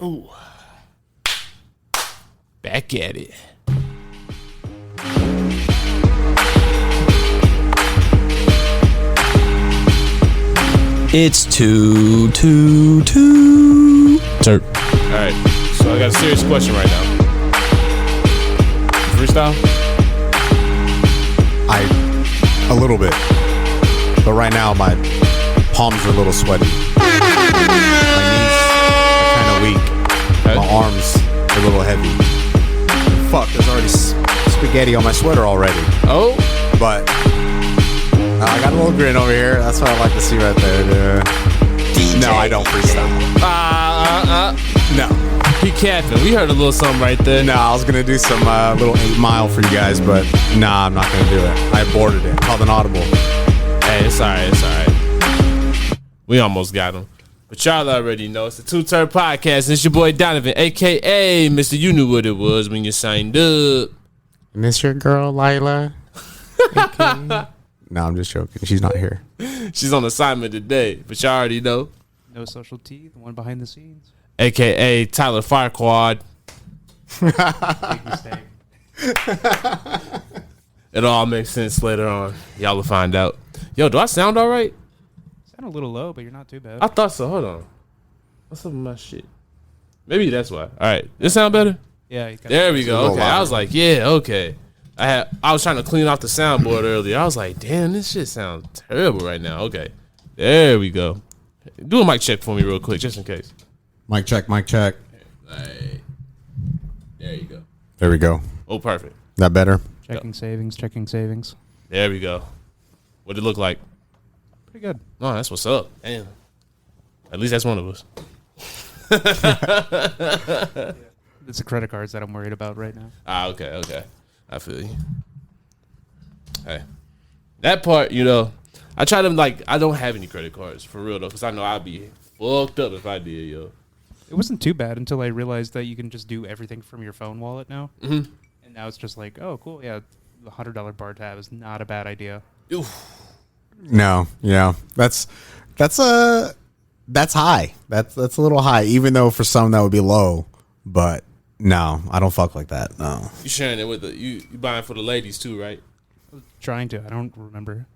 Ooh. Back at it. It's Too T3rpd. Alright, so I got a serious question right now. Freestyle? A little bit. But right now my palms are a little sweaty. My knees are kind of weak. Okay. My arms are a little heavy. Fuck, there's already spaghetti on my sweater already. Oh? But I got a little grin over here. That's what I like to see right there, dude. No, I don't freestyle. No. He capping. We heard a little something right there. No, I was going to do some little 8 Mile for you guys, but nah, I'm not going to do it. I aborted it. Called an audible. Hey, it's alright, it's alright. We almost got him. But y'all already know it's the Too T3rpd podcast, and it's your boy Donovan, a.k.a. Mr. You Knew What It Was when you signed up. Miss your girl, Lila. No, I'm just joking. She's not here. She's on assignment today, but y'all already know. No Social T, the one behind the scenes. A.k.a. Tyler Firequad. Big mistake. It all makes sense later on. Y'all will find out. Yo, do I sound all right? Sound a little low, but you're not too bad. I thought so. Hold on. What's up with my shit? Maybe that's why. All right. This sound better? Yeah. You got There we go. little Okay. I louder. was like, yeah, okay. I was trying to clean off the soundboard earlier. I was like, damn, this shit sounds terrible right now. Okay. There we go. Do a mic check for me real quick, just in case. Mic check, mic check. Right. There you go. There we go. Oh, perfect. That better? Checking savings, checking savings. There we go. What'd it look like? Pretty good. No, that's what's up. Damn. At least that's one of us. It's the credit cards that I'm worried about right now. Okay, okay. I feel you. Hey. That part, you know, I try to, like, I don't have any credit cards, for real, though, because I know I'd be fucked up if I did, yo. It wasn't too bad until I realized that you can just do everything from your phone wallet now. Mm-hmm. And now it's just like, oh, cool. Yeah, the $100 bar tab is not a bad idea. Oof. No, yeah. That's high. That's a little high, even though for some that would be low. But no, I don't fuck like that. No. You sharing it with the, you buying for the ladies, too, right? I was trying to. I don't remember.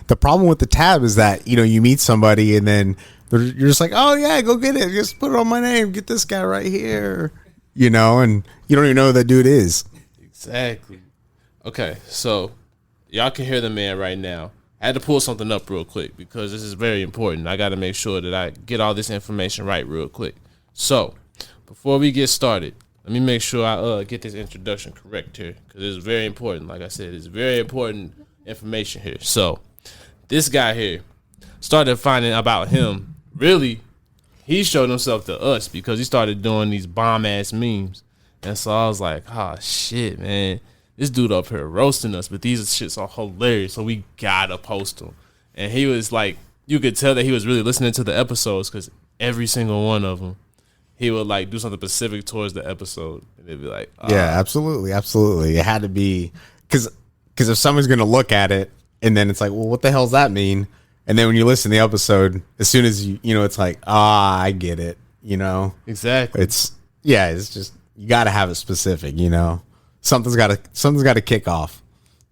The problem with the tab is that, you know, you meet somebody and then you're just like, oh yeah, go get it. Just put it on my name. Get this guy right here. You know, and you don't even know who that dude is. Exactly. Okay, so y'all can hear the man right now. I had to pull something up real quick because this is very important. I got to make sure that I get all this information right real quick. So, before we get started, let me make sure I get this introduction correct here because it's very important. Like I said, it's very important information here. So, this guy here started finding about him. Really, he showed himself to us because he started doing these bomb-ass memes. And so I was like, oh, shit, man. This dude up here roasting us, but these shits are hilarious, so we gotta post them. And he was like, you could tell that he was really listening to the episodes because every single one of them, he would like do something specific towards the episode. And they'd be like, Yeah, absolutely. It had to be because if someone's going to look at it and then it's like, well, what the hell does that mean? And then when you listen to the episode, as soon as you know, it's like, I get it. You know, exactly. It's just, you got to have it specific, you know, something's got to kick off,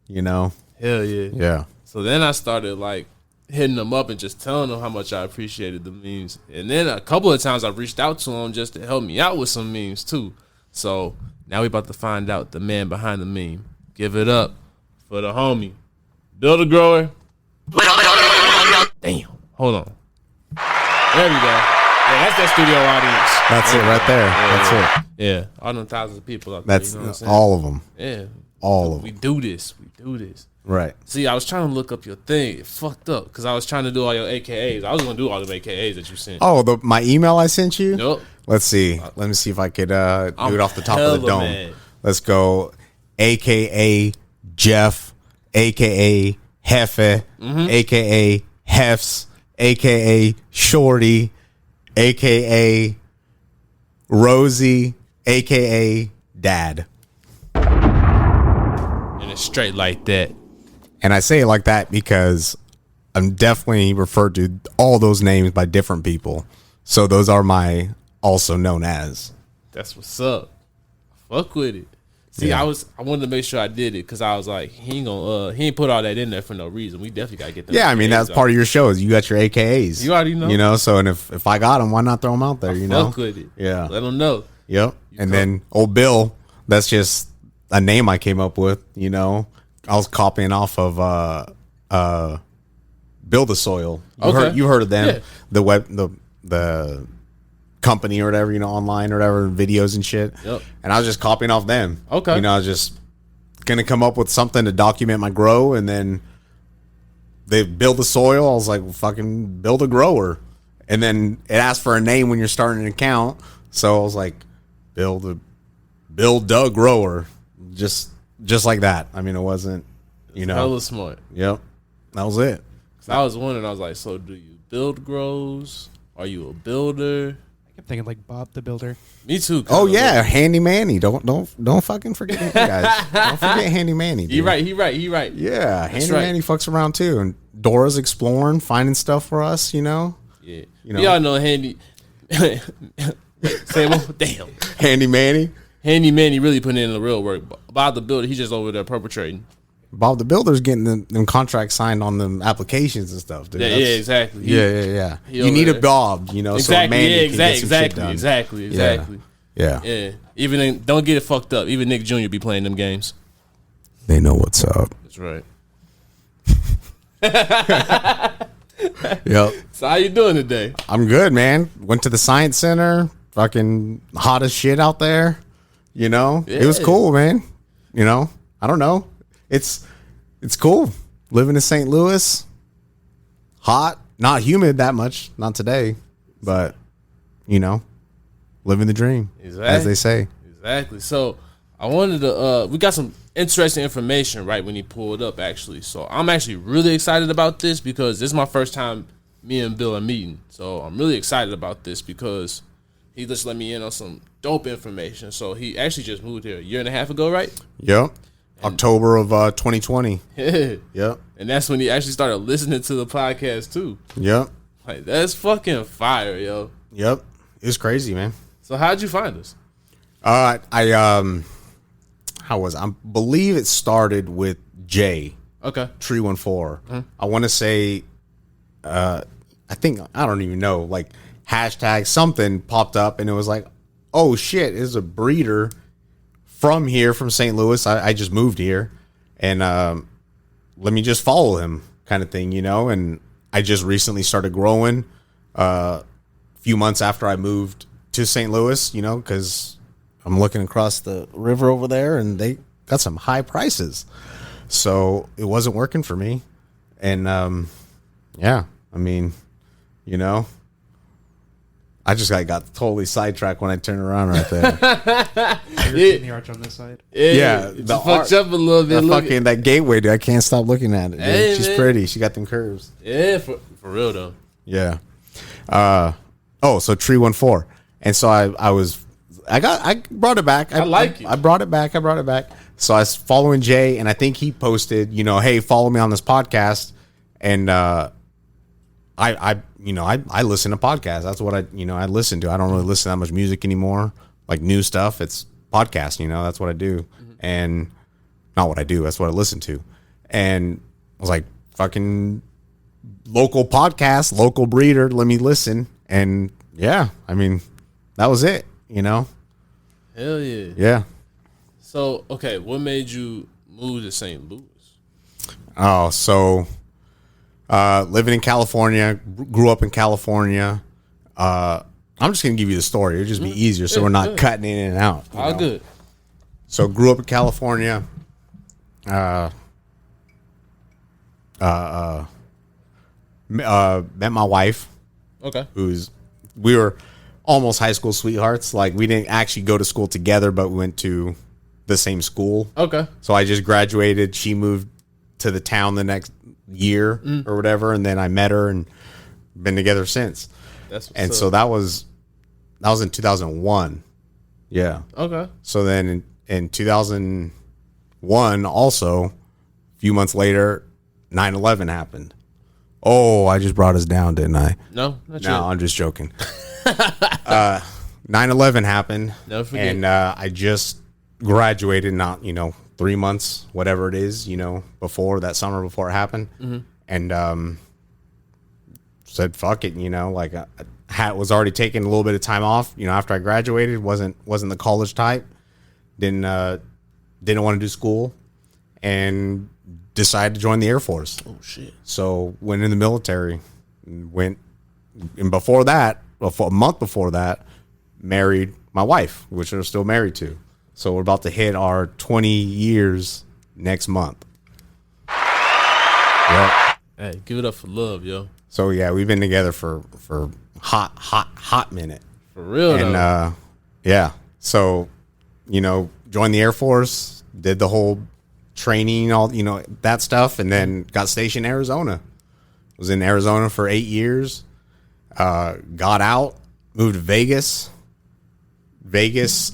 you know? Hell yeah. Yeah. So then I started like hitting them up and just telling them how much I appreciated the memes. And then a couple of times I reached out to them just to help me out with some memes too. So now we about to find out the man behind the meme. Give it up for the homie, DaGrower. Damn. Hold on. There we go. Yeah, that's that studio audience. That's it right there. That's it. Yeah. All them thousands of people out there. That's you know what I'm saying? all of them. Yeah. All of We them. do this. Right. See, I was trying to look up your thing. It fucked up because I was trying to do all your AKAs. I was going to do all the AKAs that you sent. Oh, my email I sent you? Nope. Let's see. Let me see if I could do it off the top of the hella dome. mad. Let's go. AKA Jeff, AKA Hefe, AKA Hefs, AKA Shorty, AKA Rosie, AKA Dad. And it's straight like that. And I say it like that because I'm definitely referred to all those names by different people. So those are my also known as. That's what's up. Fuck with it. See, Yeah. I wanted to make sure I did it because I was like, he ain't put all that in there for no reason. We definitely gotta get them. Yeah, I mean that's part of your show. Is you got your AKAs. You already know. You know, so and if I got them, why not throw them out there? You know, Fuck with it. Yeah. Let them know. Yep. And then old Bill, that's just a name I came up with. You know, I was copying off of Build a Soil. You heard of them? Yeah. The company or whatever, you know, online or whatever, videos and shit. Yep. And I was just copying off them. Okay. You know, I was just gonna come up with something to document my grow, and then they build the soil. I was like, well, fucking build a grower. And then it asked for a name when you're starting an account. So I was like, build DaGrower. Just like that. I mean, it wasn't, you know. Hella smart. Yep. That was it. So I was wondering, I was like, so do you build grows? Are you a builder? I kept thinking like Bob the Builder. Me too. Oh yeah, Handy Manny. Don't fucking forget him, guys. Don't forget Handy Manny. Dude. He right. Yeah, Handy right. Manny fucks around too, and Dora's exploring, finding stuff for us. You know. Yeah. You know. Y'all know Handy. Same old, damn. Handy Manny. Handy Manny really putting in the real work. Bob the Builder, he's just over there perpetrating. Bob the Builder's getting them contracts signed on them applications and stuff, dude. Yeah, exactly. Yeah. he You over need a there. Bob, you know, so a Exactly. Manny Yeah, can get some shit done. exactly. Yeah. Yeah. Even don't get it fucked up. Even Nick Jr. be playing them games. They know what's up. That's right. Yep. So how you doing today? I'm good, man. Went to the Science Center. Fucking hot as shit out there. You know? It was Yeah. cool, man. You know? I don't know. It's cool. Living in St. Louis. Hot. Not humid that much. Not today. But, you know, living the dream. Exactly. As they say. Exactly. So I wanted to we got some interesting information right when he pulled up actually. So I'm actually really excited about this because this is my first time me and Bill are meeting. So I'm really excited about this because he just let me in on some dope information. So he actually just moved here a year and a half ago, right? Yep. October of 2020. Yeah. Yep. And that's when he actually started listening to the podcast too. Yep. Like that's fucking fire, yo. Yep. It was crazy, man. So how'd you find us? I believe it started with Jay, Okay. Tree14. I want to say, I don't even know, like hashtag something popped up and it was like, oh shit, is a breeder from here, from St. Louis. I just moved here and let me just follow him kind of thing, you know? And I just recently started growing a few months after I moved to St. Louis, you know, because I'm looking across the river over there and they got some high prices. So it wasn't working for me. And yeah, I mean, you know, I just got totally sidetracked when I turned around right there. You're in the arch on this side. Yeah, It the just fucked up a little bit. that gateway, dude. I can't stop looking at it. Dude. Hey, She's man. pretty. She got them curves. Yeah, for real though. Yeah. So Tree14. And so I brought it back. I like it. I brought it back. So I was following Jay and I think he posted, you know, hey, follow me on this podcast. And I listen to podcasts. That's what I listen to. I don't really listen to that much music anymore, like new stuff. It's podcasts, you know, that's what I do. And not what I do, that's what I listen to. And I was like, fucking local podcast, local breeder, let me listen. And yeah, I mean, that was it, you know? Hell yeah. Yeah. So, okay, what made you move to St. Louis? Oh, so living in California, grew up in California. I'm just going to give you the story. It'll just be easier so we're not cutting in and out. you All know? good. So grew up in California. Met my wife, Okay. we were almost high school sweethearts. Like we didn't actually go to school together, but we went to the same school. Okay. So I just graduated. She moved to the town the next year or whatever, and then I met her and been together since. That's what's And up. so that was in 2001. Yeah. Okay. So then in 2001, also, a few months later, 9/11 happened. Oh, I just brought us down, didn't I? No, not No, yet. I'm just joking. 9/11 happened, Never forget. and I just graduated. Not 3 months, whatever it is, before that summer before it happened, and said fuck it. Like I was already taking a little bit of time off. After I graduated, wasn't the college type. Didn't want to do school, and decided to join the Air Force. Oh shit. So went in the military, and before that, a month before that, married my wife, which we're still married to. So we're about to hit our 20 years next month. Yep. Hey, give it up for love, yo. So yeah, we've been together for hot minute. For real, And though. yeah. So, joined the Air Force, did the whole training, all that stuff, and then got stationed in Arizona. Was in Arizona for 8 years. Got out, moved to Vegas. Vegas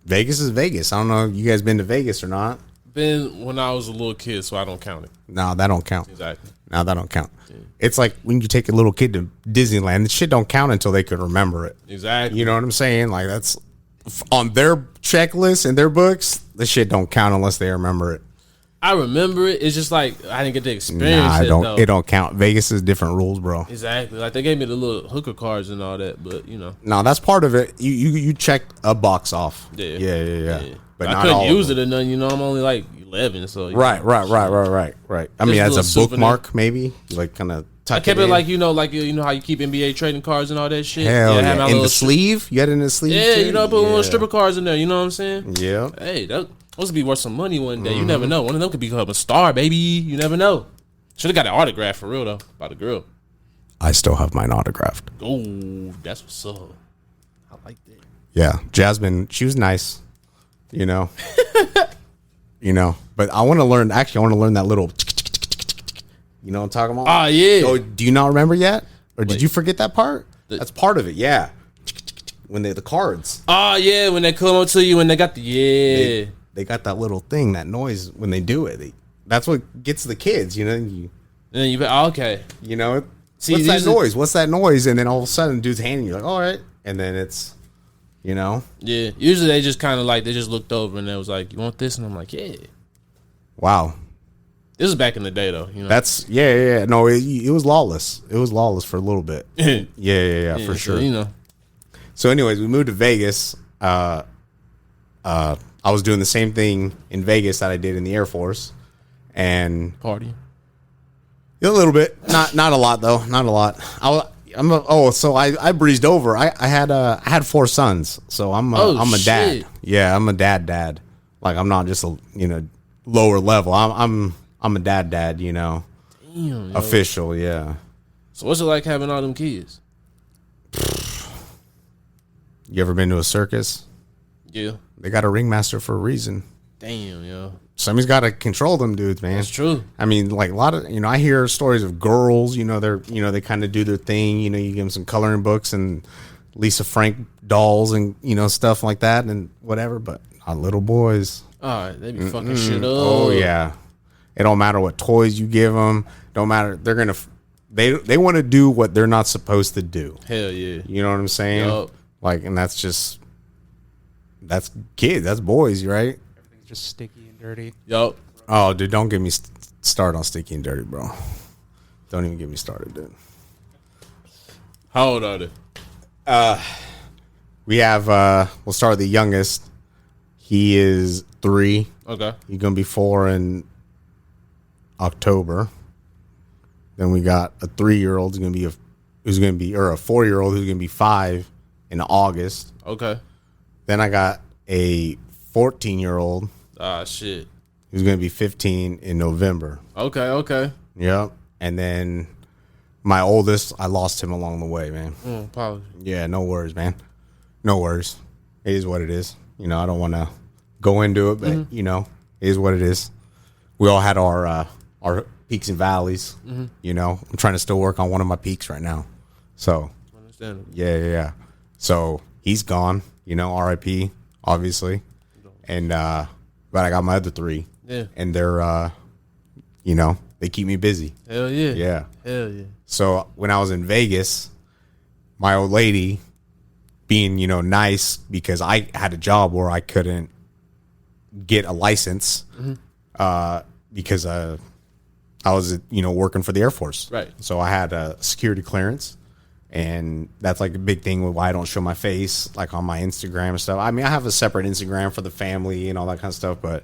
is Vegas. I don't know if you guys been to Vegas or not. Been when I was a little kid, so I don't count it. No, that don't count. Exactly. No, that don't count. Yeah. It's like when you take a little kid to Disneyland, the shit don't count until they could remember it. Exactly. You know what I'm saying? Like that's on their checklist and their books. The shit don't count unless they remember it. I remember it. It's just like I didn't get to experience it. Though. It don't count. Vegas is different rules, bro. Exactly. Like they gave me the little hooker cards and all that, but No, that's part of it. You checked a box off. Yeah. Yeah. But not I couldn't all use of it or nothing. I'm only like 11, so Right. I mean, as a little bookmark, maybe you like kind of. I kept it like like how you keep NBA trading cards and all that shit. Hell I had my in the little sleeve. You had it in the sleeve. Yeah, too? put little stripper cards in there. You know what I'm saying? Yeah. Hey, those will be worth some money one day. You never know. One of them could become a star, baby. You never know. Should have got an autograph for real though by the girl. I still have mine autographed. Oh, that's what's up. I like that. Yeah, Jasmine, she was nice. But I want to learn. Actually, I want to learn that little. You know what I'm talking about? Ah, yeah. Oh, do you not remember yet, or did you forget that part? That's part of it. Yeah. When the cards. Oh yeah, when they come up to you and they got the They got that little thing, that noise when they do it. That's what gets the kids. And then okay. See, what's that noise? What's that noise? And then all of a sudden, dude's handing you like, all right, and then it's. Yeah. Usually they just kind of like they just looked over and they was like, "You want this?" And I'm like, "Yeah." Wow. This is back in the day though. That's yeah. No, it was lawless. It was lawless for a little bit. yeah, for sure. So, So, anyways, we moved to Vegas. I was doing the same thing in Vegas that I did in the Air Force, and party. A little bit, not a lot though. Not a lot. So I breezed over. I had 4 sons, so I'm a dad. Yeah, I'm a dad. Like I'm not just a lower level. I'm a dad. Damn, official. Yeah. So what's it like having all them kids? You ever been to a circus? Yeah. They got a ringmaster for a reason. Damn, yo. Somebody's got to control them dudes, man. That's true. I mean, like a lot of, I hear stories of girls, they kind of do their thing, you give them some coloring books and Lisa Frank dolls and, stuff like that and whatever, but not little boys. All right, they be fucking shit up. Oh, yeah. It don't matter what toys you give them. Don't matter. They're going to, they want to do what they're not supposed to do. Hell yeah. You know what I'm saying? Yup. Like, and that's kids. That's boys, right? Everything's just sticky and dirty. Yup. Oh, dude, don't get me started on sticky and dirty, bro. Don't even get me started, dude. How old are they? We have, we'll start with the youngest. He is 3. Okay. He's going to be 4 in October. Then we got a 3-year-old or a 4-year-old who's going to be 5 in August. Okay. Then I got a 14-year-old. Ah, shit. Who's going to be 15 in November. Okay. Yep. And then my oldest, I lost him along the way, man. Apologies. Yeah, no worries, man. No worries. It is what it is. I don't want to go into it, but, it is what it is. We all had our peaks and valleys. I'm trying to still work on one of my peaks right now. So, Understandable. Yeah. So, he's gone, RIP, obviously. And, but I got my other 3. Yeah. And they're, They keep me busy. Hell yeah. Yeah. Hell yeah. So when I was in Vegas, my old lady, being, nice, because I had a job where I couldn't get a license because I was, working for the Air Force. Right. So I had a security clearance, and that's like a big thing with why I don't show my face like on my Instagram and stuff. I mean, I have a separate Instagram for the family and all that kind of stuff, but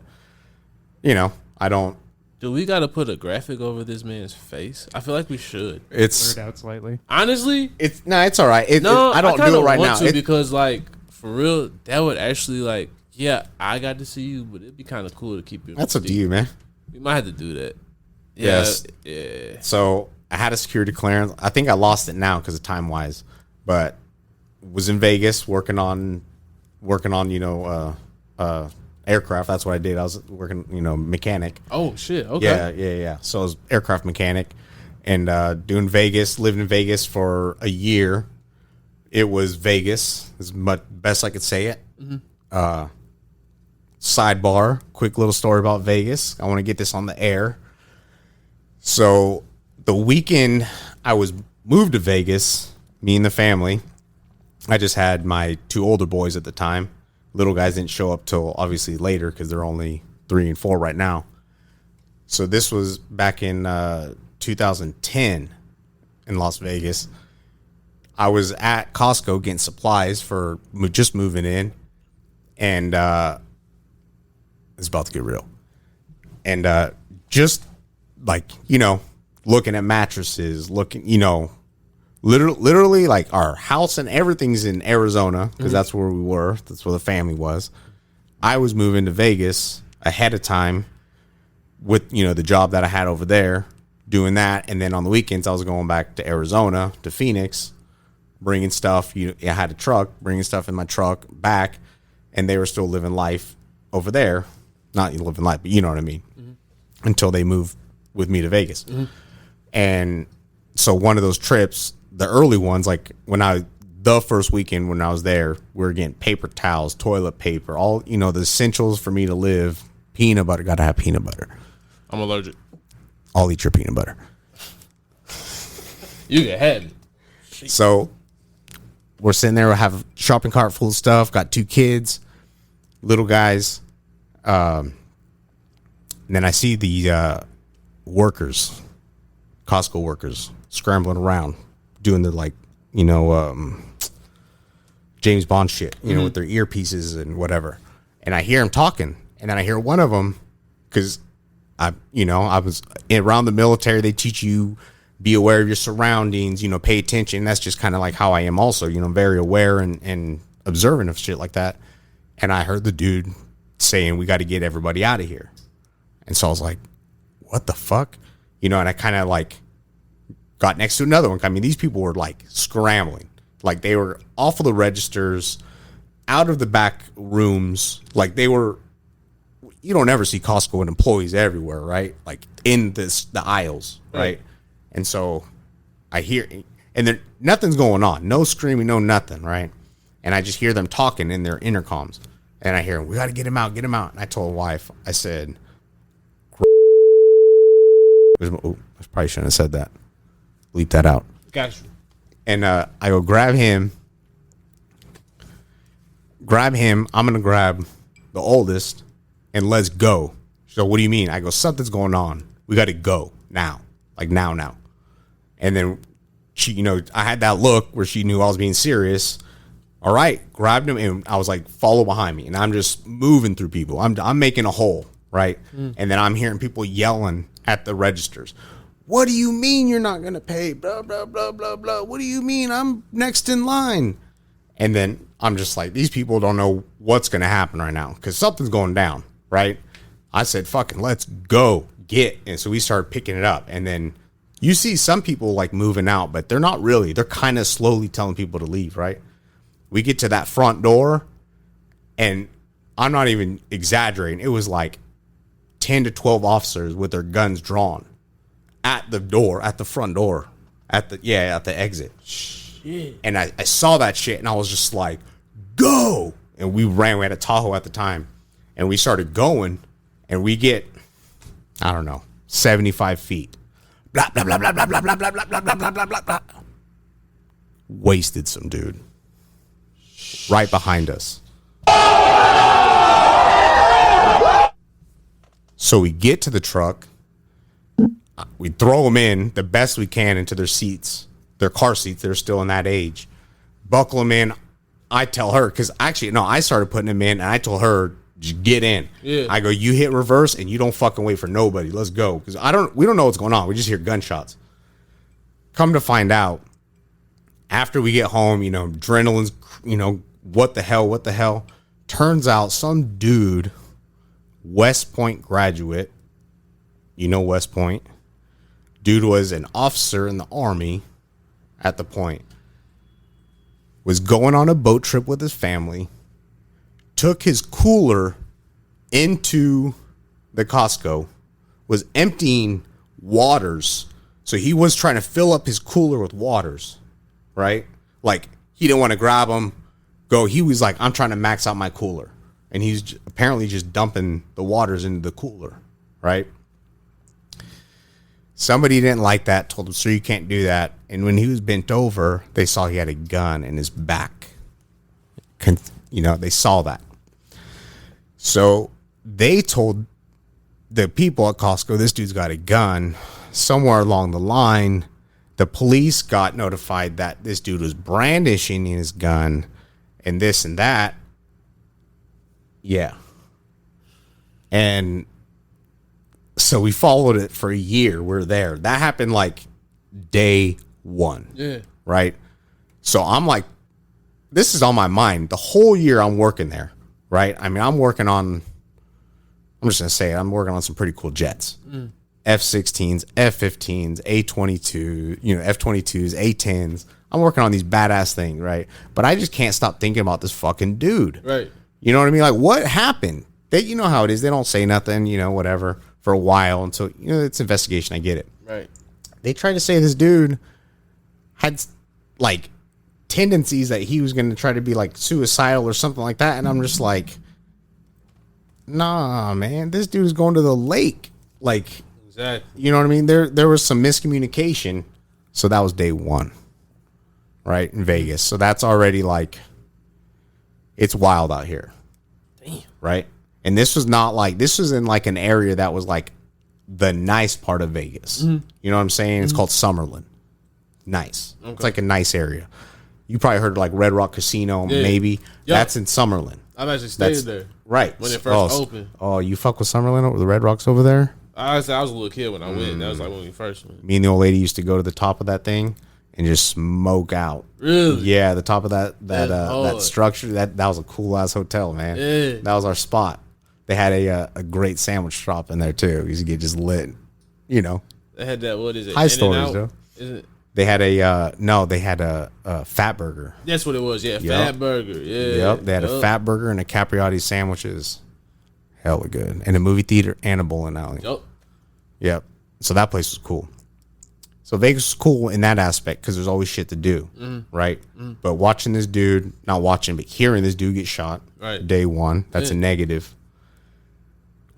I don't. Do we got to put a graphic over this man's face? I feel like we should. It's Blurred out slightly. Honestly, it's all right. I don't kinda do it right want now to because, like, for real, that would actually, like, yeah, I got to see you, but it'd be kind of cool to keep you. That's up to you, man. We might have to do that. Yeah, Yes. Yeah. So I had a security clearance. I think I lost it now because of time wise, but was in Vegas working on aircraft. That's what I did. I was working, mechanic. Oh shit. Okay. Yeah. So I was aircraft mechanic and lived in Vegas for a year. It was Vegas, as much best I could say it. Sidebar, quick little story about Vegas. I want to get this on the air. So the weekend I was moved to Vegas, me and the family, I just had my 2 older boys at the time. Little guys didn't show up till obviously later because they're only 3 and 4 right now. So this was back in 2010 in Las Vegas. I was at Costco getting supplies for just moving in, and it's about to get real. And just like, looking at mattresses, literally like our house and everything's in Arizona because that's where we were. That's where the family was. I was moving to Vegas ahead of time with, the job that I had over there, doing that. And then on the weekends, I was going back to Arizona, to Phoenix, bringing stuff. I had a truck, bringing stuff in my truck back, and they were still living life over there. Not living life, but you know what I mean, until they moved with me to Vegas. And so one of those trips, the early ones, like the first weekend when I was there, we were getting paper towels, toilet paper, all, the essentials for me to live. Peanut butter, gotta have peanut butter. I'm allergic. I'll eat your peanut butter. You get ahead. So we're sitting there, we have a shopping cart full of stuff, got 2 kids, little guys. And then I see the workers, Costco workers, scrambling around, doing the James Bond shit, with their earpieces and whatever. And I hear them talking, and then I hear one of them, because I was around the military. They teach you be aware of your surroundings, pay attention. That's just kind of like how I am also, very aware and observant of shit like that. And I heard the dude saying, we got to get everybody out of here. And so I was like, what the fuck? And I kind of like got next to another one. I mean, these people were like scrambling. Like they were off of the registers, out of the back rooms. Like they were, you don't ever see Costco with employees everywhere, right? Like in the aisles, right? And so I hear, and nothing's going on. No screaming, no nothing, right? And I just hear them talking in their intercoms. And I hear them, we got to get him out, get him out. And I told the wife, I said, I probably shouldn't have said that. Bleep that out. Got you. And I go, grab him. I'm going to grab the oldest and let's go. So what do you mean? I go, something's going on. We got to go now. Like now. And then she, I had that look where she knew I was being serious. All right, grabbed him, and I was like, follow behind me. And I'm just moving through people. I'm making a hole, right? And then I'm hearing people yelling at the registers. What do you mean you're not going to pay? Blah, blah, blah, blah, blah. What do you mean? I'm next in line. And then I'm just like, these people don't know what's going to happen right now because something's going down, right? I said, fucking let's go get. And so we started picking it up. And then you see some people like moving out, but they're not really. They're kind of slowly telling people to leave, right? We get to that front door, and I'm not even exaggerating. It was like 10 to 12 officers with their guns drawn at the door, at the front door, at the exit. Shit. And I saw that shit, and I was just like, go! And we ran. We had a Tahoe at the time, and we started going, and we get, I don't know, 75 feet. Blah, blah, blah, blah, blah, blah, blah, blah, blah, blah, blah, blah, blah, blah. Wasted some dude. Right behind us. So we get to the truck. We throw them in the best we can into their seats, their car seats. They're still in that age. Buckle them in. I tell her, because actually, no, I started putting them in, and I told her, just get in. Yeah. I go, you hit reverse, and you don't fucking wait for nobody. Let's go. Because we don't know what's going on. We just hear gunshots. Come to find out, after we get home, adrenaline's, what the hell? Turns out some dude, West Point graduate, West Point. Dude was an officer in the Army at the point. Was going on a boat trip with his family. Took his cooler into the Costco. Was emptying waters. So he was trying to fill up his cooler with waters. Right? Like, he didn't want to grab them. He was like, I'm trying to max out my cooler. And he's apparently just dumping the waters into the cooler. Right? Somebody didn't like that, told him, sir, you can't do that. And when he was bent over, they saw he had a gun in his back. They saw that. So they told the people at Costco, this dude's got a gun. Somewhere along the line, the police got notified that this dude was brandishing his gun and this and that. Yeah. And so we followed it for a year. We're there. That happened like day one. Yeah. Right? So I'm like, this is on my mind. The whole year I'm working there. Right? I mean, I'm just going to say it. I'm working on some pretty cool jets. F-16s, F-15s, A-22, F-22s, A-10s. I'm working on these badass things, right? But I just can't stop thinking about this fucking dude. Right. You know what I mean? Like, what happened? You know how it is. They don't say nothing, whatever, for a while until, it's investigation. I get it. Right. They tried to say this dude had, like, tendencies that he was going to try to be, like, suicidal or something like that. And I'm just like, nah, man, this dude's going to the lake. Like, exactly. You know what I mean? There was some miscommunication. So that was day one, right, in Vegas. So that's already, like, it's wild out here. Damn. Right? And this was in like an area that was like the nice part of Vegas. Mm-hmm. You know what I'm saying? It's called Summerlin. Nice. Okay. It's like a nice area. You probably heard like Red Rock Casino, maybe. Yep. That's in Summerlin. I've actually stayed there. Right. When it first opened. Oh, you fuck with Summerlin over the Red Rocks over there? I was a little kid when I went. That was like when we first went. Me and the old lady used to go to the top of that thing and just smoke out. Really? Yeah, the top of that structure. That was a cool ass hotel, man. Yeah. That was our spot. They had a great sandwich shop in there too. We used to get just lit, They had that. What is it? High stories, though. Is it? They had they had a Fat Burger. That's what it was. Yeah, Fat Burger. Yeah. Yep. They had a Fat Burger and a Capriotti sandwiches. Hella good. And a movie theater and a bowling alley. Yep. So that place was cool. So Vegas was cool in that aspect because there's always shit to do, right? Mm-hmm. But watching this dude, not watching, but hearing this dude get shot, day one, that's a negative.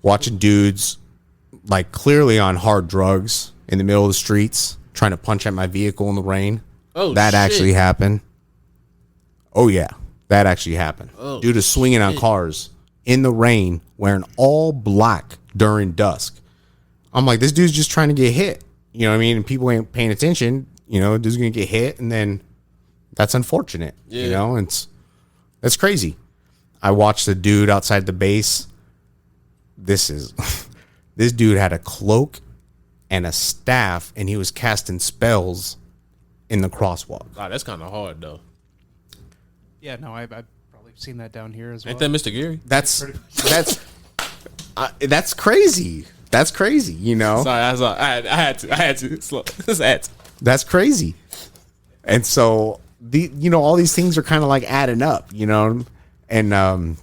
Watching dudes like clearly on hard drugs in the middle of the streets trying to punch at my vehicle in the rain. Oh, that shit. Actually happened. Oh yeah, that actually happened. Oh, dude is swinging on cars in the rain wearing all black during dusk. I'm like, this dude's just trying to get hit. You know what I mean? And people ain't paying attention. Dude's going to get hit, and then that's unfortunate. Yeah. That's crazy. I watched the dude outside the base. This dude had a cloak and a staff, and he was casting spells in the crosswalk. Wow, that's kind of hard, though. Yeah, no, I've probably seen that down here as well. Ain't that Mr. Geary? That's crazy. That's crazy, Sorry, I had to. That's crazy. And so all these things are kind of like adding up, and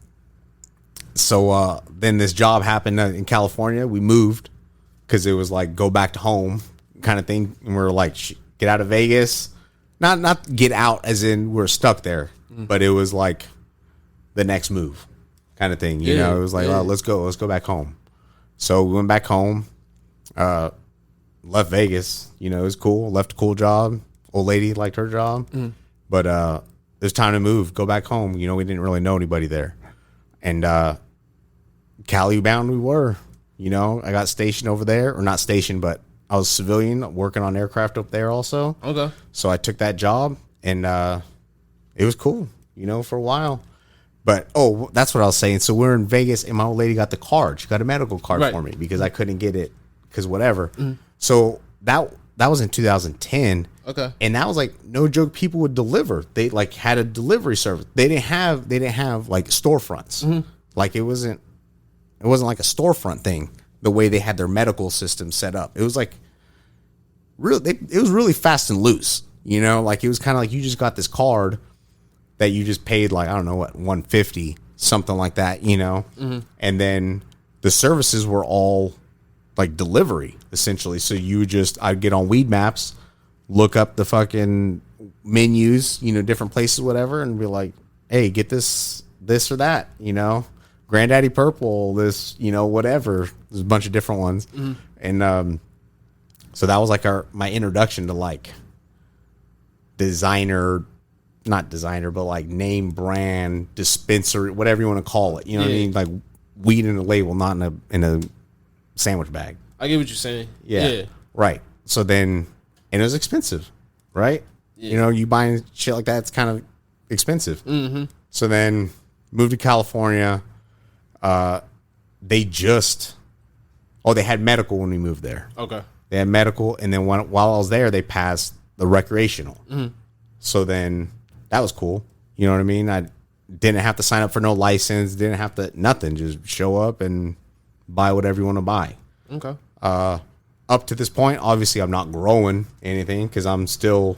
so then this job happened in California. We moved because it was like go back to home kind of thing, and we were like get out of Vegas, not get out as in we're stuck there, but it was like the next move kind of thing, It was like, well, let's go back home. So we went back home. Left Vegas. You know, it was cool. Left a cool job. Old lady liked her job. But it was time to move, go back home. You know, we didn't really know anybody there. And Cali bound we were. You know, I got stationed over there. Or not stationed, but I was civilian working on aircraft up there also. Okay. So I took that job, and it was cool, you know, for a while. But, that's what I was saying. So we're in Vegas, and my old lady got the card. She got a medical card for me because I couldn't get it because whatever. So that was in 2010. Okay. And that was like, no joke, people would deliver. They like had a delivery service. They didn't have like storefronts. Like it wasn't like a storefront thing the way they had their medical system set up. It was like it was really fast and loose, you know, like it was kind of like you just got this card that you just paid like, I don't know what, $150, something like that, you know? And then the services were all like delivery essentially. So I'd get on Weed Maps, look up the fucking menus, you know, different places, whatever, and be like, hey, get this or that, you know, Granddaddy Purple, this, you know, whatever. There's a bunch of different ones. And so that was like my introduction to like not designer, but like name brand, dispensary, whatever you want to call it. You know what I mean? Like weed in a label, not in a sandwich bag. I get what you're saying. Yeah. Right. So then, and it was expensive, right? You know, you buying shit like that, it's kind of expensive. So then moved to California. They had medical when we moved there. Okay. They had medical, and then while I was there, they passed the recreational. So then that was cool. You know what I mean? I didn't have to sign up for no license, didn't have to, nothing. Just show up and buy whatever you want to buy. Okay. Up to this point, obviously, I'm not growing anything because I'm still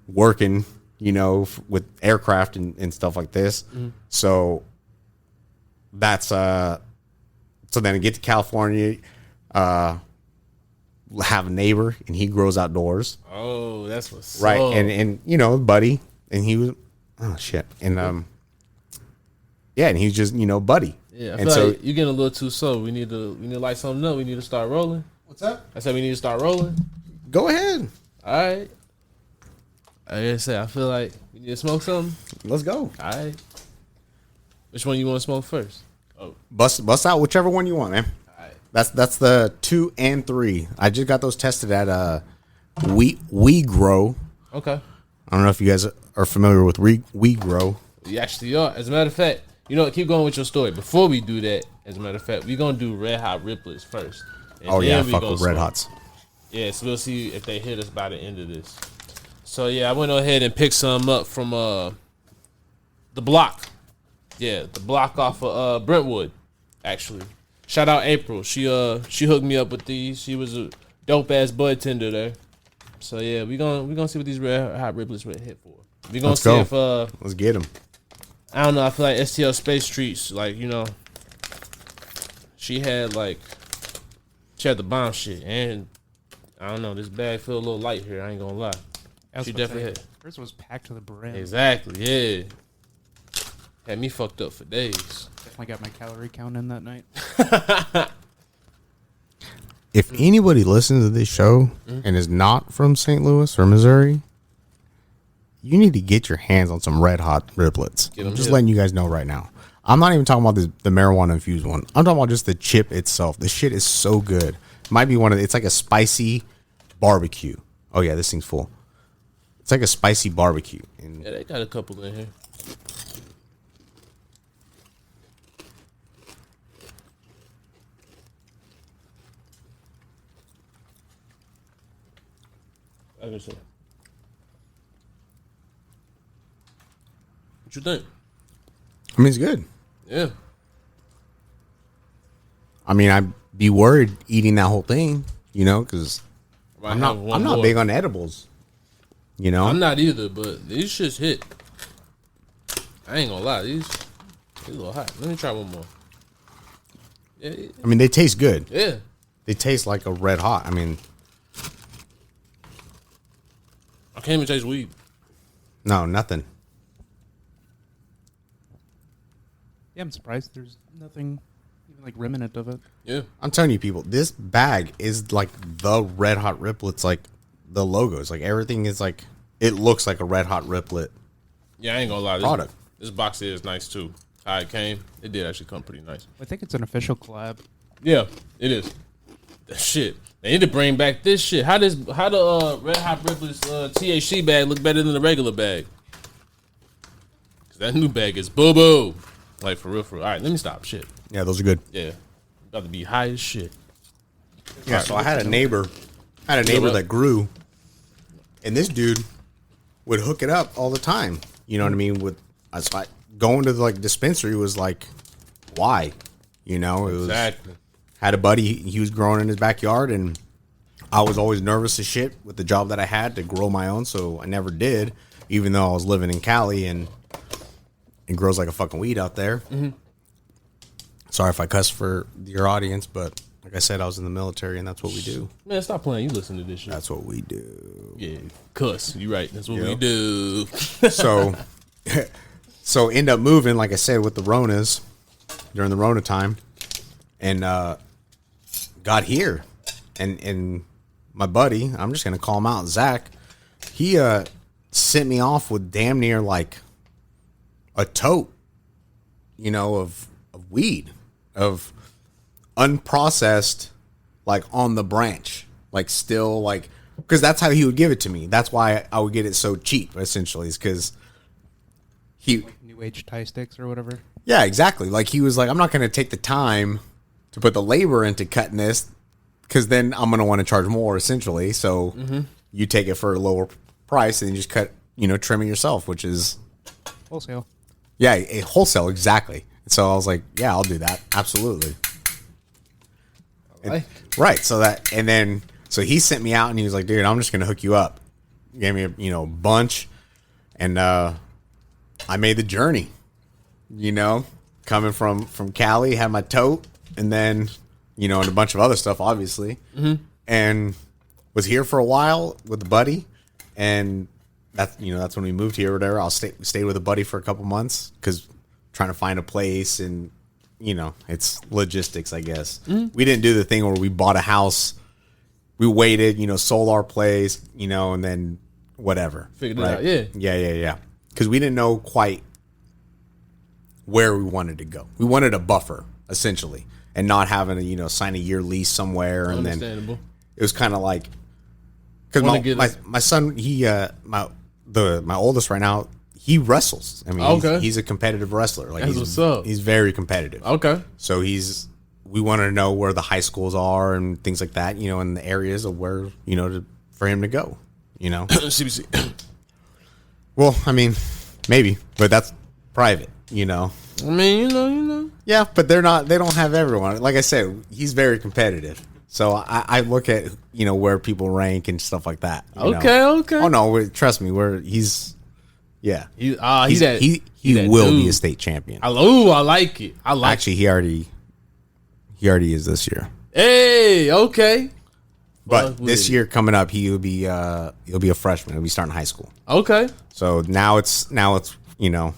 working, you know, with aircraft and stuff like this. So that's so then I get to California, have a neighbor, and he grows outdoors. Oh, that's what's right. up. And you know, buddy, and he was and and he's just, you know, buddy. Yeah, I and feel like you're getting a little too slow. We need to light something up. We need to start rolling. What's up? I said we need to start rolling. Go ahead. All right. I feel like we need to smoke something. Let's go. All right. Which one you want to smoke first? Oh, bust out whichever one you want, man. all right. That's the 2 and 3. I just got those tested at We Grow. Okay. I don't know if you guys are familiar with We Grow. You actually are. As a matter of fact, you know what? Keep going with your story. Before we do that, as a matter of fact, we're gonna do Red Hot Riplets first. Oh yeah, fuck with Red Hots. Yeah, so we'll see if they hit us by the end of this. So yeah, I went ahead and picked some up from the block. Yeah, the block off of Brentwood, actually. Shout out April. She hooked me up with these. She was a dope ass bud tender there. So yeah, we gonna see what these Red Hot Riplets would hit for. We gonna see if let's get them. I don't know. I feel like STL Space Treats, like, you know, she had the bomb shit, and I don't know. This bag feel a little light here. I ain't gonna lie. She definitely had. Hers was packed to the brim. Exactly. Yeah. Had me fucked up for days. Definitely got my calorie count in that night. If anybody listens to this show and is not from St. Louis or Missouri, you need to get your hands on some Red Hot Riplets. I'm just letting you guys know right now. I'm not even talking about the marijuana infused one. I'm talking about just the chip itself. The shit is so good. Might be it's like a spicy barbecue. Oh yeah, this thing's full. It's like a spicy barbecue. And Yeah, they got a couple in here. I can say. What you think? I mean, it's good. Yeah. I mean, I'd be worried eating that whole thing, you know, because I'm not big on edibles. You know, I'm not either, but these shits hit. I ain't gonna lie, these a little hot. Let me try one more. Yeah, I mean, they taste good. yeah. They taste like a Red Hot. I mean, I can't even taste weed. no, nothing. Yeah, I'm surprised there's nothing Even like remnant of it. Yeah. I'm telling you, people, this bag is like the Red Hot Riplets, like the logos, like everything is like it looks like a Red Hot Riplet. Yeah, I ain't gonna lie. Product. This box is nice too. How it came, it did actually come pretty nice. I think it's an official collab. Yeah, it is. Shit, they need to bring back this shit. How the Red Hot Ripley's THC bag look better than the regular bag? Cause that new bag is boo boo. Like for real, for real. All right, let me stop. Shit. Yeah, those are good. Yeah, about to be high as shit. Yeah, so I had a neighbor that grew, and this dude would hook it up all the time. You know what I mean? Going to the like dispensary was like, why? You know, it was Exactly. had a buddy, he was growing in his backyard, and I was always nervous as shit with the job that I had to grow my own, so I never did, even though I was living in Cali and it grows like a fucking weed out there. Mm-hmm. Sorry if I cuss for your audience, but like I said, I was in the military, and that's what we do. Man, stop playing. You listen to this shit. That's what we do. Yeah, cuss. You right. That's what we Yep. do. So end up moving, like I said, with the Ronas during the Rona time, and got here, and my buddy, I'm just gonna call him out, Zach. He sent me off with damn near like a tote, you know, of weed, of unprocessed, like on the branch, like still like, because that's how he would give it to me. That's why I would get it so cheap, essentially, is because he. Like New Age tie sticks or whatever. Yeah, exactly. Like he was like, I'm not going to take the time to put the labor into cutting this, because then I'm going to want to charge more, essentially. So you take it for a lower price and you just cut, you know, trim it yourself, which is Wholesale. yeah, a wholesale, exactly. So I was like, yeah, I'll do that, absolutely. Like, Right. So he sent me out and he was like, dude, I'm just going to hook you up. He gave me a, you know, bunch, and I made the journey, you know, coming from Cali, had my tote, and then, you know, and a bunch of other stuff, obviously, and was here for a while with a buddy, and that's, you know, that's when we moved here or whatever. Stayed with a buddy for a couple months because trying to find a place, and you know, it's logistics, I guess. We didn't do the thing where we bought a house, we waited, you know, sold our place, you know, and then whatever. Figured it out, yeah. Yeah. Because we didn't know quite where we wanted to go. We wanted a buffer, essentially, and not having to, you know, sign a year lease somewhere. And then it was kind of like, because my son, my oldest right now, he wrestles. I mean, he's a competitive wrestler. Like, what's up. He's very competitive. Okay. So we want to know where the high schools are and things like that, you know, in the areas of where, you know, for him to go, you know. CBC. Well, I mean, maybe, but that's private, you know. I mean, you know. Yeah, but they don't have everyone. Like I said, he's very competitive. So I look at, you know, where people rank and stuff like that. Okay. Oh no, trust me, yeah. He will be a state champion. I like it. Actually, he already is this year. Hey, okay. But this year coming up, he'll be a freshman. He'll be starting high school. Okay. So now it's you know,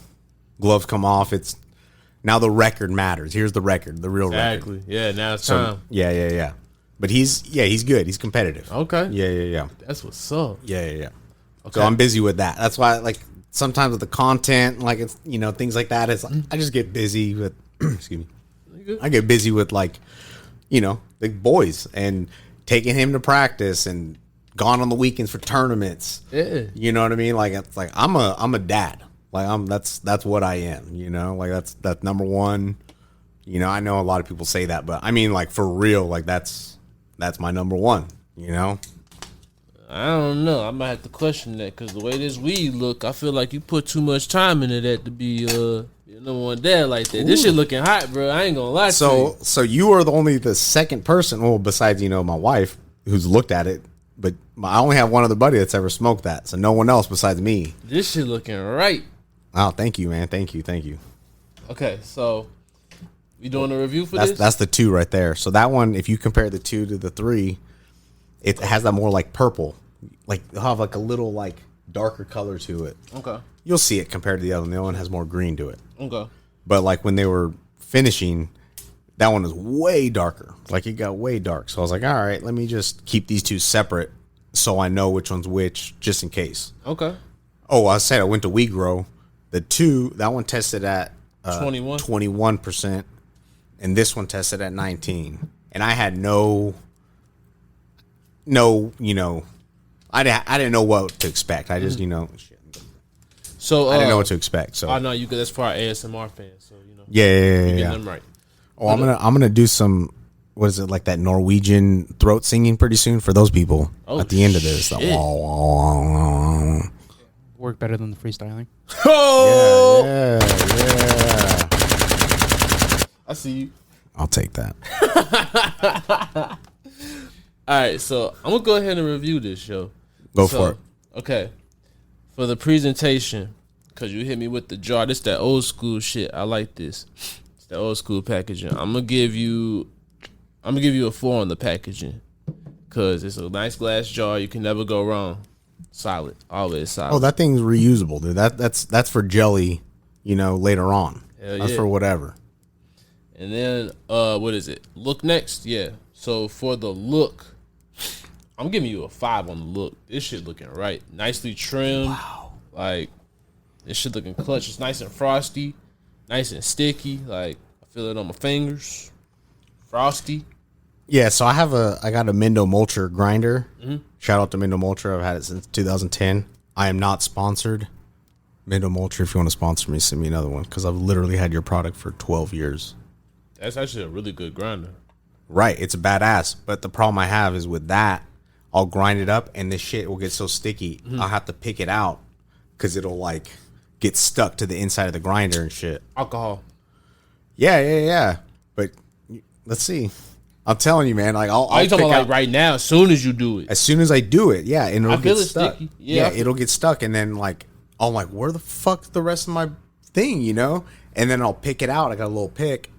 gloves come off. It's now the record matters. Here's the record, the real record. Exactly. Yeah. Now it's time. Yeah. But he's good. He's competitive. Okay. Yeah. That's what's up. Yeah. Okay. So I'm busy with that. That's why, like, sometimes with the content, like, it's, you know, things like that. It's I just get busy with. Excuse me. I get busy with, like, you know, the boys and taking him to practice and gone on the weekends for tournaments. Yeah. You know what I mean? Like, it's like I'm a dad. Like, that's what I am. You know, like that's number one. You know, I know a lot of people say that, but I mean, like, for real, like that's my number one. You know. I don't know. I might have to question that, because the way this weed look, I feel like you put too much time into that to be number one dad like that. Ooh. This shit looking hot, bro. I ain't gonna lie to you. So you are only the second person, well, besides, you know, my wife, who's looked at it. But I only have one other buddy that's ever smoked that, so no one else besides me. This shit looking right. Oh, thank you, man. Thank you. Okay, so we doing a review for this? That's the 2 right there. So that one, if you compare the 2 to the 3, it has that more like purple. Like, it'll have like a little like darker color to it. Okay. You'll see it compared to the other one. The other one has more green to it. Okay. But like when they were finishing, that one was way darker. Like it got way dark. So I was like, all right, let me just keep these two separate so I know which one's which, just in case. Okay. Oh, I said I went to WeGrow. That one tested at 21%, and this one tested at 19. And I had no, you know, I didn't know what to expect. I just, you know, so I didn't know what to expect. So I know you. That's for our ASMR fans. So you know, yeah. getting them right. Oh, I'm gonna do some. What is it, like that Norwegian throat singing pretty soon for those people at the end of this? Shit. Work better than the freestyling. Oh, Yeah. I see you. I'll take that. All right, so I'm gonna go ahead and review this show. Go for it. Okay, for the presentation, cause you hit me with the jar. This that old school shit. I like this. It's the old school packaging. I'm gonna give you a 4 on the packaging, cause it's a nice glass jar. You can never go wrong. Solid, always solid. Oh, that thing's reusable, dude. That's for jelly, you know, later on. Hell That's yeah. for whatever. And then, what is it? Look next, yeah. So for the look, I'm giving you a 5 on the look. This shit looking right, nicely trimmed. Wow. Like this shit looking clutch. It's nice and frosty, nice and sticky. Like I feel it on my fingers. Frosty. Yeah, so I got a Mendo Mulcher grinder. Mm-hmm. Shout out to Mendo Mulcher. I've had it since 2010. I am not sponsored. Mendo Mulcher, if you want to sponsor me, send me another one because I've literally had your product for 12 years. That's actually a really good grinder. Right, it's a badass. But the problem I have is with that, I'll grind it up and this shit will get so sticky. I'll have to pick it out because it'll like get stuck to the inside of the grinder and shit. Alcohol. Yeah. But let's see. I'm telling you, man. Like I'll Are you talking pick about out, like right now? As soon as you do it. as soon as I do it, yeah, and it'll I feel get it stuck. sticky. Yeah, Yeah, it'll get stuck, and then like I'm like, where the fuck's the rest of my thing, you know? And then I'll pick it out. I got a little pick,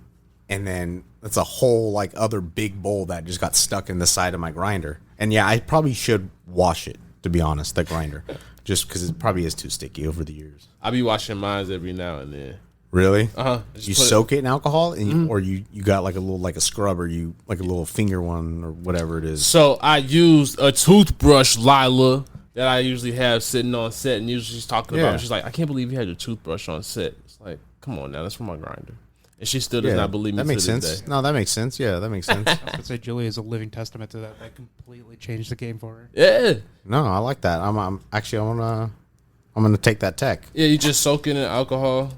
and then it's a whole like other big bowl that just got stuck in the side of my grinder. And yeah, I probably should wash it, to be honest, the grinder, just because it probably is too sticky over the years. I be washing mine every now and then. Really? Just You soak it in alcohol, and or you got like a little like a scrub, or you like a little finger one, or whatever it is. So I used a toothbrush, Lila, that I usually have sitting on set, and usually she's talking about it. She's like, I can't believe you had your toothbrush on set. It's like, come on now, that's for my grinder. And she still does not believe me. That makes to this sense. day. No, that makes sense. Yeah, that makes sense. I would say Julia is a living testament to that. That completely changed the game for her. Yeah, No, I like that. I'm gonna take that tech. yeah. You just soak it in alcohol,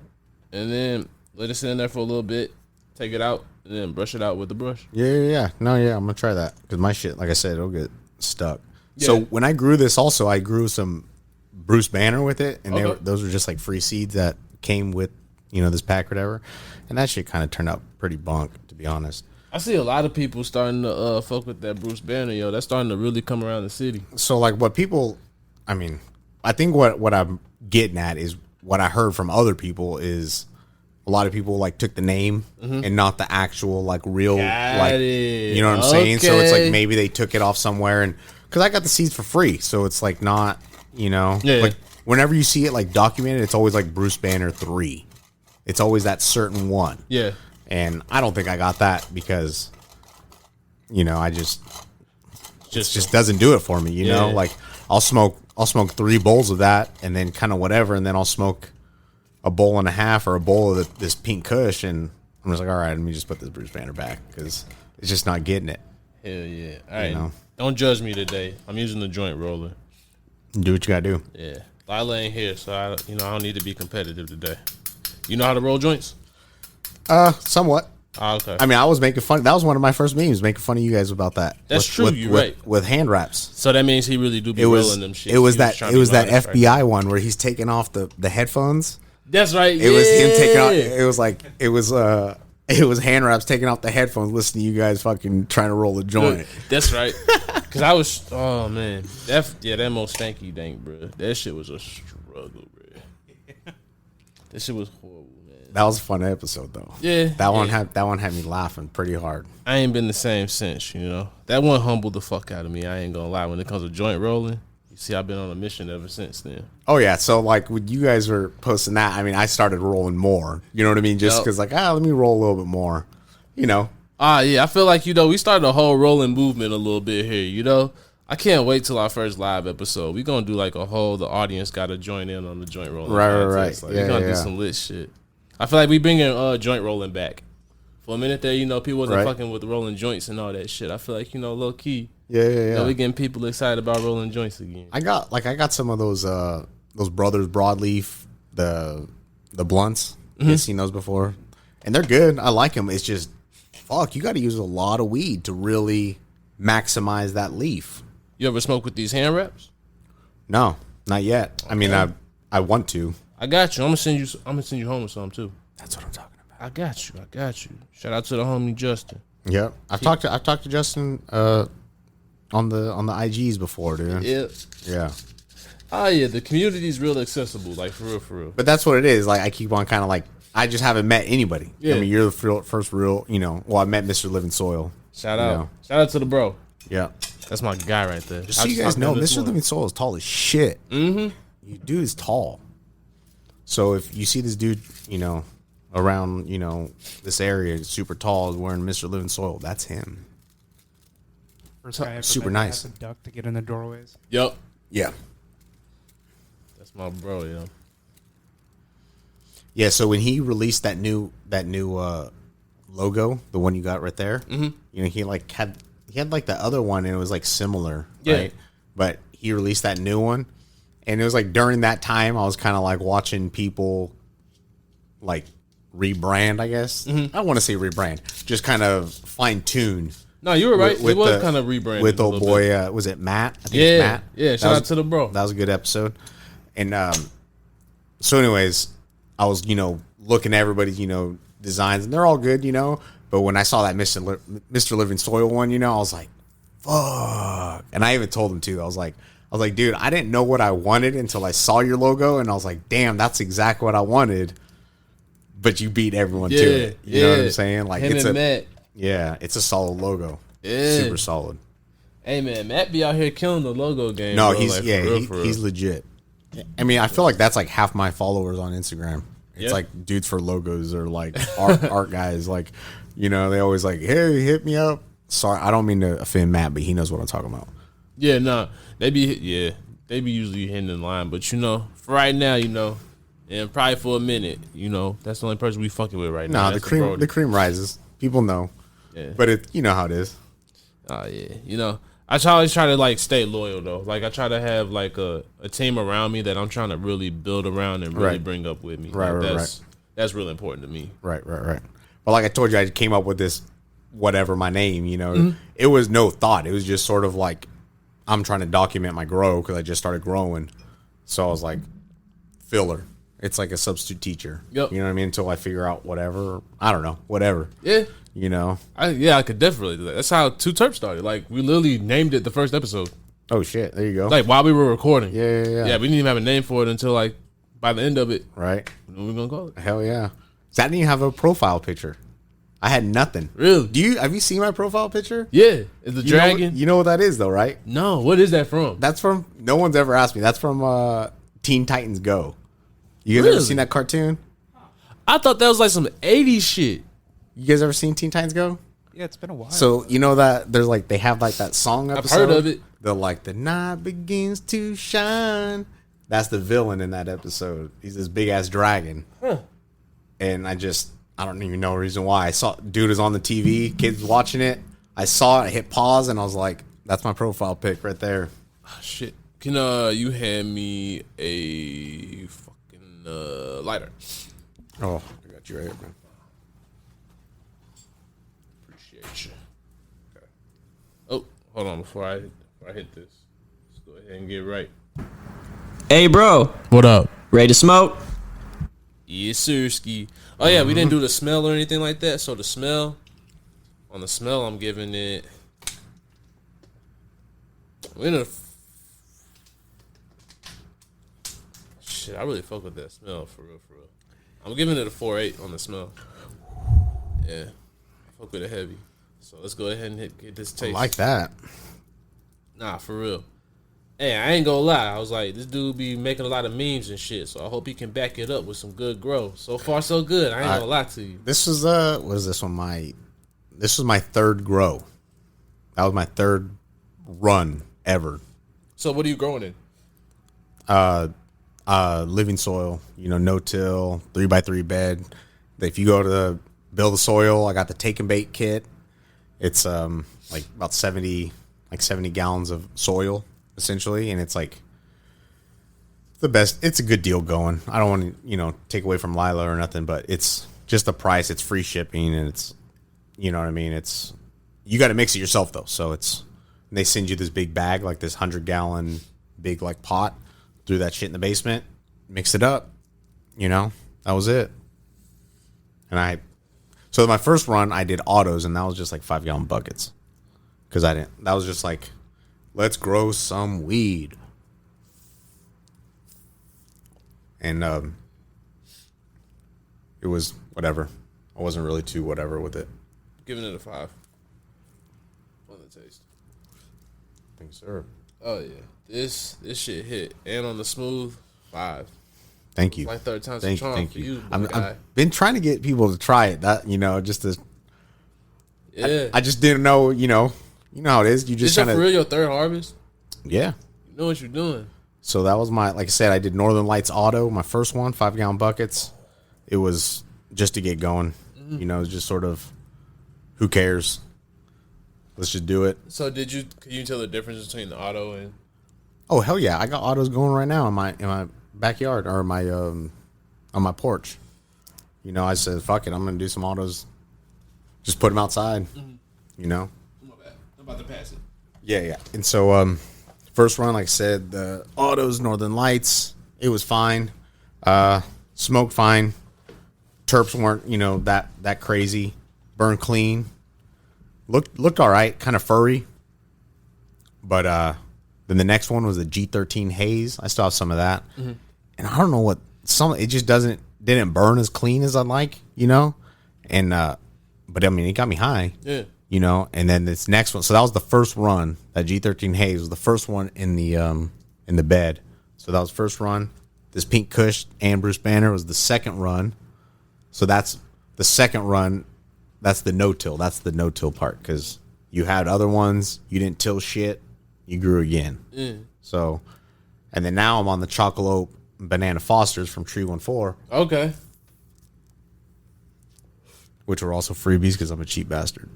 and then let it sit in there for a little bit. Take it out, and then brush it out with the brush. Yeah. No, yeah, I'm gonna try that because my shit, like I said, it'll get stuck. Yeah. So when I grew this, also I grew some Bruce Banner with it, and Okay. those were just like free seeds that came with this pack or whatever, and that shit kind of turned out pretty bunk, to be honest. I see a lot of people starting to fuck with that Bruce Banner, yo. That's starting to really come around the city. So like what people, I think what I'm getting at is what I heard from other people is a lot of people like took the name and not the actual like real Got it. you know what I'm saying? So it's Okay. like maybe they took it off somewhere, and because I got the seeds for free, so it's like not Yeah. like whenever you see it like documented, it's always like Bruce Banner 3. It's always that certain one. Yeah. And I don't think I got that because I just doesn't do it for me, you know? Yeah. Like I'll smoke 3 bowls of that and then kind of whatever, and then I'll smoke a bowl and a half or a bowl of this pink kush, and I'm just like, all right, let me just put this Bruce Banner back because it's just not getting it. Hell yeah. All right. know? Don't judge me today. I'm using the joint roller. Do what you gotta do. Yeah. Lila ain't here, so I don't need to be competitive today. You know how to roll joints? Somewhat. Oh, okay. I mean, I was making fun. That was one of my first memes, making fun of you guys about that. That's true, you're right. With hand wraps. So that means he really do be It was rolling them shit. it was He that trying it to was be that modest, right? FBI one where he's taking off the headphones. That's right. It was him taking off. It was hand wraps taking off the headphones, listening to you guys fucking trying to roll a joint. That's right. Cause I was, oh man, that most stanky dank, bro. That shit was a struggle, bro. That shit was horrible, man. That was a fun episode though. Yeah, that one had me laughing pretty hard. I ain't been the same since, That one humbled the fuck out of me. I ain't gonna lie. When it comes to joint rolling, you see, I've been on a mission ever since then. Oh yeah, so like when you guys were posting that, I mean, I started rolling more. You know what I mean? Just because let me roll a little bit more. you know. Yeah, I feel like, we started a whole rolling movement a little bit here, I can't wait till our first live episode. We're going to do like the audience got to join in on the joint rolling. Right. Like, we're going to do some lit shit. I feel like we bringing joint rolling back. For a minute there, people wasn't fucking with rolling joints and all that shit. I feel like, low key. Yeah. We getting people excited about rolling joints again. I got some of those Brothers Broadleaf, the blunts. You've seen those before. And they're good. I like them. It's just, you got to use a lot of weed to really maximize that leaf. You ever smoke with these hand wraps? No, not yet. Okay. I mean, I want to. I got you. I'm gonna send you home with some too. That's what I'm talking about. I got you. Shout out to the homie Justin. Yep. I've talked to Justin on the IGs before, dude. Yeah. Oh yeah, the community is real accessible, like for real. But that's what it is. Like I keep on kind of like I just haven't met anybody. Yeah. I mean, you're the first real, I met Mr. Living Soil. Shout out. Shout out to the bro. Yeah. That's my guy right there. Just so you guys know, Mr. Living Soul is tall as shit. You dude is tall. So if you see this dude, around, this area, super tall, wearing Mr. Living Soil, that's him. First guy super nice. Has a duck to get in the doorways. Yep. Yeah. That's my bro, yo. Yeah. So when he released that new logo, the one you got right there, he had like the other one and it was like similar, right? But he released that new one, and it was like during that time I was kind of like watching people like rebrand, I guess. I don't want to say rebrand, just kind of fine tune. No, you were right. It was kind of rebranded with old boy. Was it Matt? I think it's Matt. Yeah. Shout out to the bro. That was a good episode. And so, anyways, I was looking at everybody's designs, and they're all good, But when I saw that Mr. Living Soil one, I was like, fuck. And I even told him too. I was like, dude, I didn't know what I wanted until I saw your logo, and I was like, damn, that's exactly what I wanted. But you beat everyone to it. You know what I'm saying? Like it's a solid logo. Yeah. Super solid. Hey man, Matt be out here killing the logo game. No, bro. He's legit. I mean, I feel like that's like half my followers on Instagram. It's like dudes for logos or like art guys. Like, they always like, hey, hit me up. Sorry, I don't mean to offend Matt, but he knows what I'm talking about. Yeah, no, they be usually hitting in line, but for right now, and probably for a minute, that's the only person we fucking with right now. Nah, the cream rises. People know, but you know how it is. Oh yeah, I always try to like stay loyal though. Like I try to have like a team around me that I'm trying to really build around and really bring up with me. Right. That's really important to me. Right. But like I told you, I came up with this whatever my name. It was no thought. It was just sort of like I'm trying to document my grow because I just started growing. So I was like, filler. It's like a substitute teacher. Yep. You know what I mean? Until I figure out whatever. I don't know. Whatever. Yeah. I could definitely do that. That's how 2T3rp started. Like, we literally named it the first episode. Oh, shit. There you go. Like, while we were recording. Yeah. Yeah, we didn't even have a name for it until, like, by the end of it. Right. What are we going to call it? Hell yeah. That didn't even have a profile picture. I had nothing. Really? Have you seen my profile picture? Yeah. It's the dragon. You know what that is, though, right? No. What is that from? That's from, no one's ever asked me. That's from Teen Titans Go. You guys ever seen that cartoon? I thought that was like some 80s shit. You guys ever seen Teen Titans Go? Yeah, it's been a while. So that there's like they have like that song episode. I've heard of it. They're like the night begins to shine. That's the villain in that episode. He's this big ass dragon. Huh. And I don't even know the reason why. I saw dude is on the TV, kids watching it. I saw it, I hit pause, and I was like, that's my profile pic right there. Oh, shit. Can you hand me a fucking lighter? Oh, I got you right here, man. Appreciate you. Okay. Oh, hold on before I hit this. Let's go ahead and get right. Hey, bro. What up? Ready to smoke? Yes, sir, ski. Oh yeah, we didn't do the smell or anything like that. So on the smell, I'm giving it. Shit, I really fuck with that smell for real. I'm giving it a 4.8 on the smell. Yeah, I fuck with it heavy. So let's go ahead and get this taste. I like that. Nah, for real. Hey, I ain't gonna lie. I was like, this dude be making a lot of memes and shit, so I hope he can back it up with some good growth. So far, so good. I ain't gonna lie to you. This was was this one my this was my third grow. That was my third run ever. So what are you growing in? Living soil, no till, 3x3 bed. If you go to build the soil, I got the take and bake kit. It's like about 70 gallons of soil essentially, and it's like the best. It's a good deal going. I don't want to take away from Lila or nothing, but it's just the price. It's free shipping, and it's what I mean. It's you got to mix it yourself though. So they send you this big bag, like this 100-gallon big like pot. Threw that shit in the basement, mixed it up. That was it. And so my first run I did autos, and that was just like 5-gallon buckets. Because that was just like, let's grow some weed. And it was whatever. I wasn't really too whatever with it. Giving it a 5. On the taste. Thanks, sir. Oh yeah, this shit hit, and on the smooth 5. Thank you. Like third time's a charm for you, my guy. I've been trying to get people to try it. That just to. Yeah. I just didn't know. You know how it is. You just Is that for real your third harvest? Yeah. You know what you're doing. So that was like I said, I did Northern Lights Auto, my first one, 5-gallon buckets. It was just to get going. Just sort of, who cares? Let's just do it. So can you tell the difference between the auto and? Oh hell yeah! I got autos going right now in my backyard or my on my porch. I said fuck it, I'm gonna do some autos. Just put them outside. My bad. I'm about to pass it. Yeah. And so first run, like I said, the autos, Northern Lights, it was fine. Smoked fine. Terps weren't that crazy. Burned clean. Looked all right, kind of furry. But then the next one was the G13 Haze. I still have some of that. And I don't know what it just didn't burn as clean as I'd like, And but I mean it got me high. Yeah. And then this next one. So that was the first run. That G13 Haze was the first one in the bed. So that was first run. This Pink Kush and Bruce Banner was the second run. So that's the second run. That's the no-till. That's the no-till part because you had other ones. You didn't till shit. You grew again. So, and then now I'm on the Chocolate Banana Fosters from Tree 14. Okay. Which were also freebies because I'm a cheap bastard.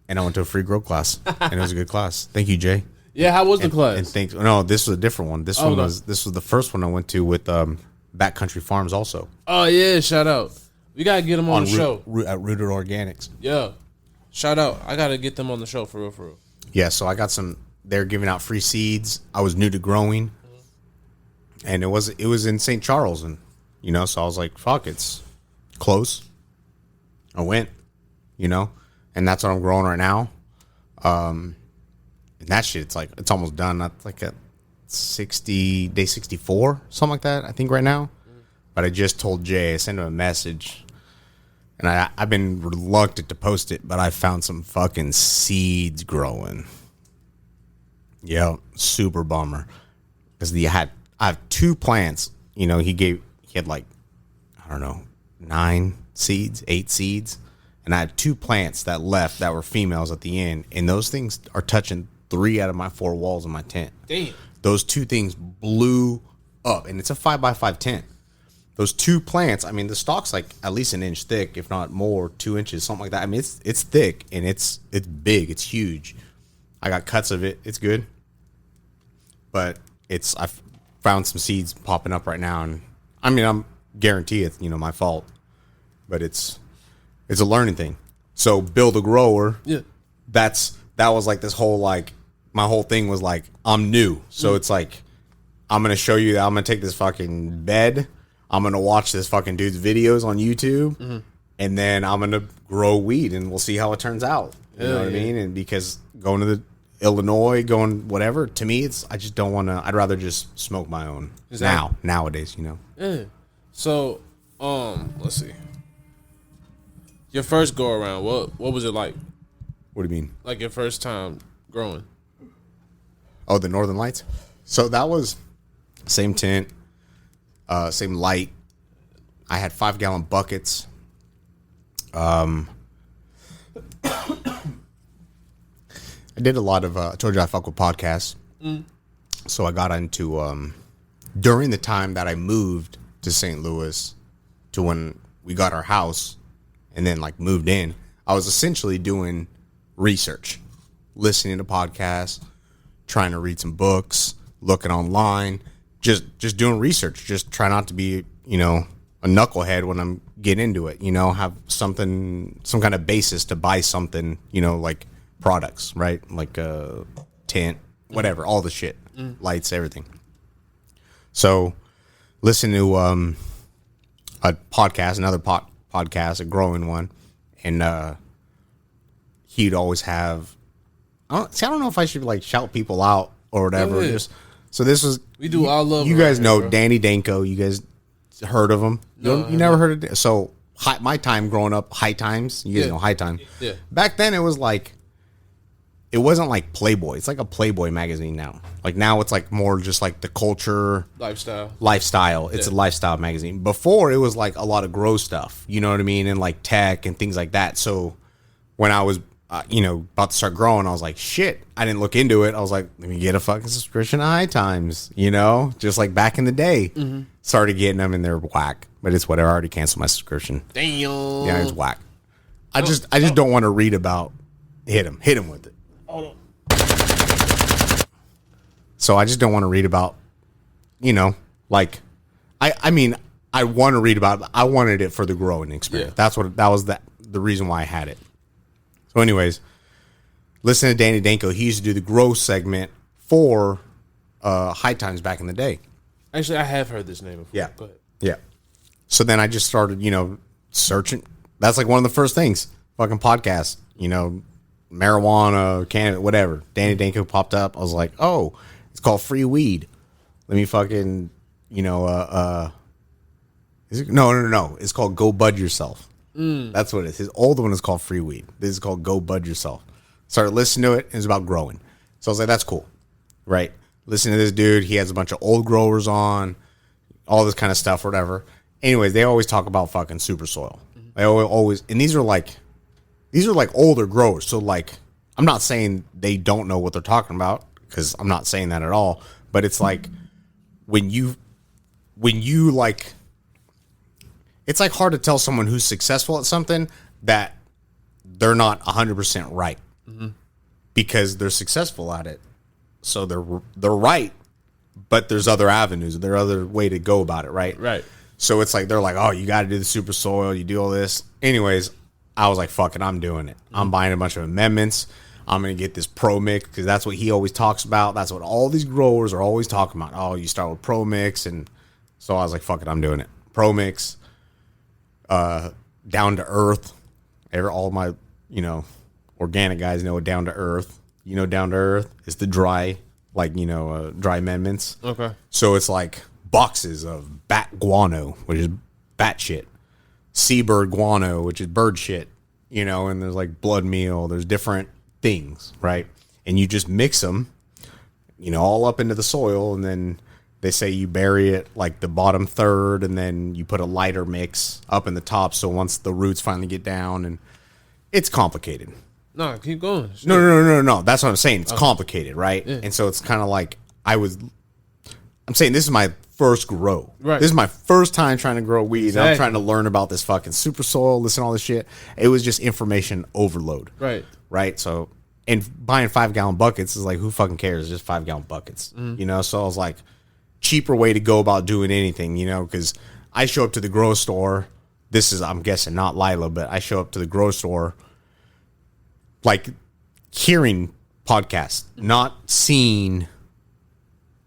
And I went to a free grow class. And it was a good class. Thank you, Jay. Yeah, how was the class? And thanks. No, this was a different one. This was the first one I went to with Backcountry Farms also. Oh, yeah, shout out. We got to get them on the show. At Rooted Organics. Yeah. Shout out. I got to get them on the show for real. Yeah, so I got some. They're giving out free seeds. I was new to growing. And it was in St. Charles. And, so I was like, fuck, it's close. I went, and that's what I'm growing right now. And that shit, it's almost done. That's like at day 64, something like that, I think right now. But I just told Jay, I sent him a message. And I've been reluctant to post it, but I found some fucking seeds growing. Yeah, super bummer. Because I have 2 plants. He had like, I don't know, 9 seeds, 8 seeds. And I had 2 plants that left that were females at the end. And those things are touching 3 out of my 4 walls in my tent. Damn. Those 2 things blew up. And it's a 5x5 tent. Those 2 plants, I mean, the stalk's like at least an inch thick, if not more, 2 inches, something like that. I mean, it's thick and it's big. It's huge. I got cuts of it. It's good. But I've found some seeds popping up right now. And I mean, I'm guarantee it's, my fault. But it's a learning thing. So build a grower. Yeah. That was like this whole, like, my whole thing was like, I'm new. So it's like, I'm going to show you that I'm going to take this fucking bed. I'm going to watch this fucking dude's videos on YouTube. And then I'm going to grow weed and we'll see how it turns out. You know what I mean? And because going to the Illinois, going whatever, to me, I just don't want to, I'd rather just smoke my own nowadays, Yeah. So, let's see. Your first go around, what was it like? What do you mean? Like your first time growing? Oh, the Northern Lights? So that was same tent, same light. I had 5-gallon buckets. I did a lot of. I told you I fuck with podcasts. So I got into during the time that I moved to St. Louis to when we got our house and then like moved in. I was essentially doing research, listening to podcasts, trying to read some books, looking online, just doing research. Just try not to be, a knucklehead when I'm getting into it. Have some kind of basis to buy something. Like products, right? Like tent, whatever, all the shit, lights, everything. So, listen to a podcast, another podcast, a growing one, and he'd always have. I don't know if I should like shout people out or whatever. Yeah. So this was We do all love. you guys right know here, bro. Danny Danko. You guys heard of him? No, You never heard of. So my time growing up, High Times. You guys Yeah. know High Time. Yeah. Back then, it was like. It wasn't like Playboy. It's like a Playboy magazine now. Like now, it's like more just like the culture lifestyle. It's Yeah. a lifestyle magazine. Before it was like a lot of grow stuff, you know what I mean, and like tech and things like that. So when I was, about to start growing, I was like, shit. I didn't look into it. I was like, let me get a fucking subscription to High Times, just like back in the day. Started getting them and they're whack, but it's whatever. I already canceled my subscription. Damn. Yeah, it's whack. I just don't want to read about hit him with it. So I just don't want to read about, like, I mean, I want to read about it. I wanted it for the growing experience. Yeah. That was the reason why I had it. So anyways, listen to Danny Danko. He used to do the grow segment for High Times back in the day. Actually, I have heard this name before. Yeah. Go ahead. Yeah. So then I just started, searching. That's like one of the first things. Fucking podcasts, marijuana, cannabis, whatever. Danny Danko popped up. I was like, oh, it's called Free Weed. Let me fucking, no. It's called Go Bud Yourself. That's what it is. His old one is called Free Weed. This is called Go Bud Yourself. Started listening to it. It was about growing. So I was like, that's cool. Right. Listen to this dude. He has a bunch of old growers on, all this kind of stuff, whatever. Anyways, they always talk about fucking super soil. They always, and these are like older growers. So like, I'm not saying they don't know what they're talking about, because I'm not saying that at all. But it's like when you like, it's like hard to tell someone who's successful at something that they're not 100% right, because they're successful at it. So they're right, but there's other avenues. There are other way to go about it, right? Right. So it's like they're like, oh, you got to do the super soil. You do all this. Anyways, I was like, fuck it, I'm doing it. I'm buying a bunch of amendments. I'm going to get this Pro Mix, because that's what he always talks about. That's what all these growers are always talking about. Oh, you start with Pro Mix. And so I was like, fuck it, I'm doing it. Pro Mix, Down to Earth. All my, organic guys know Down to Earth. Down to Earth is the dry, dry amendments. Okay. So it's like boxes of bat guano, which is bat shit. Seabird guano, which is bird shit. And there's like blood meal. There's different things, right? And you just mix them, all up into the soil, and then they say you bury it like the bottom third, and then you put a lighter mix up in the top. So once the roots finally get down, and it's complicated. No, keep going. No. That's what I'm saying. It's complicated, right? Yeah. And so it's kind of like I'm saying this is my first grow. Right. This is my first time trying to grow weed. Exactly. I'm trying to learn about this fucking super soil, listen to all this shit. It was just information overload. Right. So, and buying 5-gallon buckets is like, who fucking cares? It's just 5-gallon buckets, So I was like, cheaper way to go about doing anything, because I show up to the grow store. This is, I'm guessing, not Lila, but I show up to the grow store, like hearing podcasts, not seeing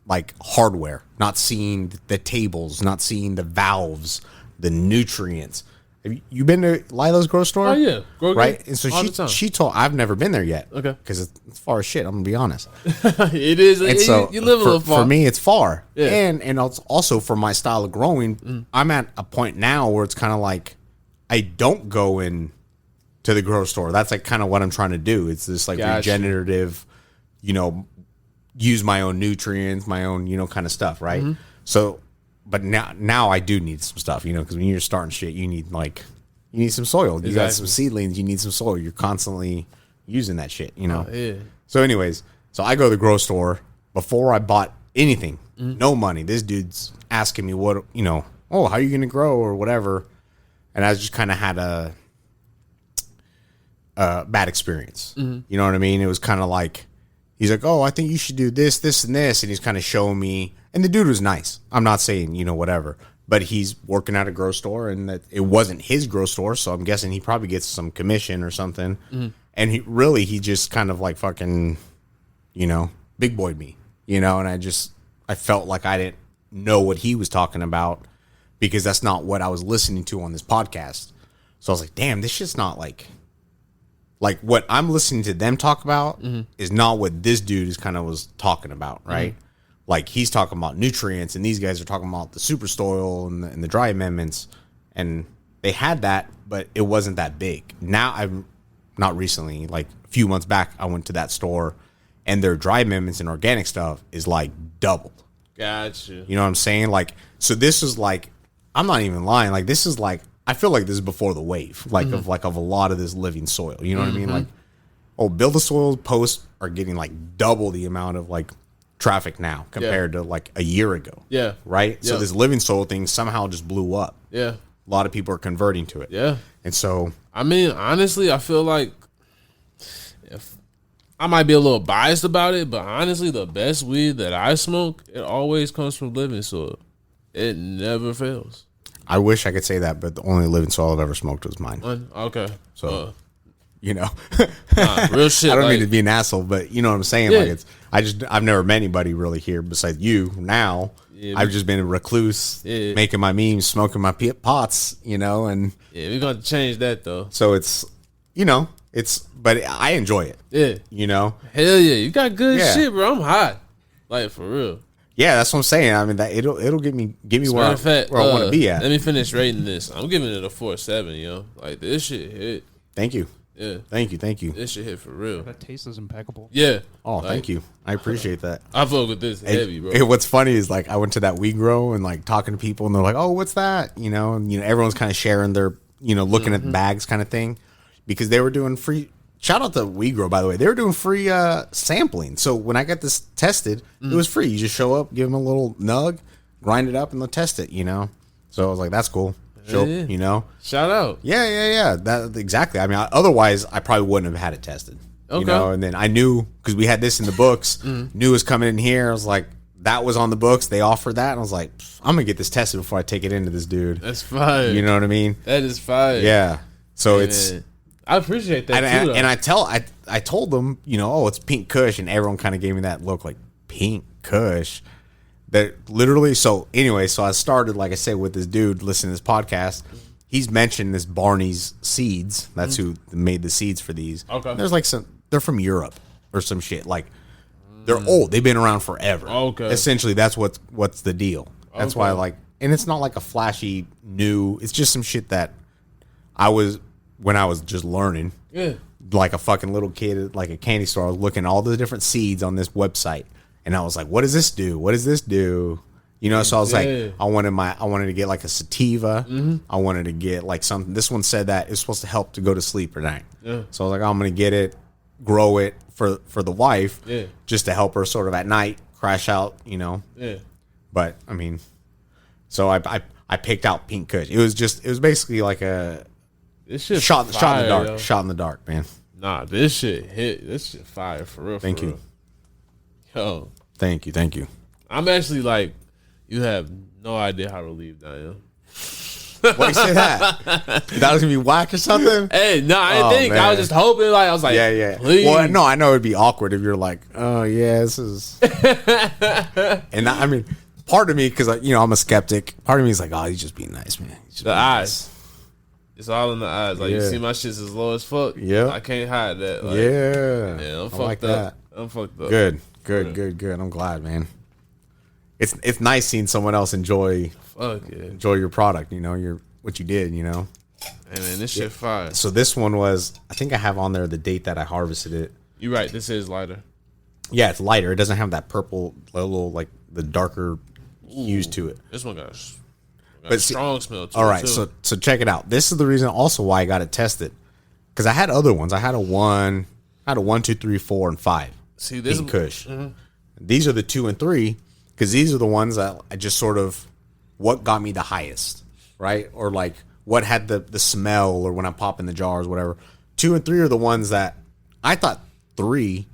like hardware, not seeing the tables, not seeing the valves, the nutrients. Have you been to Lila's grow store? Oh yeah, right. And so all the time. she told, I've never been there yet. Okay, because it's far as shit. I'm gonna be honest. It is. And so you live a little far. For me, it's far. Yeah. And it's also for my style of growing. I'm at a point now where it's kind of like I don't go in to the grow store. That's like kind of what I'm trying to do. It's this like Gotcha. regenerative, use my own nutrients, my own, kind of stuff. Right. So, but now I do need some stuff, because when you're starting shit, you need some soil. You got some seedlings, you need some soil. You're constantly using that shit, Yeah. So anyways, so I go to the grocery store before I bought anything. No money. This dude's asking me what, how are you going to grow or whatever. And I just kind of had a bad experience. You know what I mean? It was kind of like, he's like, oh, I think you should do this, this, and this. And he's kind of showing me. And the dude was nice. I'm not saying, whatever. But he's working at a grocery store, and that it wasn't his grocery store. So I'm guessing he probably gets some commission or something. And he just kind of like fucking, big boyed me, and I felt like I didn't know what he was talking about because that's not what I was listening to on this podcast. So I was like, damn, this shit's not like what I'm listening to them talk about is not what this dude is kind of was talking about, right? Like he's talking about nutrients, and these guys are talking about the super soil and the dry amendments, and they had that, but it wasn't that big. Now I'm not recently, like a few months back, I went to that store, and their dry amendments and organic stuff is like doubled. Gotcha. You know what I'm saying? Like, so this is like, I'm not even lying. Like, this is like, I feel like this is before the wave, of a lot of this living soil. You know what I mean? Like, build a soil posts are getting like double the amount of like traffic now compared to like a year ago. Yeah. Right. Yeah. So this living soil thing somehow just blew up. Yeah. A lot of people are converting to it. Yeah. And so, I mean, honestly, I feel like if I might be a little biased about it, but honestly, the best weed that I smoke, it always comes from living soil. It never fails. I wish I could say that, but the only living soil I've ever smoked was mine. Okay. So, real shit. I don't mean to be an asshole, but you know what I'm saying? Yeah. Like I've never met anybody really here besides you now. Yeah, I've just been a recluse, making my memes, smoking my pots, and yeah, we're gonna change that though. So it's, but I enjoy it. Yeah, hell yeah, you got good shit, bro. I'm hot, like for real. Yeah, that's what I'm saying. I mean, that it'll get me where I want to be at. Let me finish rating this. I'm giving it a 4.7. Like this shit hit. Thank you. Yeah. Thank you. This shit hit for real. That taste is impeccable. Yeah. Oh, thank you. I appreciate that. I fuck with this heavy, bro. What's funny is like I went to that weed grow and like talking to people and they're like, "Oh, what's that?" And everyone's kind of sharing their, looking at the bags kind of thing because they were doing free. Shout out to weed grow, by the way. They were doing free sampling. So when I got this tested, it was free. You just show up, give them a little nug, grind it up, and they'll test it. So I was like, "That's cool." Show, Shout out. Yeah. That exactly. I mean, otherwise, I probably wouldn't have had it tested. Okay. And then I knew because we had this in the books. Knew it was coming in here. I was like, that was on the books. They offered that, and I was like, I'm gonna get this tested before I take it into this dude. That's fire. You know what I mean? That is fire. Yeah. So it's. I appreciate that too. And I told them, it's Pink Kush, and everyone kind of gave me that look like Pink Kush. That literally, so anyway, so I started, like I said, with this dude listening to this podcast. He's mentioned this Barney's seeds. That's who made the seeds for these. Okay. There's like they're from Europe or some shit. Like they're old. They've been around forever. Okay. Essentially, that's what's the deal. That's why and it's not like a flashy new. It's just some shit that when I was just learning. Yeah. Like a fucking little kid at like a candy store, I was looking at all the different seeds on this website. And I was like, what does this do? What does this do? So I was like, I wanted to get like a sativa. I wanted to get like something. This one said that it's supposed to help to go to sleep at night. Yeah. So I was like, I'm going to get it, grow it for the wife, just to help her sort of at night crash out, Yeah. But I mean, so I picked out Pink Kush. It was basically like a shot in the dark. Yo. Shot in the dark, man. Nah, this shit hit. This shit fire for real. Thank you. Real. Yo. Thank you. I'm actually like, you have no idea how relieved I am. Why you say that? That was gonna be whack or something? Hey, no, I didn't think. Man. I was just hoping. Like I was like, yeah. Please. Well, no, I know it'd be awkward if you're like, oh yeah, this is. And I mean, part of me, because I'm a skeptic. Part of me is like, oh, he's just being nice, man. The eyes. Nice. It's all in the eyes. Like you see, my shit's as low as fuck. Yeah, I can't hide that. Like, yeah, I'm fucked like up. I'm fucked up. Good. I'm glad, man. It's nice seeing someone else enjoy your product. What you did. Hey man, this shit fire. So this one was, I think I have on there the date that I harvested it. You're right. This is lighter. Yeah, it's lighter. It doesn't have that purple, little like the darker hues to it. This one got a strong smell to it. All right, so check it out. This is the reason also why I got it tested, because I had other ones. I had a 1, 2, 3, 4, and 5. See, this Pink Kush. These are the 2 and 3 because these are the ones that I just sort of what got me the highest, right? Or like what had the smell, or when I pop in the jars, whatever. 2 and 3 are the ones that I thought 3.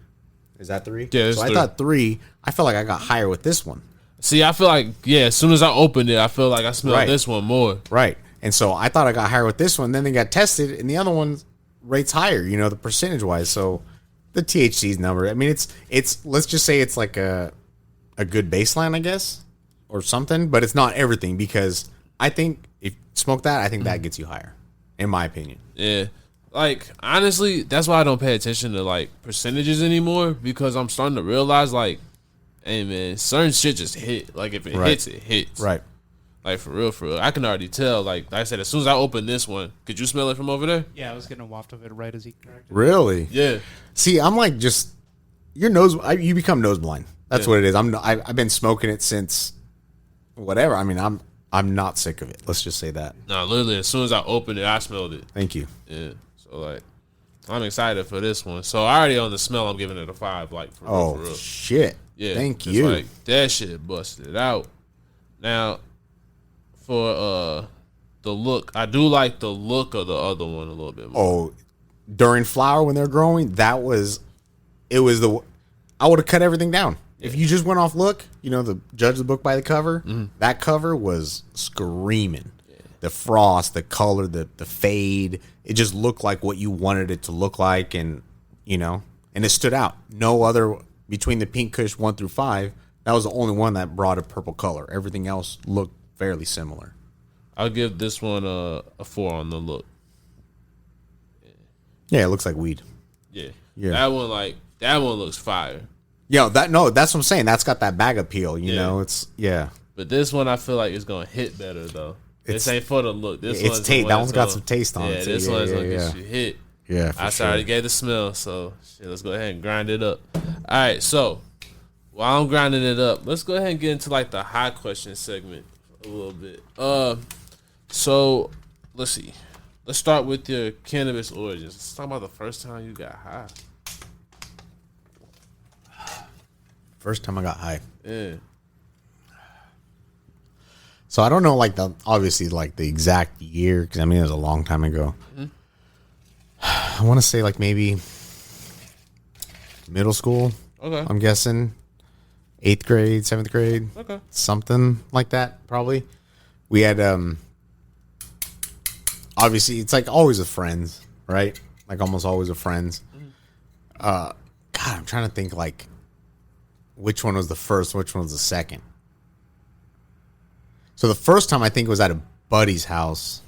Is that 3? Yeah, it's so 3. I thought 3. I felt like I got higher with this one. See, I feel like as soon as I opened it, I feel like I smelled this one more. Right. And so I thought I got higher with this one. Then they got tested, and the other one rates higher. The percentage wise. So the THC's number. I mean, it's let's just say it's like a good baseline, I guess, or something. But it's not everything, because I think if you smoke that, I think that gets you higher, in my opinion. Yeah. Like, honestly, that's why I don't pay attention to like percentages anymore, because I'm starting to realize, like, hey man, certain shit just hit. Like, if it hits, it hits. Right. Like, for real, for real. I can already tell. Like I said, as soon as I open this one, could you smell it from over there? Yeah, I was getting a waft of it right as he cracked it. Really? Yeah. See, I'm like just your nose. You become nose blind. That's Yeah. what it is. I've been smoking it since whatever. I mean, I'm not sick of it. Let's just say that. No, literally, as soon as I opened it, I smelled it. Thank you. Yeah. So like, I'm excited for this one. So already on the smell, I'm giving it a 5. Like, for real, Oh for real. shit. Yeah. Thank it's you. Like, that shit busted out. Now, for the look, I do like the look of the other one a little bit more. Oh, during flower when they're growing, I would have cut everything down. Yeah. If you just went off look, the judge the book by the cover, that cover was screaming. Yeah. The frost, the color, the fade, it just looked like what you wanted it to look like, and and it stood out. No other between the Pink Kush 1 through 5, that was the only one that brought a purple color. Everything else looked fairly similar. I'll give this one a 4 on the look. Yeah, it looks like weed. Yeah. Yeah. That one looks fire. Yeah, that's what I'm saying. That's got that bag appeal, it's But this one I feel like it's gonna hit better though. This ain't for the look. This it's taste. That one's got some taste on it. Yeah, this one's gonna get you hit. Yeah, I already gave the smell, so shit, let's go ahead and grind it up. All right, so while I'm grinding it up, let's go ahead and get into like the high question segment a little bit. So let's see. Let's start with your cannabis origins. Let's talk about the first time you got high. First time I got high. Yeah. So I don't know, like obviously like the exact year, because I mean it was a long time ago. Mm-hmm. I want to say like maybe middle school. Okay. I'm guessing 8th grade, 7th grade. Okay. Something like that, probably. We had obviously it's like always with friends, right? Like almost always with friends. God, I'm trying to think like which one was the first, which one was the second. So the first time I think was at a buddy's house.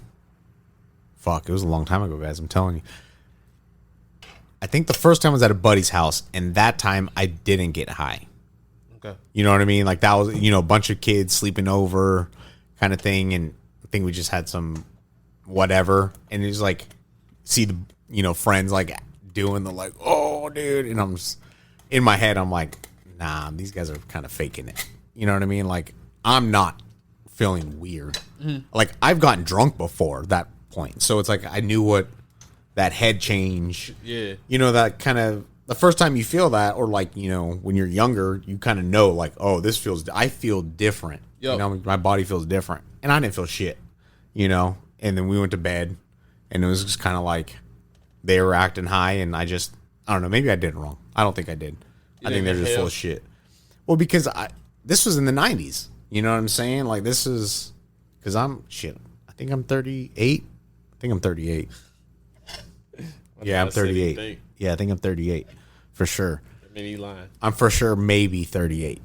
Fuck, it was a long time ago, guys. I'm telling you. I think the first time was at a buddy's house, and that time I didn't get high. Okay. You know what I mean? Like that was, a bunch of kids sleeping over kind of thing, and I think we just had some whatever, and it was like see the friends like doing the like, oh dude, and I'm just in my head I'm like, nah, these guys are kind of faking it. You know what I mean? Like I'm not feeling weird. Mm-hmm. Like I've gotten drunk before that point, so it's like I knew what that head change. Yeah. That kind of the first time you feel that, or like when you're younger, you kind of know like, oh, I feel different. Yep. My body feels different, and I didn't feel shit. And then we went to bed, and it was just kind of like they were acting high, and I don't know, maybe I did it wrong. I don't think I did. I think they're just full of shit. Well, because this was in the 90s. You know what I'm saying? Like this is because I think I'm 38. I think I'm 38. Yeah, I'm 38. Yeah, I think I'm 38 for sure. Mini line. I'm for sure maybe 38.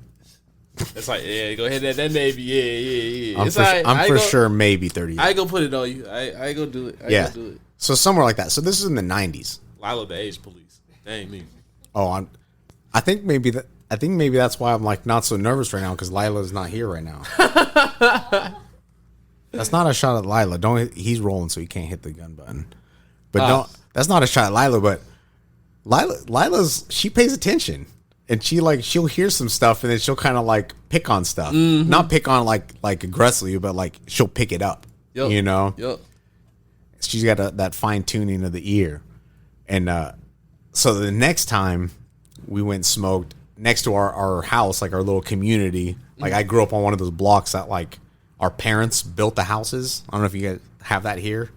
It's like, yeah, go ahead. That maybe, yeah. I'm for sure maybe 38. I ain't gonna put it on you. I ain't gonna do it. Yeah. So somewhere like that. So this is in the 90s. Lila, the age police. That ain't me. Oh, I think maybe that's why I'm like not so nervous right now, because Lila's not here right now. That's not a shot at Lila. He's rolling, so he can't hit the gun button. But that's not a shot at Lila. But she pays attention, and she'll hear some stuff, and then she'll kind of like pick on stuff. Mm-hmm. Not pick on like aggressively, but like she'll pick it up. Yep. Yep. She's got that fine tuning of the ear, and so the next time we went and smoked next to our house, like our little community. Like I grew up on one of those blocks that like our parents built the houses. I don't know if you guys have that here,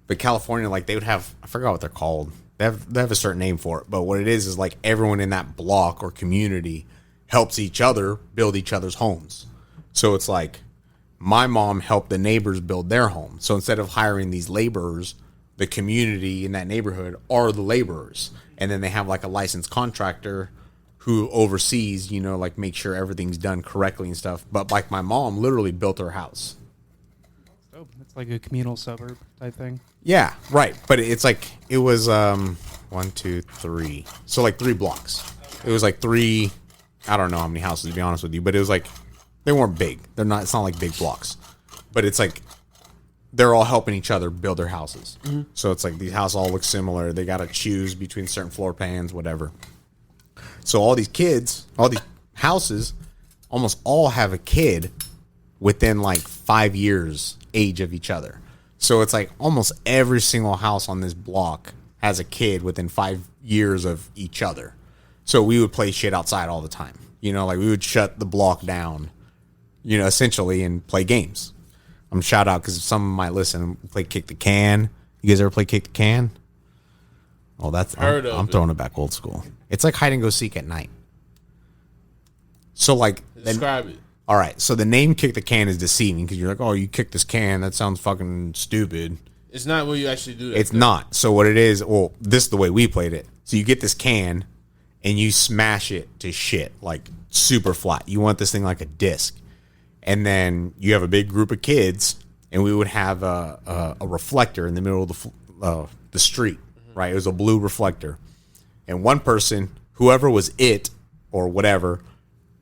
but California, like they would have, I forgot what they're called. They have a certain name for it, but what it is like everyone in that block or community helps each other build each other's homes. So it's like my mom helped the neighbors build their home. So instead of hiring these laborers, the community in that neighborhood are the laborers. And then they have like a licensed contractor who oversees, you know, like make sure everything's done correctly and stuff. But like my mom literally built her house. Oh, it's like a communal suburb type thing. Yeah, right. But it's like, it was 1, 2, 3. So like 3 blocks. It was like 3, I don't know how many houses to be honest with you, but it was like, they weren't big. It's not like big blocks. But it's like, they're all helping each other build their houses. Mm-hmm. So it's like these houses all look similar. They got to choose between certain floor plans, whatever. So all these kids, all these houses, almost all have a kid within like 5 years age of each other. So it's like almost every single house on this block has a kid within 5 years of each other. So we would play shit outside all the time. You know, like we would shut the block down, you know, essentially, and play games. I'm shout out because some might listen. Play Kick the Can. You guys ever play Kick the Can? Oh, I'm throwing it back old school. It's like hide and go seek at night. So like, describe it. All right. So the name Kick the Can is deceiving because you're like, oh, you kick this can. That sounds fucking stupid. It's not where you actually do that. It's not. So what it is, well, this is the way we played it. So you get this can and you smash it to shit, like super flat. You want this thing like a disc. And then you have a big group of kids, and we would have a reflector in the middle of the street, right? It was a blue reflector. And one person, whoever was it or whatever,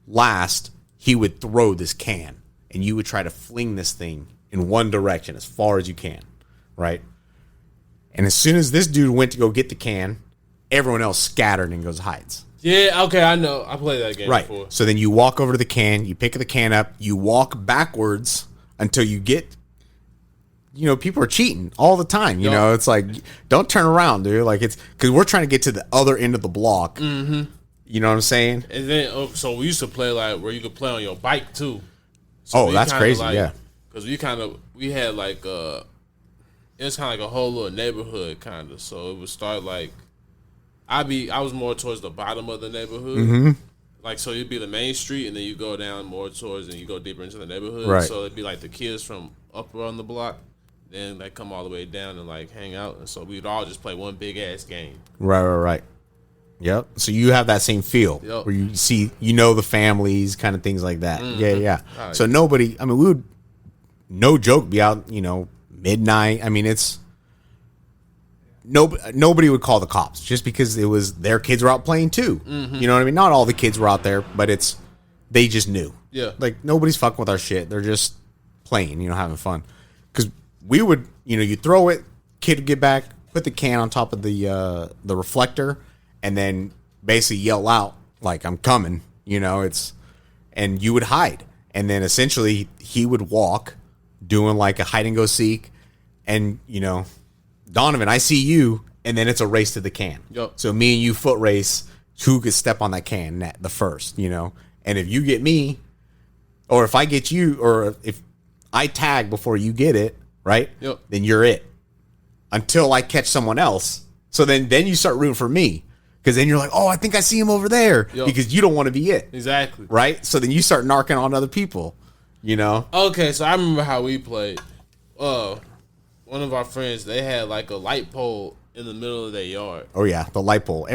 last, he would throw this can. And you would try to fling this thing in one direction as far as you can, right? And as soon as this dude went to go get the can, everyone else scattered and goes hides. Yeah, okay, I know. I played that game before. So then you walk over to the can, you pick the can up, you walk backwards until you get, you know, people are cheating all the time. You know, it's like, don't turn around, dude. Like, it's because we're trying to get to the other end of the block. Mm-hmm. You know what I'm saying? And then, so we used to play like where you could play on your bike too. So that's crazy, like, yeah. Because we had like, it was kind of like a whole little neighborhood kind of. So it would start like, I was more towards the bottom of the neighborhood. Mm-hmm. Like, so you'd be the main street, and then you go down more towards, and you go deeper into the neighborhood. Right. So it'd be like the kids from up on the block, then they come all the way down and like hang out. And so we'd all just play one big ass game. Right. Yep. So you have that same feel where you see, you know, the families, kind of things like that. Mm-hmm. Yeah. Right. So nobody, I mean, we would, no joke, be out, you know, midnight. I mean, it's, nobody would call the cops just because it was their kids were out playing too. Mm-hmm. You know what I mean? Not all the kids were out there, but they just knew. Yeah. Like nobody's fucking with our shit. They're just playing, you know, having fun. Because we would, you know, you throw it, kid would get back, put the can on top of the reflector, and then basically yell out like, I'm coming, you know, and you would hide. And then essentially he would walk doing like a hide and go seek, and, you know, Donovan, I see you, and then it's a race to the can. Yep. So me and you foot race, who could step on that can the first, you know? And if you get me, or if I get you, or if I tag before you get it, right? Yep. Then you're it. Until I catch someone else. So then you start rooting for me. Because then you're like, oh, I think I see him over there. Yep. Because you don't want to be it. Exactly. Right? So then you start narking on other people, you know? Okay, so I remember how we played. One of our friends, they had like a light pole in the middle of their yard. Oh yeah, the light pole.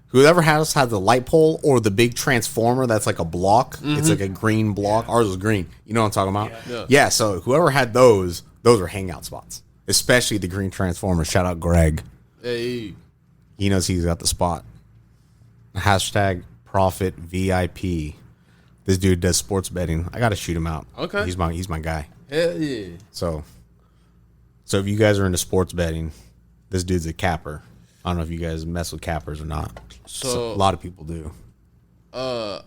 Whoever has the light pole or the big transformer that's like a block. Mm-hmm. It's like a green block. Ours was green. You know what I'm talking about? Yeah. So whoever had those were hangout spots. Especially the green transformer. Shout out Greg. Hey. He knows he's got the spot. Hashtag profit VIP. This dude does sports betting. I gotta shoot him out. Okay. He's my guy. Hell yeah. So if you guys are into sports betting, this dude's a capper. I don't know if you guys mess with cappers or not. So a lot of people do. I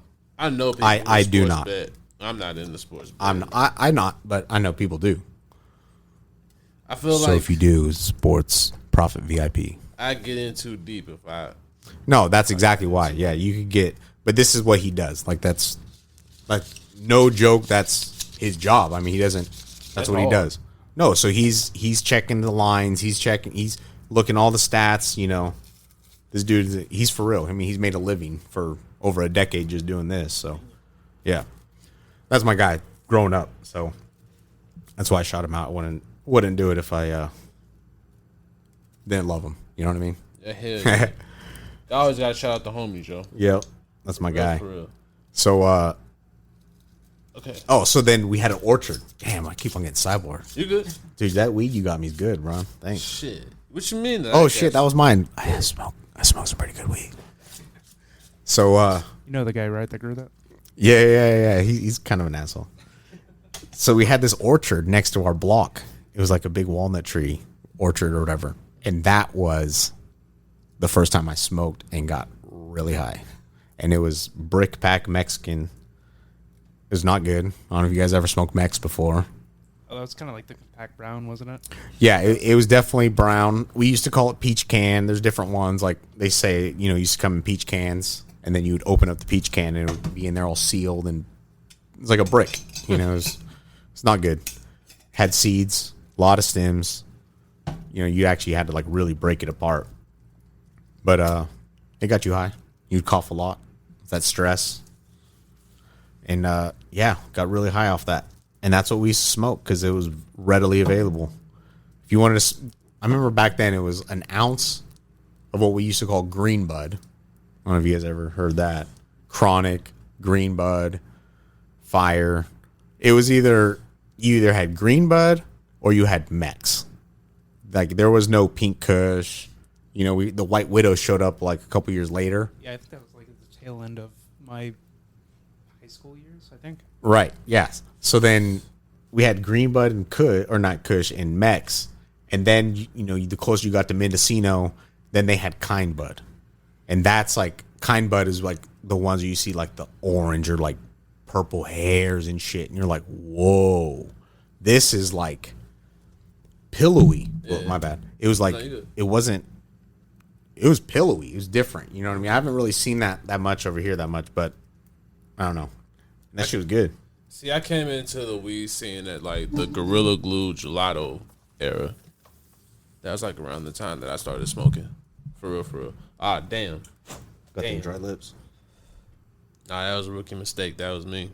know people. I do not. Bet. I'm not into sports. I'm not, but I know people do. I feel so if you do sports profit VIP, I get in too deep No, that's exactly why. Yeah, you could get, but this is what he does. Like that's like no joke. That's his job. I mean, he doesn't. That's what he does. No, so he's checking the lines. He's looking all the stats. You know, this dude, he's for real. I mean, he's made a living for over a decade just doing this. So, yeah, that's my guy growing up. So that's why I shot him out. I wouldn't do it if I didn't love him. You know what I mean? Yeah, hell yeah. You always gotta shout out the homies, Joe. Yep, that's my guy. For real. So, okay. Oh, so then we had an orchard. Damn, I keep on getting cyborg. You good? Dude, that weed you got me is good, bro. Thanks. Shit. What you mean? Oh shit, that was mine. I smoke some pretty good weed. So, You know the guy, right, that grew that? yeah. He's kind of an asshole. So we had this orchard next to our block. It was like a big walnut tree orchard or whatever, and that was the first time I smoked and got really high. And it was brick pack Mexican. It was not good. I don't know if you guys ever smoked Mex before. Oh, that was kind of like the pack brown, wasn't it? Yeah, it was definitely brown. We used to call it peach can. There's different ones. Like they say, you know, used to come in peach cans, and then you would open up the peach can and it would be in there all sealed, and it's like a brick. You know, it's not good. Had seeds, a lot of stems. You know, you actually had to like really break it apart. But it got you high. You'd cough a lot. That stress. And yeah, got really high off that. And that's what we used to smoke because it was readily available. If you wanted to, I remember back then it was an ounce of what we used to call green bud. I don't know if you guys ever heard that. Chronic, green bud, fire. It was you either had green bud or you had Mex. Like there was no pink kush. You know, the White Widow showed up like a couple years later. Yeah, I think that was like at the tail end of my high school years, I think. Right, yes. So then we had green bud and kush, or not kush, and Mex. And then, you know, the closer you got to Mendocino, then they had kind bud. And that's like, kind bud is like the ones you see like the orange or like purple hairs and shit. And you're like, whoa, this is like pillowy. Yeah. Oh, my bad. It was like, it wasn't. It was pillowy. It was different. You know what I mean? I haven't really seen that much over here that much, but I don't know. That shit was good. See, I came into the weed scene at like the Gorilla Glue Gelato era. That was like around the time that I started smoking. For real. Ah, damn. Got them dry lips. Nah, that was a rookie mistake. That was me.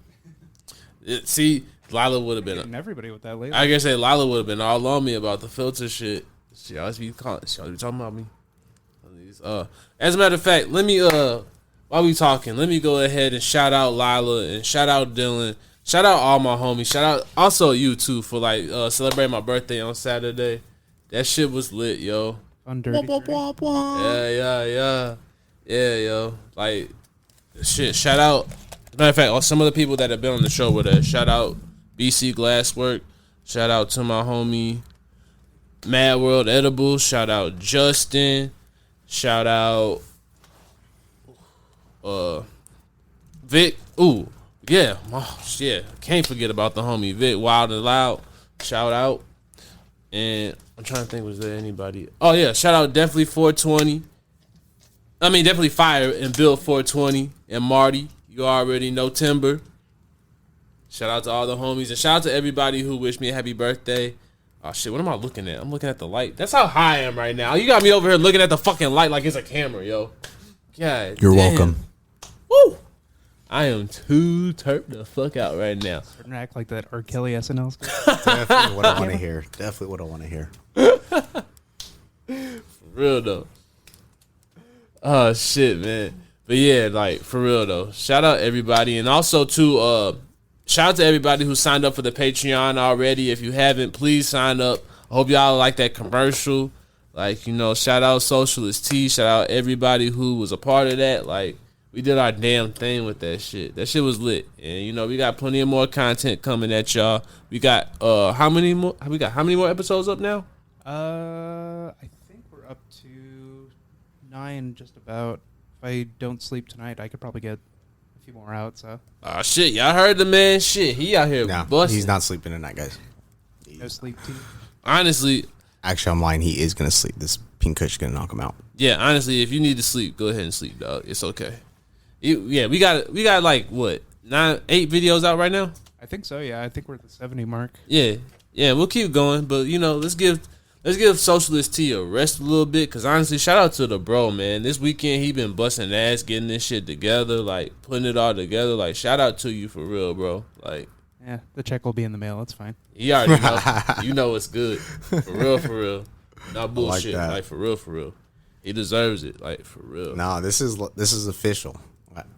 See, Lila would have been. And everybody with that lately. I guess Lila would have been all on me about the filter shit. She always be talking about me. As a matter of fact, let me while we talking, let me go ahead and shout out Lila and shout out Dylan, shout out all my homies, shout out also you too for like celebrating my birthday on Saturday. That shit was lit, yo. On dirty. Yeah, yo. Like shit. Shout out. Matter of fact, some of the people that have been on the show with us. Shout out BC Glasswork. Shout out to my homie Mad World Edibles. Shout out Justin. Shout out Vic. Ooh, yeah. Can't forget about the homie Vic Wild and Loud. Shout out. And I'm trying to think, was there anybody? Oh yeah, shout out definitely 420. I mean definitely Fire and Bill 420 and Marty. You already know Timber. Shout out to all the homies and shout out to everybody who wished me a happy birthday. Oh shit, what am I looking at? I'm looking at the light. That's how high I am right now. You got me over here looking at the fucking light like it's a camera, yo. God, you're welcome. Woo! I am too turped the fuck out right now. Starting to act like that R. Kelly SNL. Definitely what I want to hear. Definitely what I want to hear. For real though. Oh shit, man. But yeah, like for real though. Shout out everybody, and also to shout out to everybody who signed up for the Patreon already. If you haven't, please sign up. I hope y'all like that commercial. Like, you know, shout out Socialist T. Shout out everybody who was a part of that. Like, we did our damn thing with that shit. That shit was lit. And, you know, we got plenty of more content coming at y'all. We got, how many more episodes up now? I think we're up to 9 just about. If I don't sleep tonight, I could probably get a few more out, so. Oh, shit. Y'all heard the man? Shit. He out here busting. He's not sleeping tonight, guys. No sleep, too. Honestly. Actually, I'm lying. He is going to sleep. This pink kush is going to knock him out. Yeah, honestly, if you need to sleep, go ahead and sleep, dog. It's okay. We got like what 8 videos out right now. I think so. Yeah, I think we're at the 70 mark. Yeah, we'll keep going, but let's give Socialist T a rest a little bit, cause honestly, shout out to the bro, man. This weekend he been busting ass getting this shit together, like putting it all together. Like shout out to you for real, bro. Like Yeah, the check will be in the mail. It's fine. he already know, you know it's good for real. Not bullshit, like for real. He deserves it, like for real. No, this is official.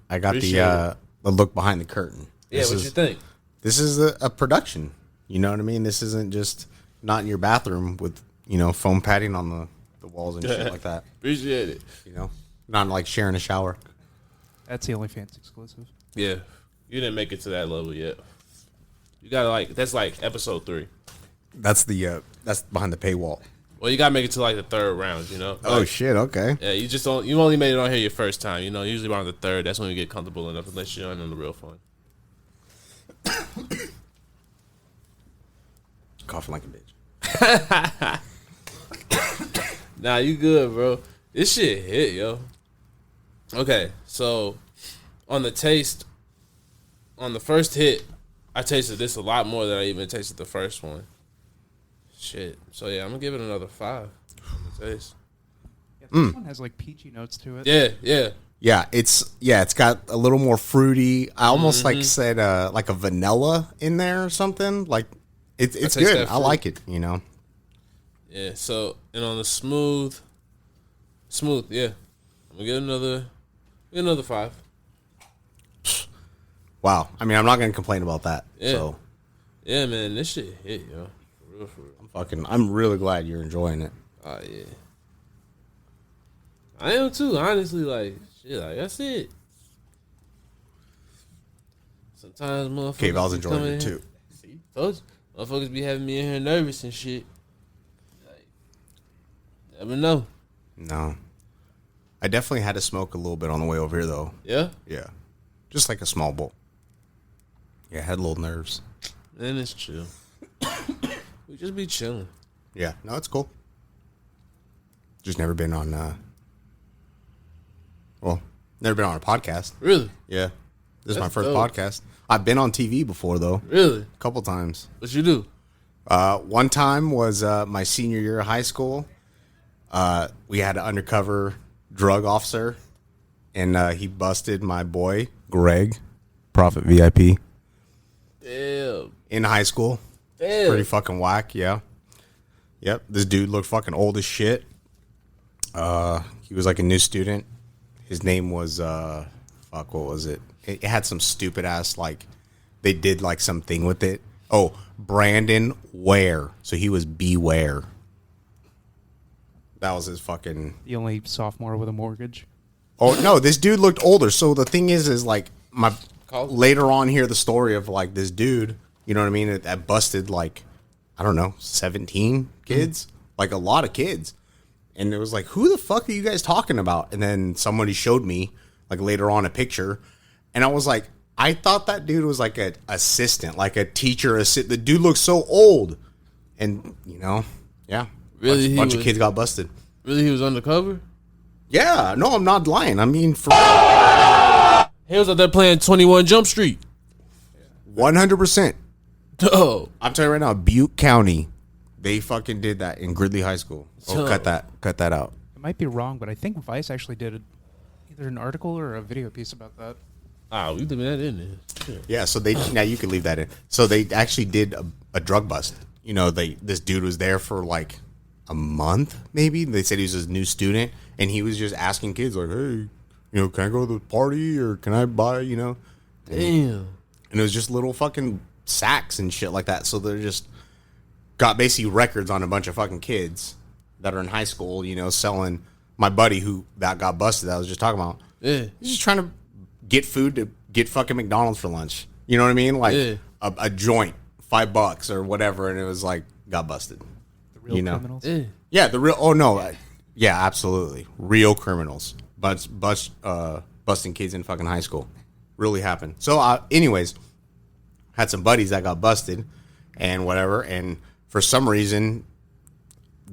I got Appreciate the look behind the curtain. Yeah, what you think? This is a production. You know what I mean? This isn't just not in your bathroom with foam padding on the walls and shit like that. Appreciate it. Not like sharing a shower. That's the OnlyFans exclusive. Yeah, you didn't make it to that level yet. You gotta that's like episode 3. That's behind the paywall. Well, you gotta make it to like the 3rd round, Oh shit! Okay. Yeah, you only made it on here your first time. Usually around the 3rd, that's when we get comfortable enough to let you in on the real fun. Coughing like a bitch. Nah, you good, bro. This shit hit, yo. Okay, so on the first hit, I tasted this a lot more than I even tasted the first one. Shit. So yeah, I'm gonna give it another 5 on the taste. Yeah, this one has like peachy notes to it. Yeah. Yeah, it's got a little more fruity. I almost said like a vanilla in there or something. Like it's good. I like it. Yeah. So and on the smooth. Yeah, I'm gonna get another 5. Wow. I mean, I'm not gonna complain about that. Yeah. So yeah, man, this shit hit, yo. For real. I'm really glad you're enjoying it. Oh yeah. I am too, honestly. Like shit, like that's it. Sometimes motherfuckers. Cave, I was enjoying it too. See, told you, motherfuckers be having me in here nervous and shit. Like, never know. No. I definitely had to smoke a little bit on the way over here, though. Yeah. Yeah. Just like a small bowl. Yeah, I had little nerves. Then it's chill. We just be chilling. Yeah. No, it's cool. Just never been on. Never been on a podcast. Really? Yeah. This is my That's first dope. podcast. I've been on TV before, though. Really? A couple times. What you do? One time was my senior year of high school. We had an undercover drug officer, and he busted my boy, Greg, Prophet VIP, Damn. in high school. Damn. Pretty fucking whack, yeah. Yep, this dude looked fucking old as shit. He was like a new student. His name was, what was it? It had some stupid ass, like, they did like something with it. Oh, Brandon Ware. So he was Beware. That was his fucking... The only sophomore with a mortgage. Oh, no, this dude looked older. So the thing is like, later on here, the story of like this dude, you know what I mean? That busted like, I don't know, 17 kids? Like a lot of kids. And it was like, who the fuck are you guys talking about? And then somebody showed me, like later on, a picture. And I was like, I thought that dude was like an assistant, like a teacher. The dude looked so old. And, yeah. Really? Bunch of kids got busted. Really, he was undercover? Yeah. No, I'm not lying. I mean, for He was out there playing 21 Jump Street. 100%. Oh. I'm telling you right now, Butte County, they fucking did that in Gridley High School. Oh, So- cut that out. I might be wrong, but I think Vice actually did either an article or a video piece about that. Ah, we leaving that in there. Shit. Yeah, so now you can leave that in. So they actually did a drug bust. This dude was there for like a month, maybe. They said he was a new student, and he was just asking kids like, "Hey, can I go to the party or can I buy?" Damn. And it was just little fucking sacks and shit like that. So they're just got basically records on a bunch of fucking kids that are in high school, selling. My buddy that got busted, that I was just talking about. Yeah. He's just trying to get food to get fucking McDonald's for lunch. You know what I mean? Like Yeah. a joint, $5 or whatever, and it was like got busted. The real criminals. Yeah. Yeah, the real. Oh no, yeah, absolutely, real criminals. Busting kids in fucking high school really happened. So, anyways, had some buddies that got busted and whatever, and for some reason,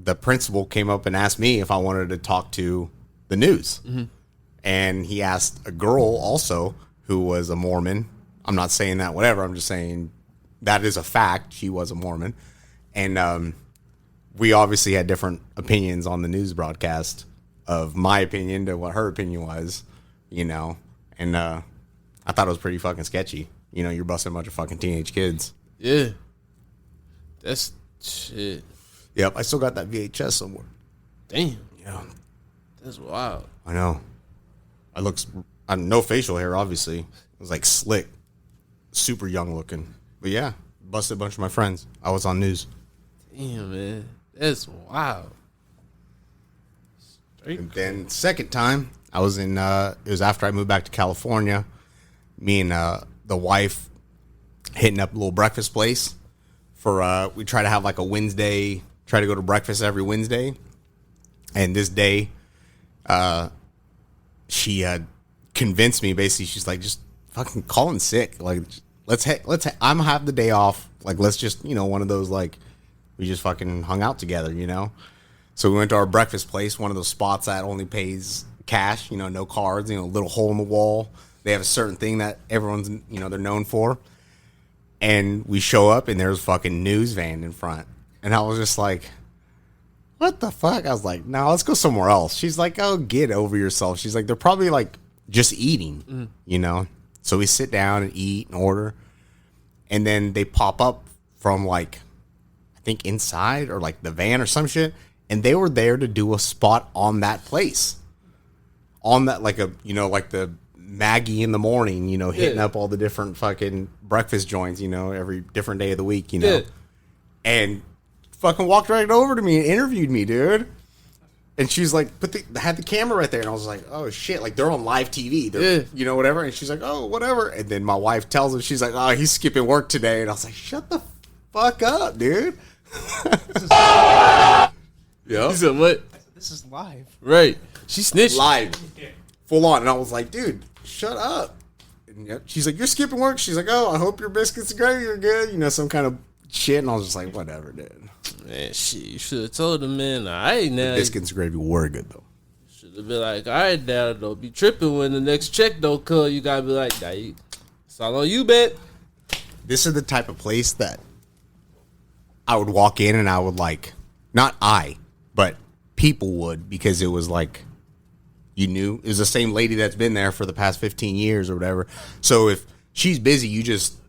the principal came up and asked me if I wanted to talk to the news. And he asked a girl also who was a Mormon. I'm not saying that whatever. I'm just saying that is a fact. She was a Mormon. And we obviously had different opinions on the news broadcast of my opinion to what her opinion was, you know. And I thought it was pretty fucking sketchy. You know, you're busting a bunch of fucking teenage kids. Yeah. That's shit. Yep, I still got that VHS somewhere. Damn. Yeah. That's wild. I know. I no facial hair, obviously. It was like slick, super young looking. But yeah, busted a bunch of my friends. I was on news. Damn, man. That's wild. Straight. And then second time, I was in, it was after I moved back to California. Me and the wife hitting up a little breakfast place for, we try to have like a Wednesday, try to go to breakfast every Wednesday. And this day, she convinced me, basically, she's like, just fucking call in sick. Like, I'm gonna have the day off. Like, let's just, you know, one of those, like, we just fucking hung out together, you know? So we went to our breakfast place, one of those spots that only pays cash, you know, no cards, you know, little hole in the wall. They have a certain thing that everyone's, you know, they're known for. And we show up and there's a fucking news van in front. And I was just like, what the fuck? I was like, no, let's go somewhere else. She's like, oh, get over yourself. She's like, they're probably like just eating, you know? So we sit down and eat and order. And then they pop up from like, I think inside or like the van or some shit. And they were there to do a spot on that place. On that, like a, you know, like the Maggie in the morning, you know, hitting up all the different fucking breakfast joints, you know, every different day of the week, you know. And fucking walked right over to me and interviewed me, dude. And she's like, had the camera right there. And I was like, oh shit, like they're on live TV. They're, you know, whatever. And she's like, oh, whatever. And then my wife tells her, she's like, oh, he's skipping work today. And I was like, shut the fuck up, dude. Yeah. He said, what? This is live. Right. She snitched. Live. Full on. And I was like, dude, shut up. And she's like, you're skipping work. She's like, oh, I hope your biscuits and gravy are good. You know, some kind of shit. And I was just like, whatever, dude. Man, shit, you should have told him, man, all right, now. The biscuits and gravy were good, though. Should have been like, all right, now, don't be tripping when the next check don't come. You got to be like, nah, it's all on you, bet. This is the type of place that I would walk in and I would like, not I, but people would, because it was like, you knew it was the same lady that's been there for the past 15 years or whatever. So if she's busy,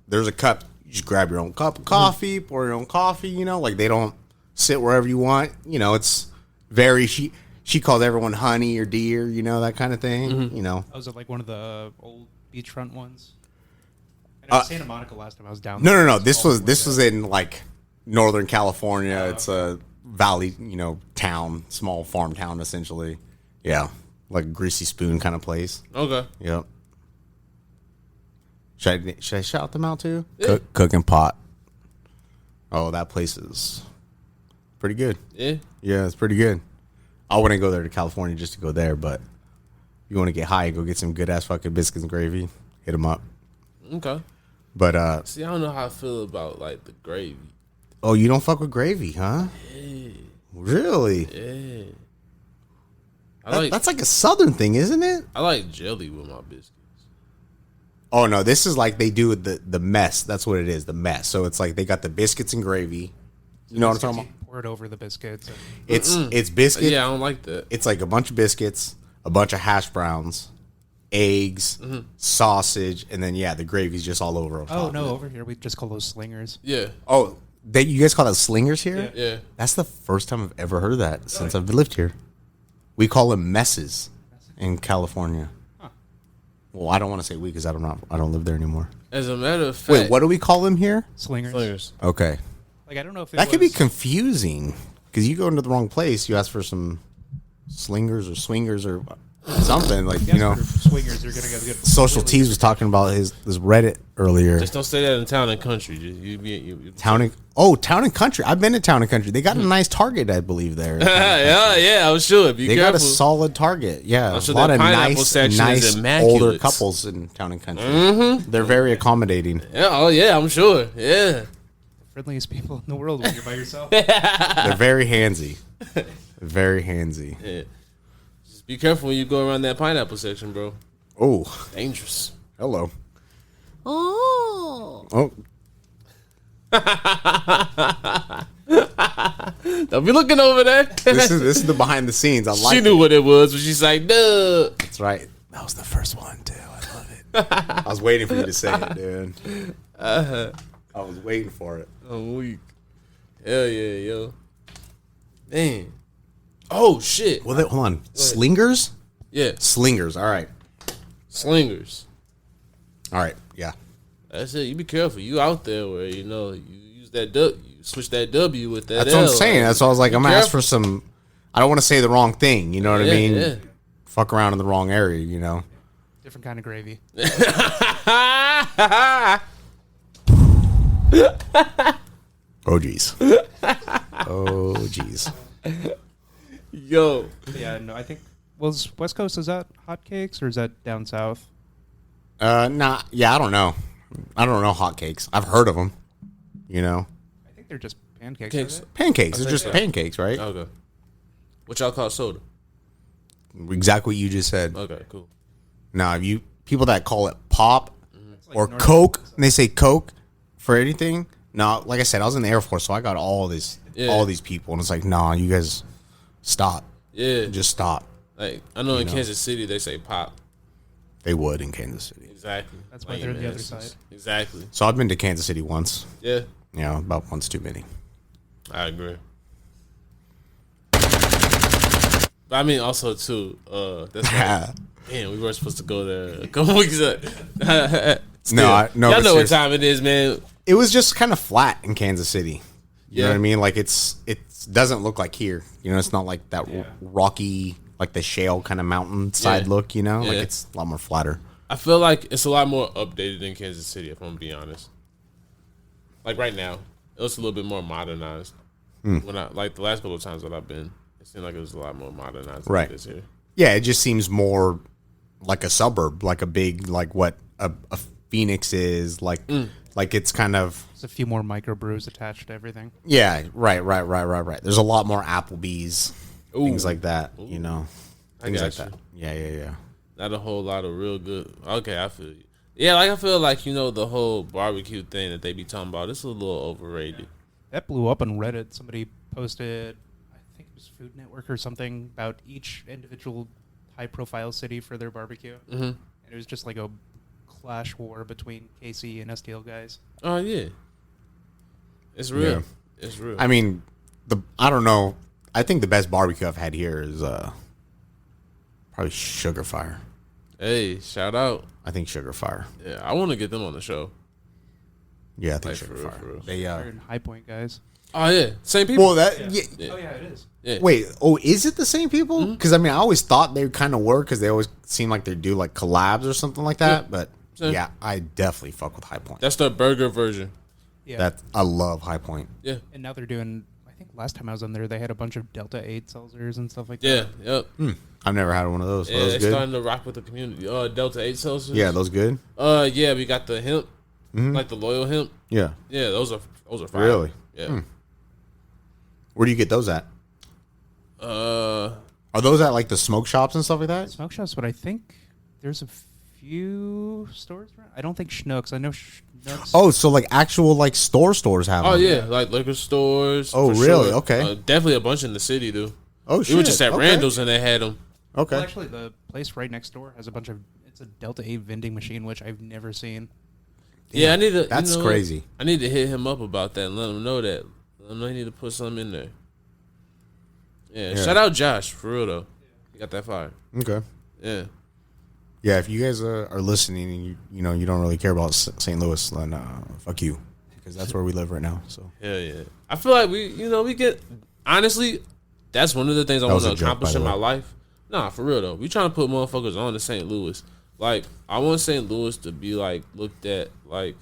there's a cup, you just grab your own cup of coffee, pour your own coffee, you know, like they don't sit wherever you want. You know, it's very, she calls everyone honey or dear, you know, that kind of thing, you know. Was it like one of the old beachfront ones? I know Santa Monica last time I was down there. No. This was in like Northern California. It's a valley, you know, town, small farm town, essentially. Yeah. Like a greasy spoon kind of place. Okay. Yep. Should I shout them out too? Yeah. Cooking Pot. Oh, that place is pretty good. Yeah. Yeah, it's pretty good. I wouldn't go there to California just to go there, but if you want to get high, go get some good ass fucking biscuits and gravy. Hit them up. Okay. But see, I don't know how I feel about like the gravy. Oh, you don't fuck with gravy, huh? Yeah. Really? Yeah. That's like a southern thing, isn't it? I like jelly with my biscuits. Oh no, this is like they do with the mess. That's what it is, the mess. So it's like they got the biscuits and gravy. You know what I'm talking about? Pour it over the biscuits. It's biscuits. Yeah, I don't like that. It's like a bunch of biscuits, a bunch of hash browns, eggs, sausage, and then the gravy's just all over on top. Oh no, over here we just call those slingers. Yeah. Oh, you guys call that slingers here? Yeah. That's the first time I've ever heard of that since I've lived here. We call them messes in California. Huh. Well, I don't want to say we because I don't live there anymore. As a matter of fact, wait, what do we call them here? Slingers. Okay. Like I don't know if that could be confusing because you go into the wrong place. You ask for some slingers or swingers or something like swingers. You're gonna get a good. Social T's was talking about his Reddit earlier. Just don't say that in Town and Country. Town and Country. I've been to Town and Country. They got a nice Target, I believe there. yeah, I'm sure. Be they careful. Got a solid Target. Yeah, sure a lot of nice older couples in Town and Country. They're very accommodating. Yeah, I'm sure. Yeah. friendliest people in the world when you're by yourself. They're very handsy. Very handsy. Yeah. Just be careful when you go around that pineapple section, bro. Oh, Dangerous. hello. Oh. Oh, Don't be looking over there. this is the behind the scenes. I like She knew what it was, but she's like, duh. That's right. That was the first one too. I love it. I was waiting for you to say it, dude. I was waiting for it. I'm weak. Hell yeah, yo. Man. Oh, shit. Well, hold on. Slingers? Yeah. Slingers. All right. Slingers. All right. Yeah. That's it. You be careful. You out there where, you know, you use that W. You switch that W with that That's L. what I'm saying. That's why I was like, I'm going to ask for some. I don't want to say the wrong thing. You know what I mean? Yeah. Fuck around in the wrong area, you know? Different kind of gravy. Oh, geez. Oh, geez. Yo. Yeah, no, I think was West Coast, is that hotcakes or is that down south? Nah. Yeah, I don't know. I don't know hotcakes. I've heard of them. You know? I think they're just pancakes. Cakes. Are Pancakes. They're think just so. pancakes, right? Okay. What y'all call soda? Exactly what you just said. Okay, cool. Now, if you people that call it pop like or North- Coke, and they say Coke for anything. No, like I said, I was in the Air Force, so I got all these people, and it's like, nah, you guys stop. Yeah. Just stop. Like, I know in Kansas City they say pop. They would in Kansas City. Exactly. That's why Like, they're the man, other it's side. just- Exactly. So I've been to Kansas City once. Yeah. You know, about once too many. I agree. But I mean, also too. That's like, man, we were supposed to go there a couple weeks ago. Still, No, y'all know what seriously. time it is, man. It was just kind of flat in Kansas City. You know Yeah. what I mean? Like it doesn't look like here. You know, it's not like that rocky, like the shale kind of mountainside Yeah. look. You know, like Yeah. it's a lot more flatter. I feel like it's a lot more updated in Kansas City, if I'm gonna be honest. Like right now, it was a little bit more modernized. When I like the last couple of times that I've been, it seemed like it was a lot more modernized Right. than this here. Yeah, it just seems more like a suburb, like a big, like what a Phoenix is, like it's kind of There's a few more microbrews attached to everything. yeah, right. There's a lot more Applebee's, Ooh. things like that, you know, I things got like you. that. Yeah. Not a whole lot of real good. Okay, I feel you. Yeah, like I feel like, you know, the whole barbecue thing that they be talking about, it's a little overrated. That blew up on Reddit. Somebody posted, I think it was Food Network or something, about each individual high-profile city for their barbecue. Mm-hmm. And it was just like a clash war between KC and STL guys. Oh yeah, it's real. Yeah. It's real. I mean, I don't know. I think the best barbecue I've had here is probably Sugar Fire. Hey, shout out. I think Sugar Fire. Yeah, I want to get them on the show. Yeah, I think Like, Sugar for real, Fire. for real. They They're in High Point guys. Oh yeah, same people. well that yeah. Yeah. Oh yeah, it is. Yeah. Wait, is it the same people? Because I mean, I always thought they kind of were because they always seem like they do like collabs or something like that. Yeah. But Same. yeah, I definitely fuck with High Point. That's the burger version. Yeah. I love High Point. Yeah, And now they're doing, I think last time I was on there, they had a bunch of Delta 8 seltzers and stuff like yeah, that. yep. I've never had one of those. Are Yeah, those they're good? starting to rock with the community. Delta 8 Celsius. Yeah, those good. Yeah, we got the hemp, like the loyal hemp. Yeah. Yeah, those are fire. Really? Yeah. Where do you get those at? Are those at like the smoke shops and stuff like that? Smoke shops, but I think there's a few stores around. I don't think Schnucks. I know Schnucks. Oh, so like actual like stores have Oh them. yeah, like liquor stores. Oh, for really? sure. Okay. Definitely a bunch in the city, dude. Oh We shit. were just at okay. Randall's and they had them. Okay. Well, actually, the place right next door has a bunch of. It's a Delta 8 vending machine, which I've never seen. Yeah, I need to. That's you know what? crazy. I need to hit him up about that and let him know that. Let him know he need to put something in there. Yeah, shout out Josh for real though. He got that fire. Okay. Yeah. Yeah, if you guys are listening and you don't really care about St. Louis, then fuck you, because that's where we live right now. So Hell yeah. I feel like we get honestly, that's one of the things I That want was to a joke, accomplish by in the my way. life. Nah, for real though. We trying to put motherfuckers on to St. Louis. Like, I want St. Louis to be like looked at like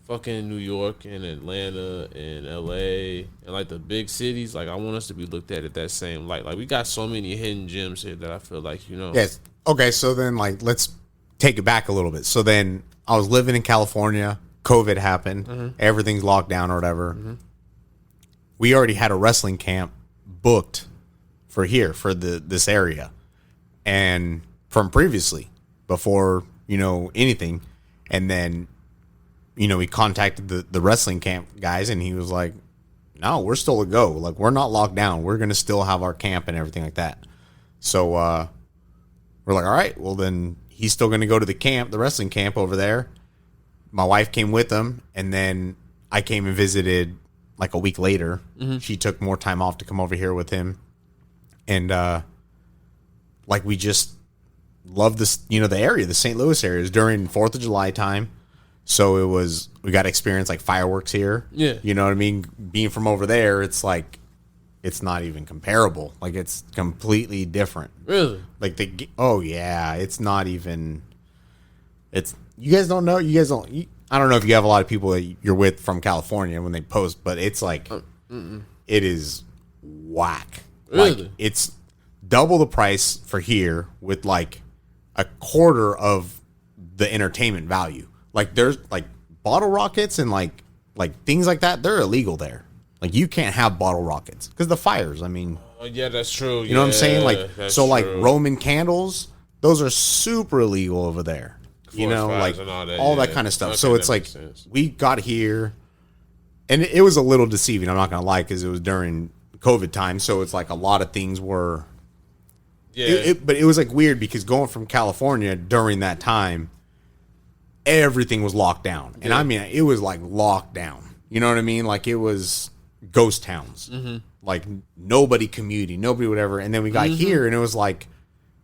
fucking New York and Atlanta and LA and like the big cities. Like, I want us to be looked at that same light. Like, we got so many hidden gems here that I feel like, yes. Okay, so then like let's take it back a little bit. So then I was living in California, COVID happened, everything's locked down or whatever. We already had a wrestling camp booked for here for this area, and from previously before anything, and then we contacted the wrestling camp guys, and he was like, "No, we're still a go. Like we're not locked down. We're gonna still have our camp and everything like that." So we're like, "All right, well then he's still gonna go to the camp, the wrestling camp over there." My wife came with him, and then I came and visited like a week later. She took more time off to come over here with him. And like we just love this, the area, the St. Louis area. It was during 4th of July time. So we got to experience like fireworks here. Yeah. You know what I mean? Being from over there, it's like, it's not even comparable. Like it's completely different. Really? Like oh yeah, it's not even, you guys don't know, I don't know if you have a lot of people that you're with from California when they post, but it's like, it is whack. Really? Like, it's double the price for here with like a quarter of the entertainment value. Like there's like bottle rockets and like things like that. They're illegal there. Like you can't have bottle rockets because the fires. I mean, Oh, yeah, that's true. you know what I'm saying? Like that's so, like true. Roman candles, those are super illegal over there. Forest fires Like and all yeah. that kind of stuff. Okay, So it's that like makes sense. we got here, and it was a little deceiving. I'm not gonna lie, because it was during COVID time, so it's like a lot of things were. Yeah. But it was like weird because going from California during that time, everything was locked down, and I mean it was like locked down. You know what I mean? Like it was ghost towns. Like nobody commuting, nobody whatever. And then we got here, and it was like,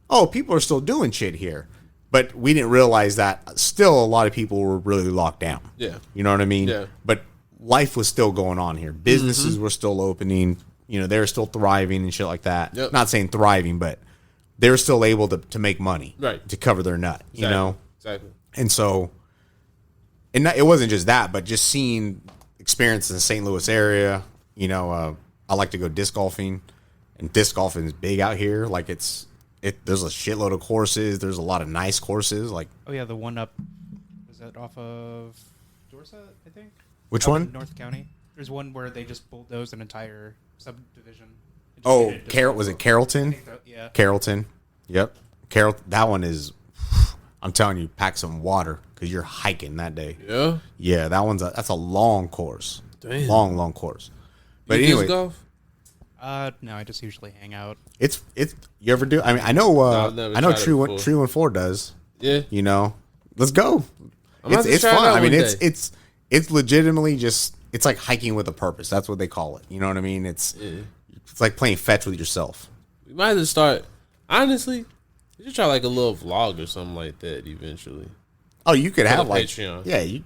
oh, people are still doing shit here. But we didn't realize that still a lot of people were really locked down. Yeah. You know what I mean? Yeah. But life was still going on here. Businesses were still opening. They were still thriving and shit like that. Yep. Not saying thriving, but they were still able to make money. Right. To cover their nut, Exactly. Exactly. And so, it wasn't just that, but just seeing experience in the St. Louis area, I like to go disc golfing, and disc golfing is big out here. Like there's a shitload of courses. There's a lot of nice courses. Like, Oh yeah, the one up was that off of Dorset, I think. which Up one? in North County. There's one where they just bulldozed an entire subdivision. and just Oh, made it disc was it golf. Carrollton? I think so, yeah. Carrollton. Yep. That one is, I'm telling you, pack some water because you're hiking that day. Yeah. Yeah, that's a long course. Damn. Long course. But You anyway, disc golf? No, I just usually hang out. it's you ever do? I mean, I know I've never tried it before. Tree 14 does. Yeah. Let's go. I'm gonna have to It's try it fun. out I mean, one it's legitimately just, it's like hiking with a purpose. That's what they call it. You know what I mean? It's like playing fetch with yourself. We might just start. Honestly, you should try like a little vlog or something like that eventually. Oh, you could have a like Patreon.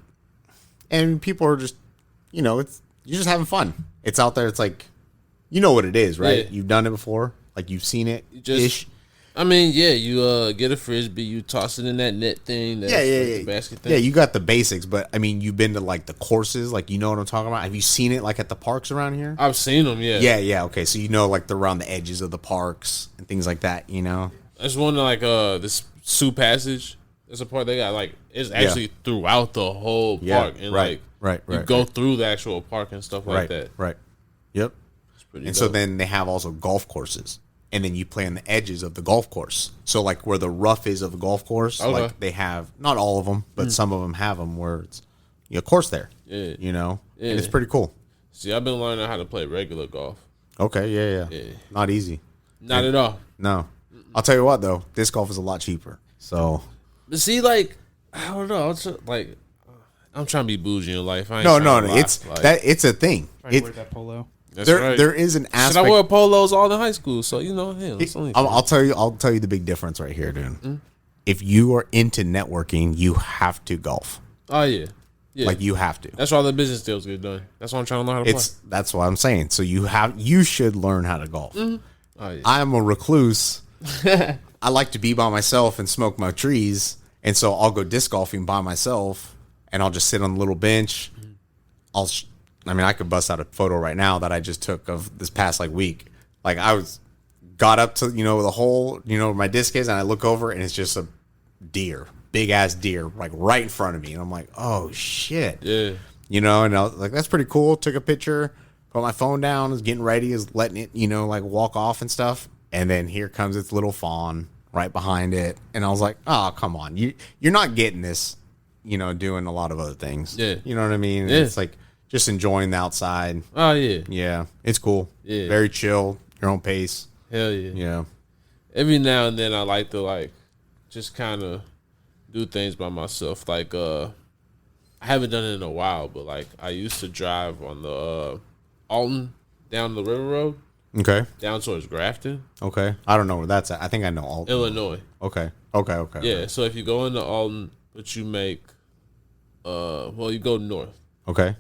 and people are just, you're just having fun. It's out there. It's like, you know what it is, right? Yeah. You've done it before. Like you've seen it. Just, I mean, yeah, you get a frisbee, you toss it in that net thing. That's like the basket thing. Yeah, you got the basics, but I mean, you've been to like the courses, like you know what I'm talking about. Have you seen it like at the parks around here? I've seen them. Yeah. Yeah. Okay, so like they're around the edges of the parks and things like that. There's one like this Sioux Passage. There's a part they got like it's actually throughout the whole park, and right. you go through the actual park and stuff like that. Right. Yep. It's pretty And dope. so then they have also golf courses, and then you play on the edges of the golf course. So like where the rough is of the golf course, Okay. like they have not all of them, but some of them have them where it's a course there. Yeah. And it's pretty cool. See, I've been learning how to play regular golf. Okay, yeah. Not easy. Not at all. No. I'll tell you what though, disc golf is a lot cheaper. So But see, like, I don't know. I'm trying to be bougie in life. I ain't no, trying to lie. it's Like, it's a thing. Try to wear that polo. that's There right. there is an Shit, aspect. I wore polos all in high school, so hell, it's only I'll tell you the big difference right here, dude. If you are into networking, you have to golf. Oh yeah. Like you have to. That's why all the business deals get done. That's why I'm trying to learn how to That's what I'm saying. So you should learn how to golf. play. Oh yeah. I'm a recluse. I like to be by myself and smoke my trees, and so I'll go disc golfing by myself, and I'll just sit on the little bench. I could bust out a photo right now that I just took of this past week. Like got up to the hole, where my disc is, and I look over and it's just a deer big ass deer like right in front of me, and I'm like, oh shit, Yeah. you know. And I was like, that's pretty cool. Took a picture, put my phone down, was getting ready, is letting it, you know, like walk off and stuff. And then here comes its little fawn right behind it, and I was like, oh come on, you're not getting this, you know, doing a lot of other things. Yeah. You know what I mean? Yeah. It's like just enjoying the outside. Oh yeah. Yeah, it's cool. Yeah. Very chill, your own pace. Hell yeah. Yeah. Every now and then I like to like just kind of do things by myself. Like I haven't done it in a while, but like I used to drive on the Alton down the River Road Okay. down towards Grafton, Okay. I don't know where that's at. I think I know all. Illinois. Okay. Okay. Yeah, so if you go into Alton, but you make well, you go north Okay.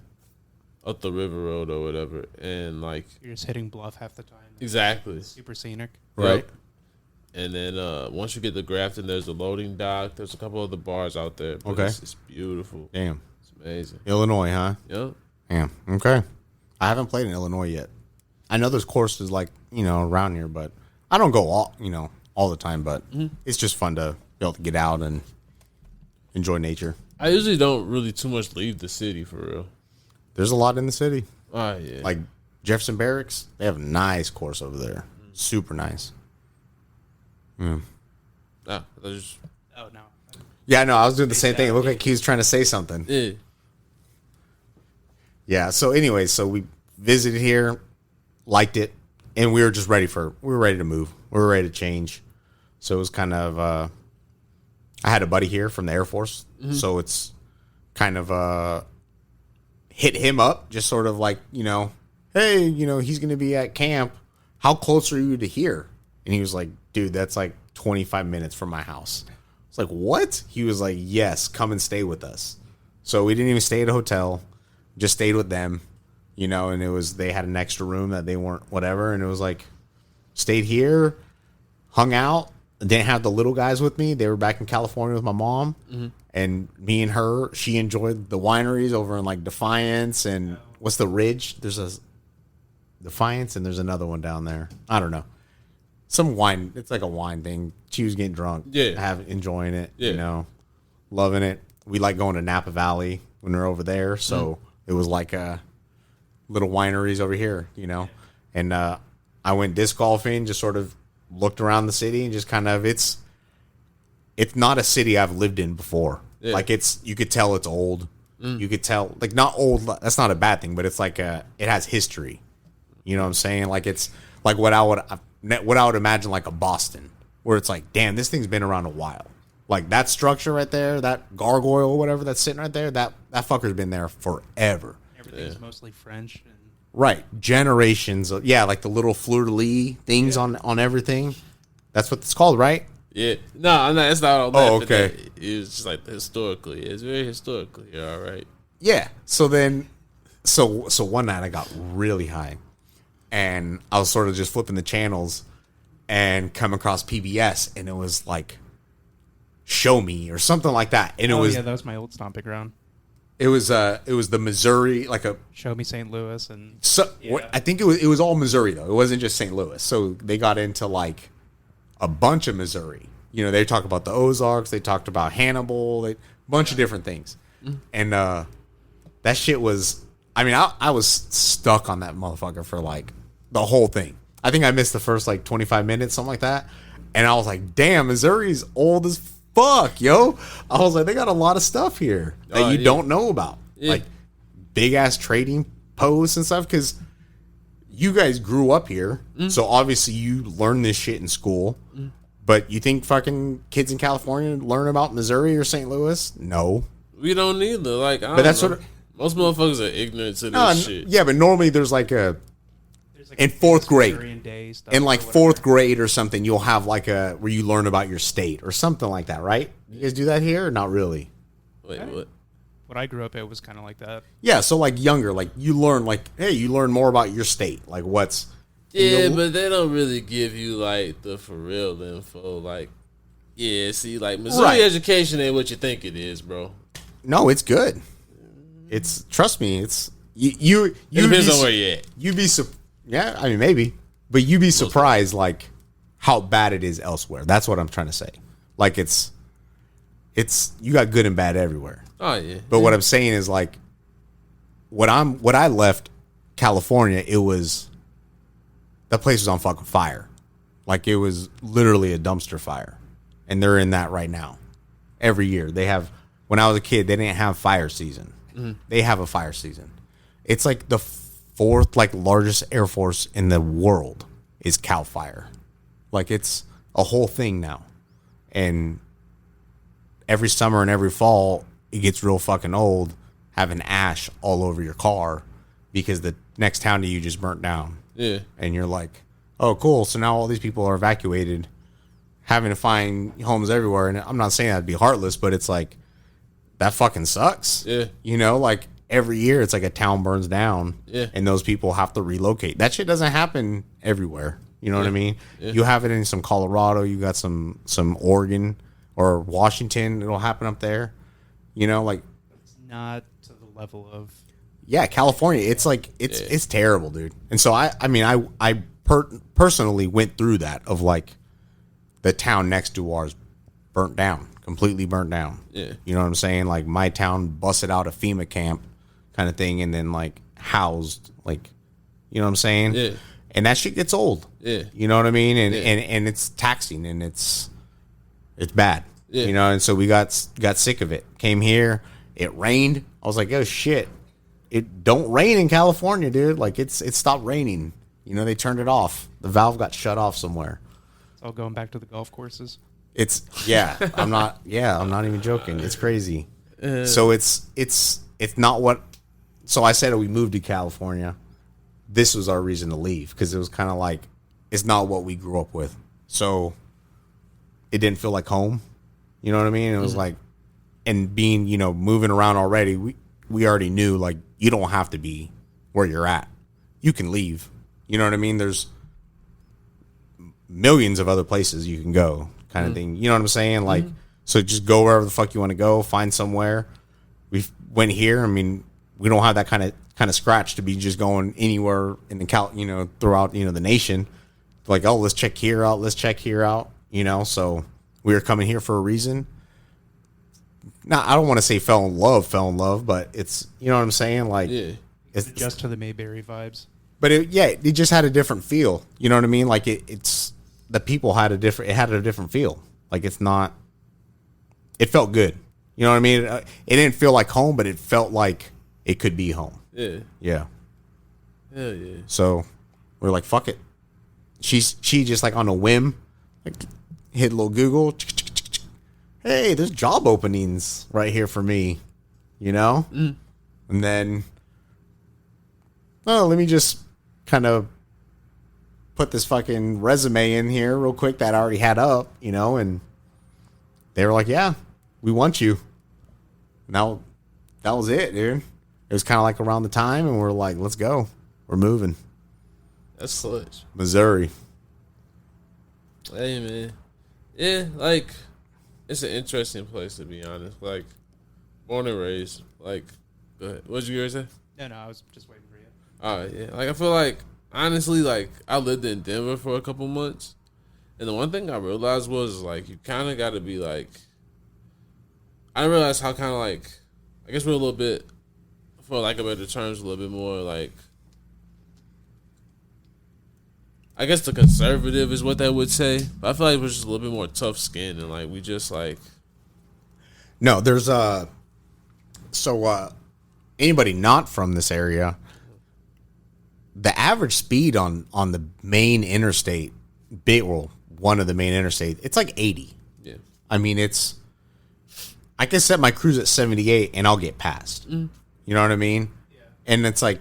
up the River Road or whatever, and like You're just hitting bluff half the time. exactly. Super scenic. Right. Yep. And then once you get to Grafton, there's a loading dock. There's a couple other bars out there. But Okay. it's beautiful. Damn. It's amazing. Illinois, huh? Yep. Damn. Okay. I haven't played in Illinois yet. I know there's courses like, you know, around here, but I don't go all the time, but it's just fun to be able to get out and enjoy nature. I usually don't really too much leave the city for real. There's a lot in the city. Oh yeah. Like Jefferson Barracks, they have a nice course over there. Super nice. Nah, I just, Oh no. Yeah, no, I was doing the same thing. It looked like he was trying to say something. yeah. Yeah. So anyway, so we visited here, liked it, and we were just ready to move. We were ready to change. So it was kind of I had a buddy here from the Air Force, so it's kind of hit him up, just sort of like, you know, hey, you know, he's gonna be at camp. How close are you to here? And he was like, dude, that's like 25 minutes from my house. It's like, what? He was like, yes, come and stay with us. So we didn't even stay at a hotel, just stayed with them, you know, and they had an extra room that they weren't whatever. And it was like, stayed here, hung out, didn't have the little guys with me. They were back in California with my mom, and me and her, she enjoyed the wineries over in like Defiance and what's the Ridge? There's a Defiance and there's another one down there. I don't know. Some wine. It's like a wine thing. She was getting drunk. Yeah. Enjoying it. Yeah. You know, loving it. We like going to Napa Valley when we're over there. So it was like little wineries over here, you know. And I went disc golfing, just sort of looked around the city and just kind of, it's not a city I've lived in before. Yeah. Like you could tell it's old. You could tell, like, not old. That's not a bad thing, but it's like it has history. You know what I'm saying? Like it's like what I would imagine like a Boston, where it's like, damn, this thing's been around a while. Like that structure right there, that gargoyle or whatever that's sitting right there, that fucker's been there forever. Everything's mostly French. And Right, generations. Yeah, like the little fleur-de-lis things on everything. That's what it's called, right? Yeah. No, I'm not. It's not all that. Oh, but okay. that- It's just like historically. It's very historical here. All right. Yeah. So then, so one night I got really high, and I was sort of just flipping the channels, and come across PBS, and it was like, "Show Me" or something like that, and it was yeah, that was my old stomping ground. it was the Missouri, like a Show me St. Louis and I think it was all Missouri though. It wasn't just St. Louis. So they got into like a bunch of Missouri. You know, they talked about the Ozarks, they talked about Hannibal, a bunch of different things. And that shit was, I mean, I was stuck on that motherfucker for like the whole thing. I think I missed the first like 25 minutes, something like that. And I was like, damn, Missouri's old as fuck, yo. I was like, they got a lot of stuff here that you don't know about. Yeah. Like big ass trading posts and stuff, because you guys grew up here, so obviously you learned this shit in school. But you think fucking kids in California learn about Missouri or St. Louis? No. We don't either. Like, But that's know. what Most motherfuckers are ignorant to this shit. yeah, but normally there's like a there's like in a fourth famous grade. Missourian Day stuff in or like whatever. fourth grade or something, you'll have like a where you learn about your state or something like that, right? You guys do that here or not really? Wait, what? What I grew up at was kind of like that. Yeah, so like younger, like you learn like, hey, you learn more about your state, like what's Yeah, you know, but they don't really give you like the for real info. Like, yeah, see, like Missouri Right. education ain't what you think it is, bro. no, it's good. It's trust me, it's you It depends be on su- where you at. you'd be yeah, I mean maybe, but you'd be surprised like how bad it is elsewhere. That's what I'm trying to say. Like it's it's you got good and bad everywhere. Oh yeah. But what I'm saying is like what I left California, it was that place was on fucking fire. Like it was literally a dumpster fire. And they're in that right now. Every year. They have when I was a kid, they didn't have fire season. They have a fire season. It's like the fourth like largest air force in the world is Cal Fire. Like it's a whole thing now. And every summer and every fall, it gets real fucking old having ash all over your car because the next town to you just burnt down. Yeah. And you're like, oh, cool. So now all these people are evacuated, having to find homes everywhere. And I'm not saying that'd be heartless, but it's like, that fucking sucks. Yeah. You know, like every year it's like a town burns down. Yeah. And those people have to relocate. That shit doesn't happen everywhere. You know what I mean? Yeah. You have it in some Colorado, you got some Oregon or Washington, it'll happen up there. You know, like It's not to the level of. yeah, California, it's like it's terrible, dude. And so I personally went through that of like the town next to ours burnt down, completely burnt down. Yeah. You know what I'm saying? Like my town busted out a FEMA camp kind of thing and then like housed like, you know what I'm saying? Yeah. And that shit gets old. Yeah. You know what I mean? And Yeah. and it's taxing and it's bad. Yeah. You know, and so we got sick of it. Came here, it rained. I was like, oh shit. It don't rain in California, dude. Like it stopped raining. You know, they turned it off. The valve got shut off somewhere. It's all going back to the golf courses. I'm not even joking. It's crazy. So it's not what, so I said we moved to California. This was our reason to leave because it was kind of like, it's not what we grew up with. So it didn't feel like home. You know what I mean? It was like, and being, you know, moving around already, we already knew like, you don't have to be where you're at. You can leave. You know what I mean? There's millions of other places you can go kind of thing. You know what I'm saying? Like, so just go wherever the fuck you want to go, find somewhere. We went here. I mean, we don't have that kind of scratch to be just going anywhere in the you know, throughout, you know, the nation. Like, oh, let's check here out. Let's check here out. You know, so we were coming here for a reason. Now, I don't want to say fell in love, but it's, you know what I'm saying? Like, Yeah. it's Just to the Mayberry vibes. but it just had a different feel. You know what I mean? Like it's the people had a different feel. Like it felt good. You know what I mean? It didn't feel like home, but it felt like it could be home. Yeah. Yeah. Hell yeah. So we're like, fuck it. She just like on a whim, like hit a little Google. Hey, there's job openings right here for me. You know? And then, oh, let me just kind of put this fucking resume in here real quick that I already had up, you know, and they were like, yeah, we want you. Now, that was it, dude. It was kind of like around the time, and we're like, let's go. We're moving. That's clutch. Missouri. Hey man. Yeah, like it's an interesting place to be honest. Like born and raised. Like go ahead. What did you guys say? No, I was just waiting for you. Yeah. Like I feel like honestly, like I lived in Denver for a couple months, and the one thing I realized was like you kind of got to be like. I realized how kind of like I guess we're a little bit, for lack of better terms, a little bit more like. I guess the conservative is what they would say, but I feel like we're just a little bit more tough skinned and like we just like. No, there's anybody not from this area, the average speed on the main interstate, one of the main interstate, it's like 80. Yeah. I mean, I can set my cruise at 78 and I'll get past. You know what I mean? Yeah. And it's like,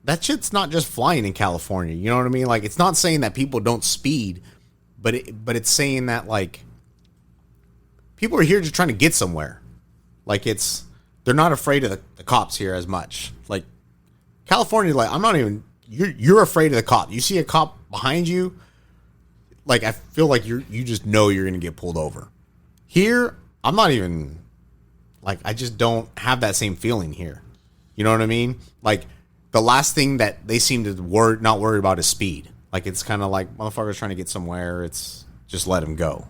that shit's not just flying in California. You know what I mean? Like, it's not saying that people don't speed, but it's saying that like people are here just trying to get somewhere. Like they're not afraid of the cops here as much. Like California, like you're afraid of the cop. You see a cop behind you, like I feel like you just know you're gonna get pulled over. Here, I'm not even like I just don't have that same feeling here. You know what I mean? Like the last thing that they seem to not worry about is speed. Like it's kind of like motherfuckers trying to get somewhere. It's just let them go.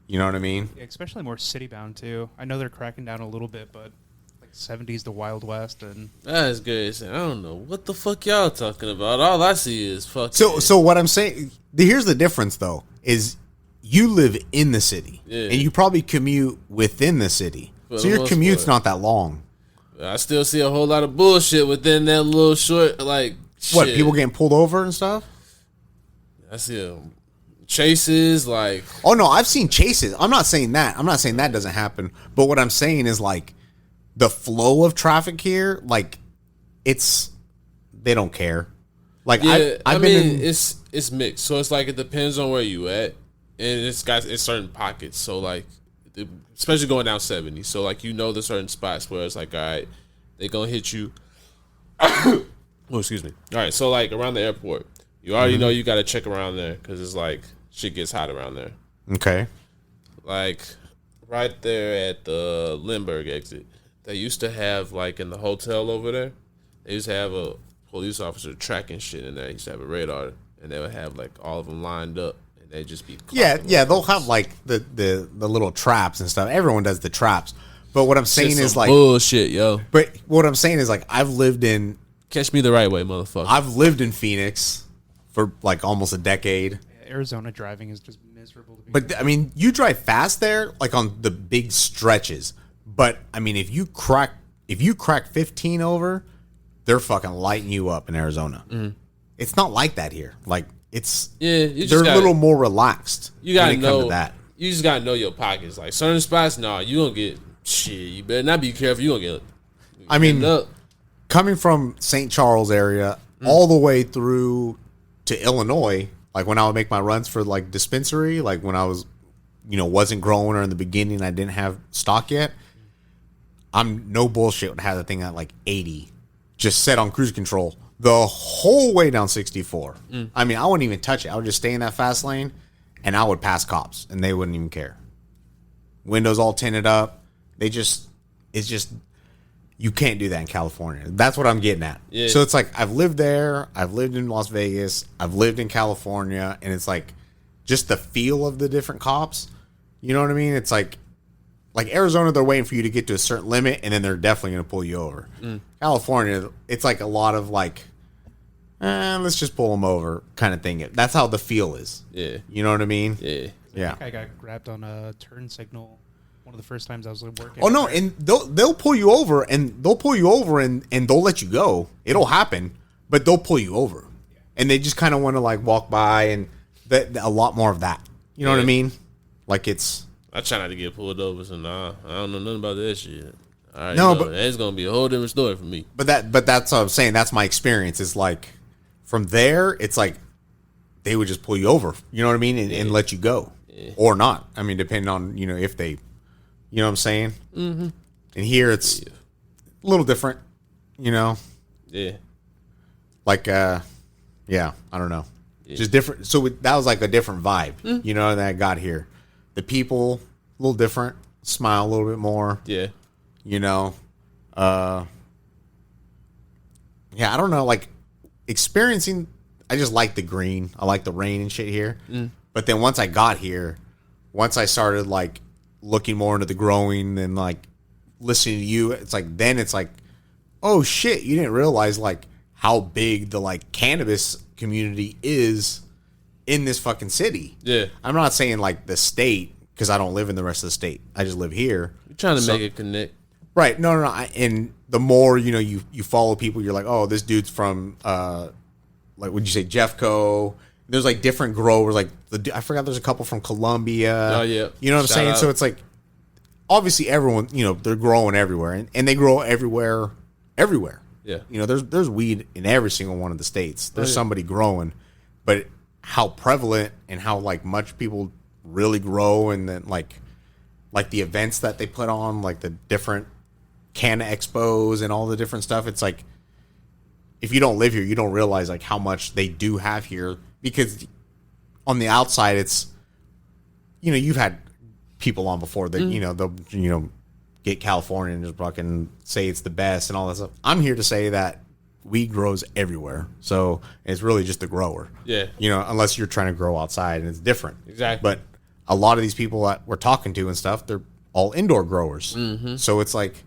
You know what I mean? Yeah, especially more city bound too. I know they're cracking down a little bit, but like 70s to Wild West and That's good. I don't know what the fuck y'all talking about. All I see is fucking. So what I'm saying, here's the difference though, is you live in the city, and you probably commute within the city, so your commute's not that long. I still see a whole lot of bullshit within that little short, like what shit. People getting pulled over and stuff. I see chases, like. Oh no, I've seen chases. I'm not saying that. I'm not saying that doesn't happen. But what I'm saying is like the flow of traffic here, like they don't care. Like Yeah, I've been it's mixed. So it's like it depends on where you at, and it's certain pockets. So like, especially going down 70. So like there's certain spots where it's like, all right, they gonna hit you. Oh, excuse me. All right, so like around the airport, you already know you got to check around there because it's like shit gets hot around there. okay. Like right there at the Lindbergh exit, they used to have like in the hotel over there, they used to have a police officer tracking shit in there. He used to have a radar, and they would have like all of them lined up, and they'd just be Yeah. They'll have like the little traps and stuff. Everyone does the traps. But what I'm saying is like bullshit, yo. But what I'm saying is like I've lived in Catch me the right way, motherfucker. I've lived in Phoenix for like almost a decade. Arizona driving is just miserable to be. But I mean, you drive fast there, like on the big stretches. But I mean, if you crack 15 over, they're fucking lighting you up in Arizona. Mm-hmm. It's not like that here. Like they're a little more relaxed. You gotta when it know comes to that. You just gotta know your pockets. Like certain spots, you gonna get shit. You better not be careful. You gonna get. I mean, coming from St. Charles area all the way through to Illinois, like when I would make my runs for like dispensary, like when I was, wasn't growing or in the beginning, I didn't have stock yet. I'm no bullshit would have the thing at like 80, just set on cruise control the whole way down 64. I mean, I wouldn't even touch it. I would just stay in that fast lane, and I would pass cops, and they wouldn't even care. Windows all tinted up. It's just. You can't do that in California. That's what I'm getting at. Yeah. So it's like I've lived there. I've lived in Las Vegas. I've lived in California. And it's like just the feel of the different cops. You know what I mean? It's like Arizona, they're waiting for you to get to a certain limit, and then they're definitely going to pull you over. California, it's like a lot of like, let's just pull them over kind of thing. That's how the feel is. Yeah. You know what I mean? Yeah. I think I got grabbed on a turn signal one of the first times I was working. Oh no, and they'll pull you over, and they'll let you go. It'll happen, but they'll pull you over, and they just kind of want to like walk by, and a lot more of that. You know what I mean? Like I try not to get pulled over, so I don't know nothing about that shit. But it's gonna be a whole different story for me. But that's what I'm saying. That's my experience. Is like from there, it's like they would just pull you over. You know what I mean, and let you go, or not. I mean, depending on if they. You know what I'm saying? Mm-hmm. And here it's a little different, Yeah. Like, I don't know. Yeah. Just different. So that was like a different vibe, that I got here. The people, a little different. Smile a little bit more. Yeah. I don't know. Like, experiencing, I just like the green. I like the rain and shit here. But then once I got here, once I started, like, looking more into the growing and like listening to you, it's like oh shit, you didn't realize like how big the like cannabis community is in this fucking city. Yeah. I'm not saying like the state, because I don't live in the rest of the state. I just live here. You're trying to make it connect. Right. No. And the more you follow people, you're like, oh, this dude's from like, would you say Jeffco? There's like different growers, like I forgot there's a couple from Colombia. Oh yeah, you know what I'm saying? Out. So it's like obviously everyone, they're growing everywhere, and they grow everywhere. Yeah, there's weed in every single one of the states. There's somebody growing, but how prevalent and how like much people really grow, and then like the events that they put on, like the different Canna expos and all the different stuff. It's like if you don't live here, you don't realize like how much they do have here. Because on the outside, it's, you've had people on before that, they'll, get California and just fucking say it's the best and all that stuff. I'm here to say that weed grows everywhere. So it's really just the grower. Yeah. Unless you're trying to grow outside and it's different. Exactly. But a lot of these people that we're talking to and stuff, they're all indoor growers. So it's like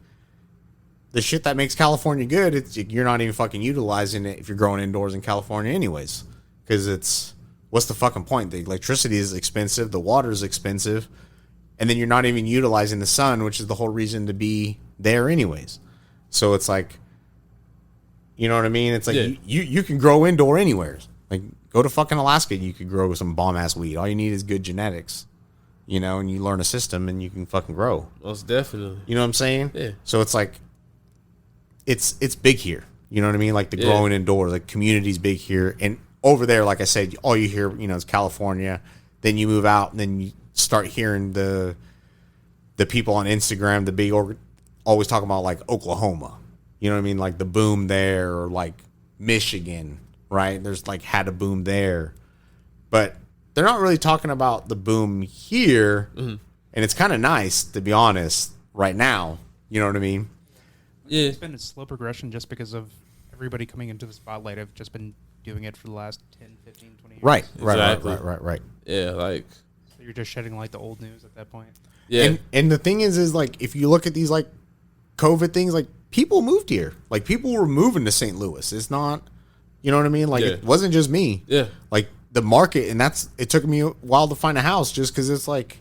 the shit that makes California good, it's you're not even fucking utilizing it if you're growing indoors in California anyways. Because it's, what's the fucking point? The electricity is expensive, the water is expensive, and then you're not even utilizing the sun, which is the whole reason to be there anyways. So it's like, you know what I mean? It's like you can grow indoor anywhere. Like, go to fucking Alaska, you could grow some bomb-ass weed. All you need is good genetics, you know, and you learn a system and you can fucking grow. Most definitely. You know what I'm saying? Yeah. So it's like, it's big here. You know what I mean? Like the growing indoors, like community's big here. And over there, like I said, all you hear, you know, is California. Then you move out and then you start hearing the people on Instagram, the big, always talking about like Oklahoma. You know what I mean? Like the boom there, or like Michigan, right? There's like had a boom there. But they're not really talking about the boom here. And it's kind of nice, to be honest, right now. You know what I mean? Yeah. It's been a slow progression just because of everybody coming into the spotlight. I've just been doing it for the last 10, 15, 20 years. Right. Exactly. Yeah, like. So you're just shedding light to old news at that point. Yeah. And the thing is like, if you look at these like COVID things, like people moved here. Like people were moving to St. Louis. It's not, you know what I mean? Like it wasn't just me. Yeah. Like the market, and it took me a while to find a house just because it's like,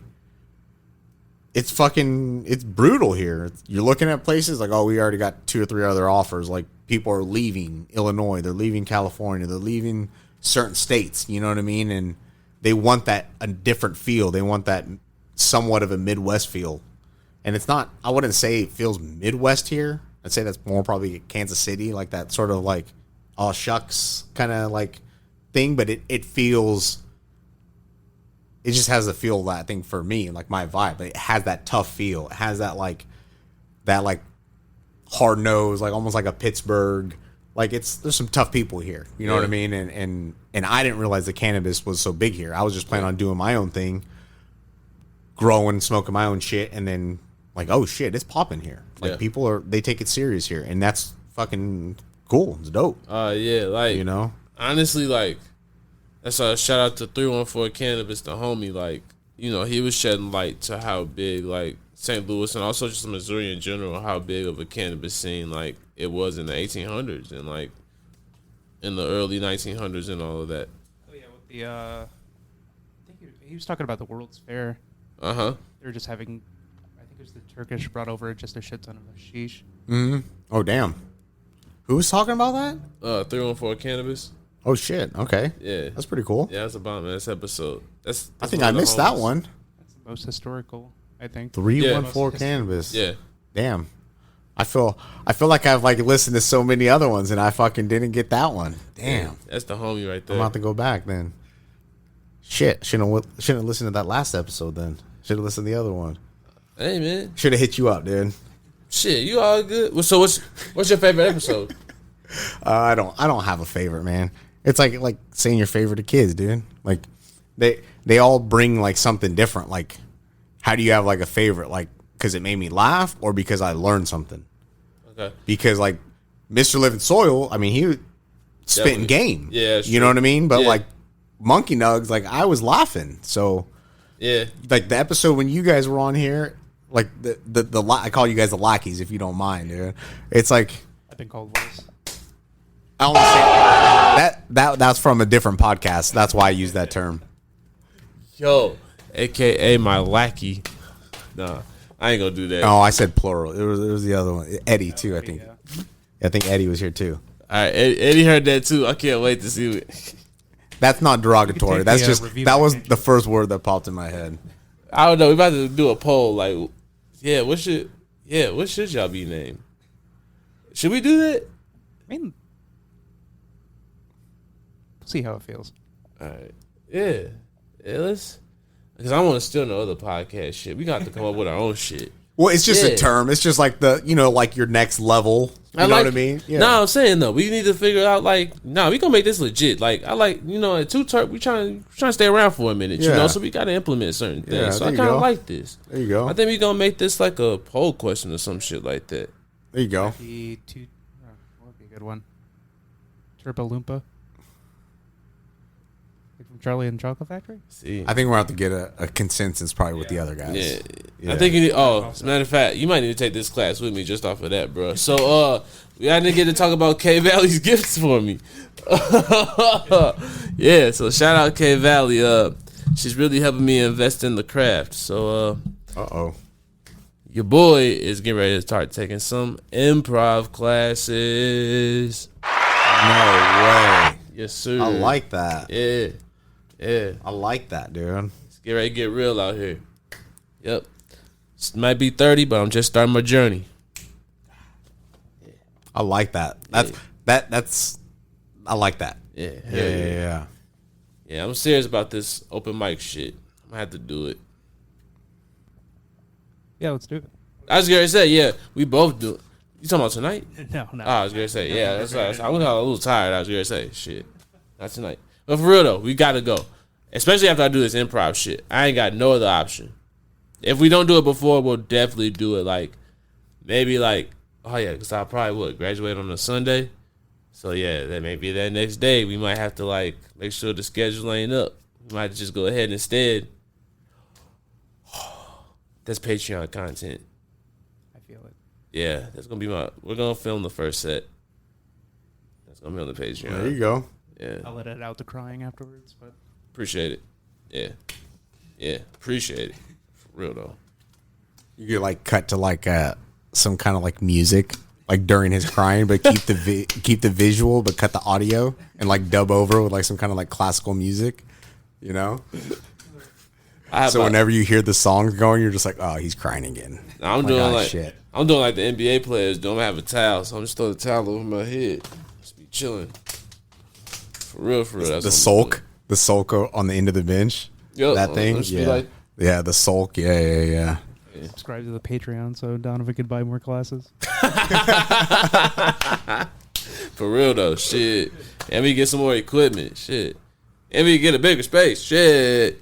it's brutal here. You're looking at places like, oh, we already got 2 or 3 other offers. Like people are leaving Illinois, they're leaving California, they're leaving certain states. You know what I mean? And they want a different feel. They want that somewhat of a Midwest feel. And it's not, I wouldn't say it feels Midwest here. I'd say that's more probably Kansas City, like that sort of like, oh shucks kind of like thing. But it feels, it just has a feel, that thing for me, like my vibe. But it has that tough feel. It has that like hard nose, like almost like a Pittsburgh. Like there's some tough people here. You know what I mean? And I didn't realize the cannabis was so big here. I was just planning on doing my own thing, growing, smoking my own shit, and then like, oh shit, it's popping here. Like people they take it serious here, and that's fucking cool. It's dope. Yeah, like, you know, honestly, like, that's a shout out to 314 Cannabis, the homie. Like, you know, he was shedding light to how big like St. Louis and also just Missouri in general, how big of a cannabis scene like it was in the 1800s and like in the early 1900s and all of that. Oh yeah, with the I think he was talking about the World's Fair. Uh huh. They were just having, I think it was the Turkish brought over just a shit ton of hashish. Mm-hmm. Oh damn. Who was talking about that? 314 Cannabis. Oh shit. Okay. Yeah, that's pretty cool. Yeah, that's a bomb ass episode. That's I think I missed that one. That's the most historical, I think. 314 Cannabis. Yeah. Damn. I feel like I've like listened to so many other ones and I fucking didn't get that one. Damn. Yeah, that's the homie right there. I'm about to go back then. Shit. Shouldn't have listened to that last episode then. Should have listened to the other one. Hey man. Should have hit you up, dude. Shit, you all good? Well, so what's your favorite episode? I don't have a favorite, man. It's like saying your favorite to kids, dude. Like they all bring like something different. Like, how do you have like a favorite? Like, because it made me laugh or because I learned something? Okay. Because like Mr. Living Soil, I mean, he spitting game. Yeah, you know what I mean. But like Monkey Nugs, like I was laughing. So yeah, like the episode when you guys were on here, like the I call you guys the lackeys if you don't mind, dude. It's like I've been called worse. I only say that's from a different podcast. That's why I use that term. Yo, AKA my lackey. Nah, I ain't gonna do that. Oh, I said plural. It was the other one. Eddie too, I think. Yeah, I think Eddie was here too. All right, Eddie heard that too. I can't wait to see it. That's not derogatory. That's just that was the first word that popped in my head. I don't know. We about to do a poll. Like, what should y'all be named? Should we do that? I mean, see how it feels. All right. Yeah, let's. Because I want to steal no other podcast shit. We got to come up with our own shit. Well, it's just a term. It's just like like your next level. You know what I mean? Yeah. No, I'm saying though, we need to figure out we gonna make this legit. Like I like, at 2T3rp, we trying to stay around for a minute, so we got to implement certain things. Yeah, so I kind of like this. There you go. I think we gonna make this like a poll question or some shit like that. There you go. What would be a good one? Turbo Loompa. Charlie and the Chocolate Factory? See, I think we're going to have to get a consensus probably with the other guys. yeah. I think you need. Oh, as a matter of fact, you might need to take this class with me just off of that, bro. So, I didn't get to talk about K Valley's gifts for me. Yeah, so shout out K Valley. She's really helping me invest in the craft. So, your boy is getting ready to start taking some improv classes. No way. Yes, sir. I like that. Yeah. I like that, dude. Let's get ready to get real out here. Yep. It might be 30, but I'm just starting my journey. I like that. That's I like that. Yeah. Yeah, I'm serious about this open mic shit. I'm gonna have to do it. Yeah, let's do it. I was gonna say, yeah, we both do it. You talking about tonight? No. Oh, I was gonna say, yeah, that's right. I was a little tired. I was gonna say, shit, not tonight. But for real though, we gotta go. Especially after I do this improv shit. I ain't got no other option. If we don't do it before, we'll definitely do it because I probably graduate on a Sunday. So yeah, that maybe that next day we might have to make sure the schedule ain't up. We might just go ahead instead. That's Patreon content. I feel it. Yeah, that's gonna be we're gonna film the first set. That's gonna be on the Patreon. There you go. Yeah. I'll let it out the crying afterwards, but Appreciate it. Yeah. Appreciate it. For real though. You could cut to some kind of music during his crying, but keep the visual, but cut the audio and dub over with some kind of classical music, you know. So whenever you hear the song going, you're just oh, he's crying again. I'm doing shit. I'm doing like the NBA players do. I'm gonna have a towel, so I'm just throw the towel over my head. Just be chilling. For real. That's The sulk on the end of the bench. Yep, that thing. Yeah, the sulk. Yeah. subscribe to the Patreon so Donovan could buy more classes. For real though, shit. And we get some more equipment, shit. And we get a bigger space, shit.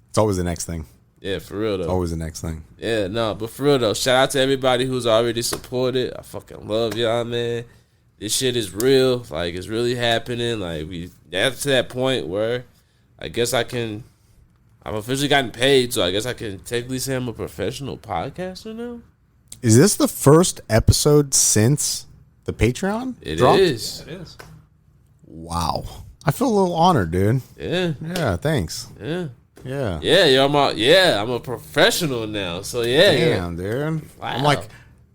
It's always the next thing. Yeah, for real though. Always the next thing. Yeah, no, but for real though, shout out to everybody who's already supported. I fucking love y'all, man. This shit is real. Like, it's really happening. Like, we got to that point where I guess I've officially gotten paid, so I guess I can technically say I'm a professional podcaster now. Is this the first episode since the Patreon? It dropped? is. It is. Wow. I feel a little honored, dude. Yeah. Yeah, thanks. Yeah. Yeah. Yeah, I'm a professional now. So yeah. Damn, dude. Wow. I'm like,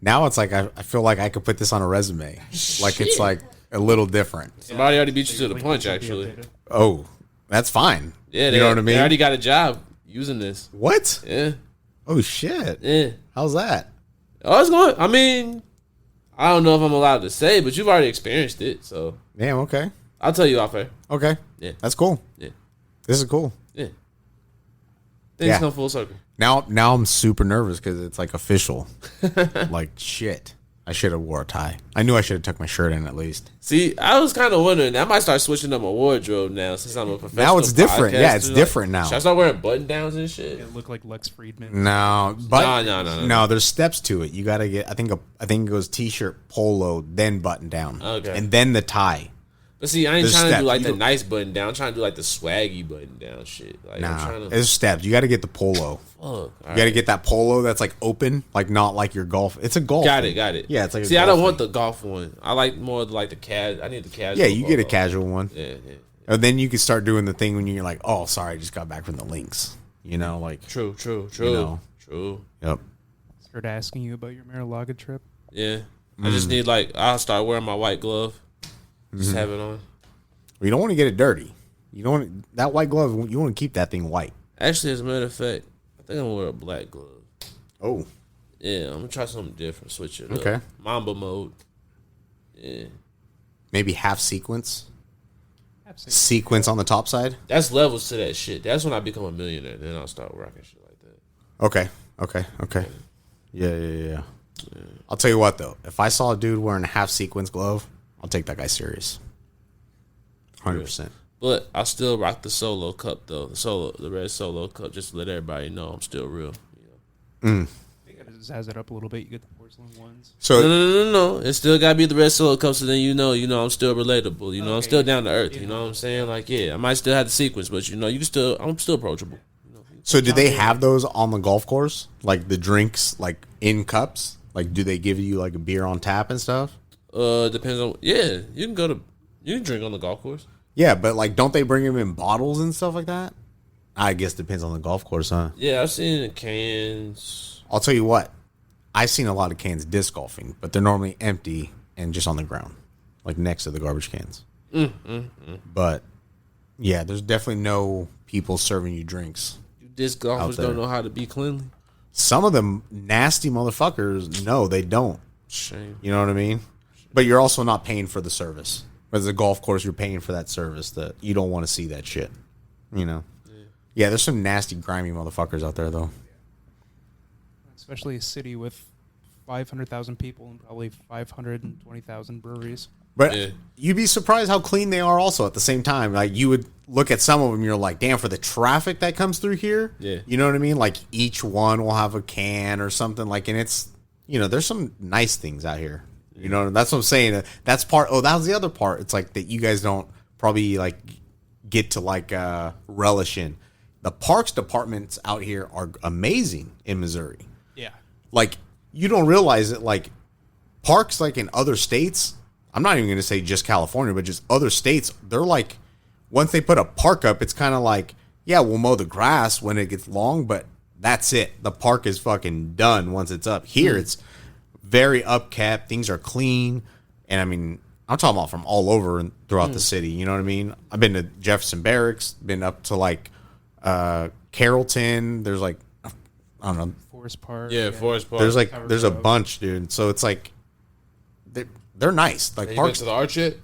now it's like I feel like I could put this on a resume. Like it's like a little different. Somebody already beat you to the punch, actually. Oh, that's fine. Yeah, you know what I mean? They already got a job using this. What? Yeah. Oh shit. Yeah. How's that? Oh, it's going. I mean, I don't know if I'm allowed to say, but you've already experienced it, so. Damn. Okay. I'll tell you off air. Okay. Yeah. That's cool. Yeah. This is cool. Yeah. Things come full circle. Now I'm super nervous because it's like official. Like shit. I should have wore a tie. I knew I should have tucked my shirt in at least. See, I was kind of wondering. I might start switching up my wardrobe now since I'm a professional. Now it's different. Yeah, it's podcaster. different now. Should I start wearing button downs and shit? It looked like Lex Friedman. No, but No. no. There's steps to it. You gotta get. I think it goes t-shirt, polo, then button down, Okay. and then the tie. But see, I ain't There's trying to do steps. like You the don't- nice button down. I'm trying to do like the swaggy button down shit. Like, I'm Nah, trying to. there's steps. You got to get the polo. Fuck. All You got to get that polo that's like open, like not like your golf. It's a golf. Got thing. it. Yeah, it's like. See, I don't want the golf one. I like more like the I need the casual. Yeah, you get a polo. casual one. Yeah. And then you can start doing the thing when you're like, oh, sorry, I just got back from the links. You know, like. True. You know. True. Yep. Started asking you about your Marilaga trip. Yeah. I just need I'll start wearing my white glove. Just have it on. Well, you don't want to get it dirty. You don't want that white glove. You want to keep that thing white. Actually, as a matter of fact, I think I'm gonna wear a black glove. Oh. Yeah, I'm gonna try something different. Switch it up. Okay. Mamba mode. Yeah. Maybe half sequence. Absolutely. Sequence on the top side. That's levels to that shit. That's when I become a millionaire. Then I'll start rocking shit like that. Okay. Yeah. I'll tell you what though. If I saw a dude wearing a half sequence glove, I'll take that guy serious. 100%. But I'll still rock the solo cup though. The red solo cup, just to let everybody know I'm still real. You know? You gotta zazz it up a little bit. You get the 4 porcelain ones. So No. It still gotta be the red solo cup, so then I'm still relatable. I'm Okay, still down to earth. yeah. You know what I'm saying? Like, yeah, I might still have the sequence, but I'm still approachable. So do they have those on the golf course? Like the drinks, like in cups? Like, do they give you like a beer on tap and stuff? Depends on. Yeah, you can drink on the golf course. Yeah, but like, don't they bring them in bottles and stuff like that? I guess depends on the golf course, huh? Yeah, I've seen the cans. I'll tell you what, I've seen a lot of cans disc golfing, but they're normally empty and just on the ground, like next to the garbage cans. But yeah, there's definitely no people serving you drinks. You disc golfers there. don't know how to be cleanly. Some of them nasty motherfuckers, no, they don't. Shame. You know what I mean? But you're also not paying for the service. As a golf course, you're paying for that service that you don't want to see that shit. You know? Yeah, there's some nasty, grimy motherfuckers out there, though. Especially a city with 500,000 people and probably 520,000 breweries. But Yeah. you'd be surprised how clean they are also at the same time. Like, you would look at some of them, you're like, damn, for the traffic that comes through here. Yeah. You know what I mean? Like, each one will have a can or something. Like, and it's, there's some nice things out here. You know, that's what I'm saying. That's part. Oh, that was the other part. It's like that you guys don't probably like get to like relish in. The parks departments out here are amazing in Missouri. Yeah. Like, you don't realize it. Like, parks like in other states, I'm not even going to say just California, but just other states, they're like, once they put a park up, it's kind of like, yeah, we'll mow the grass when it gets long, but that's it. The park is fucking done once it's up. Here, it's very upkept. Things are clean. And I mean, I'm talking about from all over and throughout the city. You know what I mean? I've been to Jefferson Barracks, been up to like Carrollton. There's like, I don't know. Forest Park. Yeah, Forest Park. There's like, Tower there's a Grove. bunch, dude. So it's like, they're nice. Like You been parks. to the arch yet?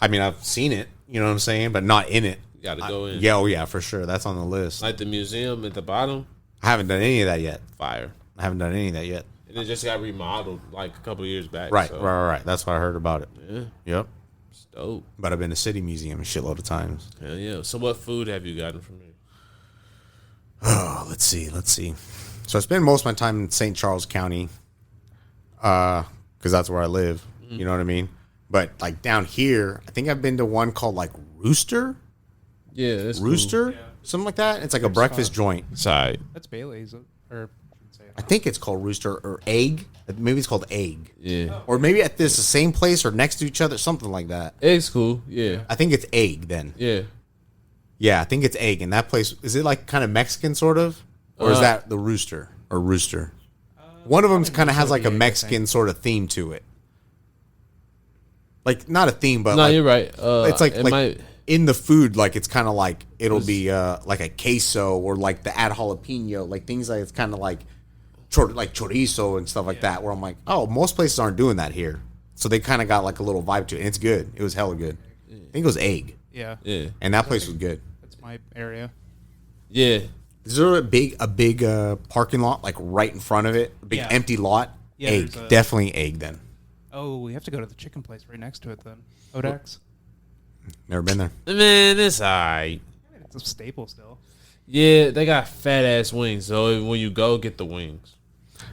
I mean, I've seen it, you know what I'm saying? But not in it. You gotta go in. Yeah, oh yeah, for sure. That's on the list. Like the museum at the bottom. I haven't done any of that yet. Fire. I haven't done any of that yet. And it just got remodeled like a couple of years back. Right, so, right. That's what I heard about it. Yeah, Yep. it's dope. But I've been to City Museum a shitload of times. Hell yeah. So what food have you gotten from here? Oh, let's see. So I spend most of my time in St. Charles County, because that's where I live. You know what I mean? But like down here, I think I've been to one called like Rooster, Yeah, that's Rooster, Yeah. something like that. It's like a breakfast joint. Cool. Sorry. That's Bailey's. Or I shouldn't say I think it's called Rooster or Egg. Maybe it's called Egg. Yeah. Or maybe at this the same place or next to each other, something like that. Egg's cool. Yeah. I think it's Egg then. Yeah. Yeah, I think it's Egg. And that place, is it like kind of Mexican sort of? Or is that the Rooster or Rooster? One of them kind of has like a Mexican sort of theme to it. Like, not a theme, but No, like, you're right. it's like, it like might, in the food, like it's kind of like, it'll be like a queso or like the add jalapeno, like things like it's kind of like chorizo and stuff like that, where I'm like, oh, most places aren't doing that here. So they kind of got like a little vibe to it. And it's good. It was hella good. I think it was Egg. Yeah. yeah. And that place was good. That's my area. Yeah. Is there a big parking lot like right in front of it? A big Yeah. empty lot? Yeah, Egg. there's a- Definitely Egg then. Oh, we have to go to the chicken place right next to it then. Odak's. Never been there. Man, it's alright. It's a staple still. Yeah, they got fat ass wings. So when you go, get the wings.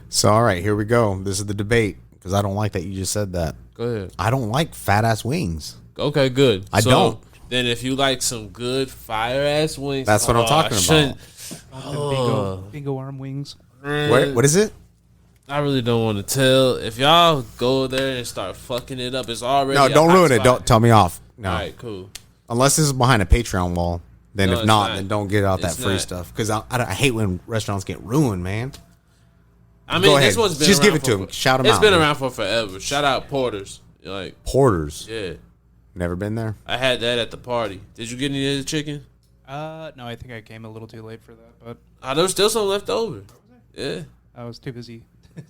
So, all right, here we go. This is the debate because I don't like that you just said that. Go ahead. I don't like fat ass wings. Okay, good. I don't. Then if you like some good fire ass wings, That's what I'm talking shouldn't- Bingo arm wings. What is it? I really don't want to tell. If y'all go there and start fucking it up, it's already No, a don't hot ruin it. spot. Don't tell me off. No. All right, cool. Unless this is behind a Patreon wall. Then No, if it's not, not. then don't get out that It's free not. stuff. Because I hate when restaurants get ruined, man. I mean, Go this ahead. one's been Just around give it to for- him. Shout him It's out, been dude. around for forever. Shout out Porter's. Like, Porters. yeah, Never been there. I had that at the party. Did you get any of the chicken? No, I think I came a little too late for that, but There was still some left over. Yeah, I was too busy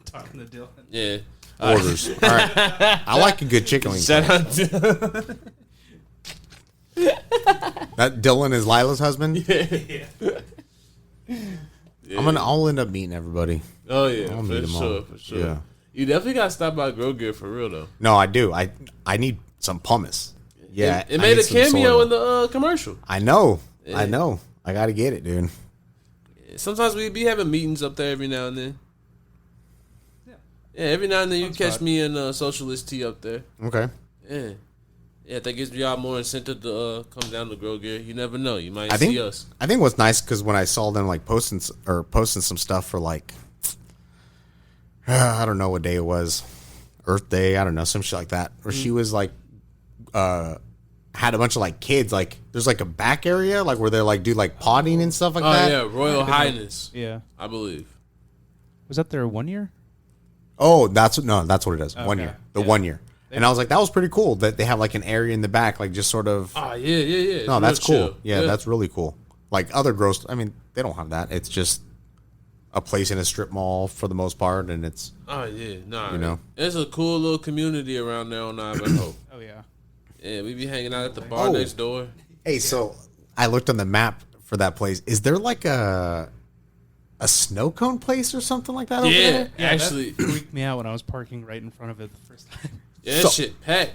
talking to Dylan. yeah. Porters. All right. I like a good chicken wing. Shout out to That Dylan is Lila's husband? I'll end up meeting everybody. Oh yeah, I'll meet for them all. sure, for sure. Yeah. You definitely got to stop by Grow Gear for real though. No, I do. I need some pumice. Yeah. it I made need a some cameo soil. in the commercial. I know. Yeah. I know. I got to get it, dude. Sometimes we be having meetings up there every now and then. Yeah, every now and then you Fun catch spot. me in Socialist Tea up there. Okay. Yeah. Yeah, that gives y'all more incentive to come down to Grow Gear. You never know. You might I think see us. I think what's nice because when I saw them like posting some stuff for like I don't know what day it was, Earth Day, I don't know, some shit like that, where she was like had a bunch of like kids, like there's like a back area like where they like do like potting and stuff like Oh, that. yeah, Royal Highness, Yeah. I believe. Was that there 1 year? Oh, that's what it is. 1 Okay. year, the Yeah. 1 year, and I was like, that was pretty cool that they have like an area in the back, like just sort of. Oh, yeah. It's No, real that's cool. chill. Yeah, that's really cool. Like other gross, I mean, they don't have that. It's just a place in a strip mall for the most part, and it's Oh, yeah. Nah, You know. There's a cool little community around there on Ivanhoe. Oh yeah. Yeah, we be hanging out at the bar Oh. next door. Hey, so I looked on the map for that place. Is there like a snow cone place or something like that over Yeah, there? actually. That freaked me out when I was parking right in front of it the first time. Yeah, that So- shit packed.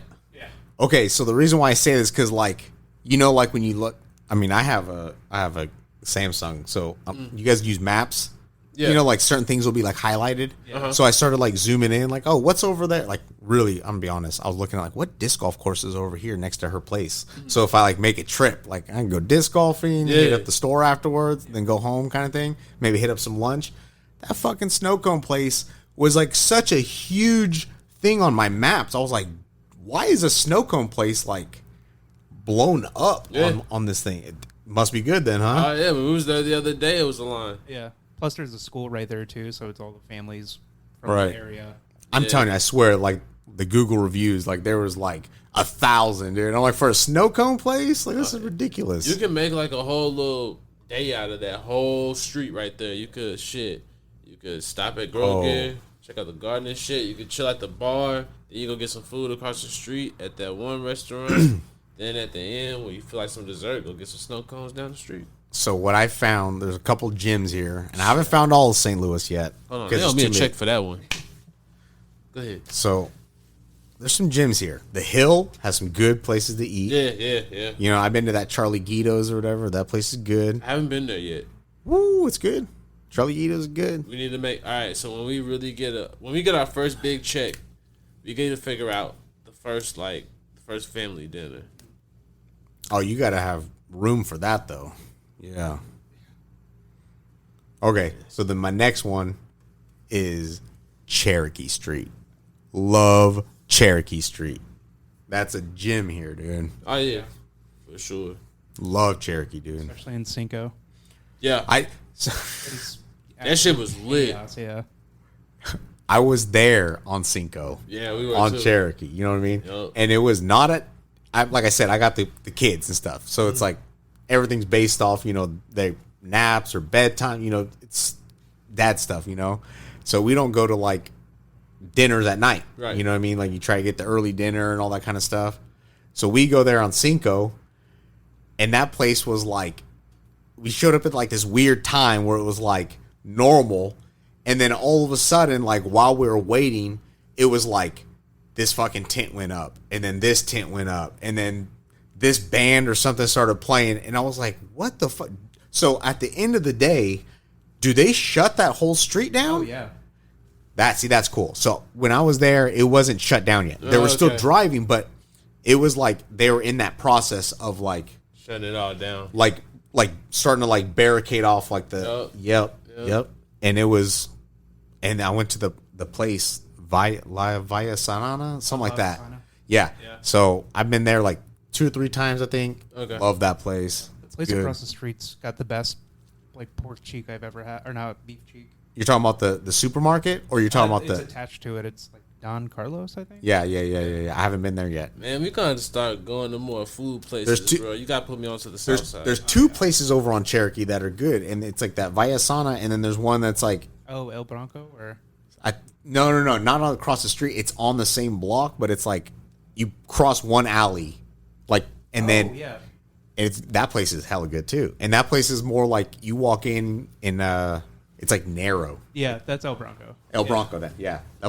Okay, so the reason why I say this because like like when you look, I mean, I have a Samsung, so you guys use maps. Yeah. Like certain things will be like highlighted. So I started like zooming in, like, oh, what's over there? Like, really, I'm gonna be honest. I was looking at like what disc golf course is over here next to her place. So if I like make a trip, like I can go disc golfing, hit Yeah. up the store afterwards, then go home, kind of thing. Maybe hit up some lunch. That fucking snow cone place was like such a huge thing on my maps. I was like, why is a snow cone place like blown up Yeah. on this thing? It must be good then, huh? Oh, yeah, when we was there the other day, it was a line. Yeah. Plus, there's a school right there too, so it's all the families from Right. the area. I'm Yeah. telling you, I swear, like the Google reviews, like there was like 1,000, dude. I'm like, for a snow cone place, like this is ridiculous. You can make like a whole little day out of that whole street right there. You could stop at Grow Oh. Gear, check out the garden and shit. You could chill at the bar. Then you go get some food across the street at that one restaurant. Then at the end, when you feel like some dessert, go get some snow cones down the street. So what I found, there's a couple gyms here, and I haven't found all of St. Louis yet. Hold on, 'cause they owe it's me a too check late. for that one. Go ahead. So there's some gyms here. The Hill has some good places to eat. Yeah. I've been to that Charlie Guido's or whatever. That place is good. I haven't been there yet. Woo, it's good. Charlie Guido's is good. We need to make all right. So when we get our first big check, we need to figure out the first family dinner. Oh, you got to have room for that, though. Yeah. Okay, so then my next one is Cherokee Street. Love Cherokee Street. That's a gym here, dude. Oh yeah, for sure. Love Cherokee, dude. Especially in Cinco. Yeah, It's that shit was lit. chaos, yeah. I was there on Cinco. Yeah, we were on too. Cherokee. You know what I mean? Yup. And it was not like I said, I got the kids and stuff. So it's like everything's based off, their naps or bedtime. It's that stuff, So we don't go to like dinners at night. Right. You know what I mean? Like you try to get the early dinner and all that kind of stuff. So we go there on Cinco, and that place was like, we showed up at like this weird time where it was like normal. And then all of a sudden, like while we were waiting, it was like this fucking tent went up, and then this tent went up, and then this band or something started playing, and I was like, what the fuck? So at the end of the day, do they shut that whole street down? Oh yeah. That's cool. So when I was there, it wasn't shut down yet. They Oh, were still okay. driving, but it was like they were in that process of like Shutting it all down. like starting to like barricade off like the Yup. yep. And it was, and I went to the place Via Sanana, something like that. Sana. Yeah. Yeah. So I've been there like 2 or 3 times, I think. Okay. Love that place. The place Good. across the street's got the best like pork cheek I've ever had, or not beef cheek. You're talking about the supermarket, or you're talking about it's the? attached to it. It's like Don Carlos, I think. Yeah. I haven't been there yet. Man, we gotta start going to more food places, There's two- bro. You gotta put me onto the south side. There's 2 places over on Cherokee that are good, and it's like that Via Sana, and then there's one that's like Oh, El Bronco, or no, not on across the street. It's on the same block, but it's like you cross one alley, like, and then yeah. it's that place is hella good too. And that place is more like you walk in and it's like narrow. Yeah, that's El Bronco. El Bronco, that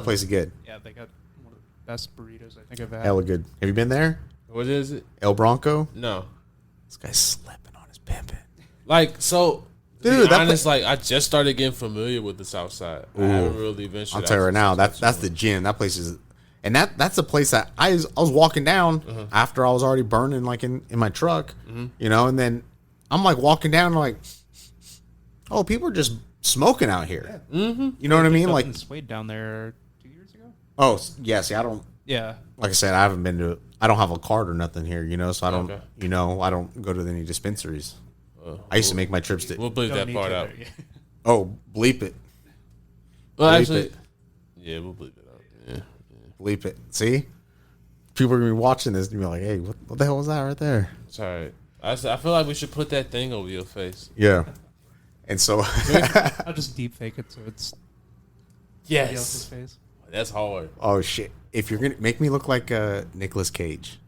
place is good, Yeah, they got one of the best burritos I think I've had. hella good. Have you been there? What is it? El Bronco. No. This guy's slipping on his pimpin'. Like, so Dude, honest, like I just started getting familiar with the South Side. I haven't really ventured. I'll tell you right now, that's the gym. That place is, and that's the place that I was walking down after I was already burning like in my truck, you know, and then I'm like walking down like, oh, people are just smoking out here. You know what I mean? Like Swayed down there 2 years ago. Oh yeah, see, I don't. Yeah, Like I said, I haven't been to. I don't have a card or nothing here, you know, so I don't. Okay. You know, I don't go to any dispensaries. I used to make my trips to. We'll bleep Don't that need part to out. there, yeah. Oh, bleep it. Well, Bleep actually, it. yeah, we'll bleep it out. Yeah. Bleep it. See, people are gonna be watching this and be like, "Hey, what the hell was that right there?" It's all right. I feel like we should put that thing over your face. Yeah. And so, I'll just deep fake it so it's somebody Yes. else's face. That's hard. oh shit! If you're gonna make me look like Nicolas Cage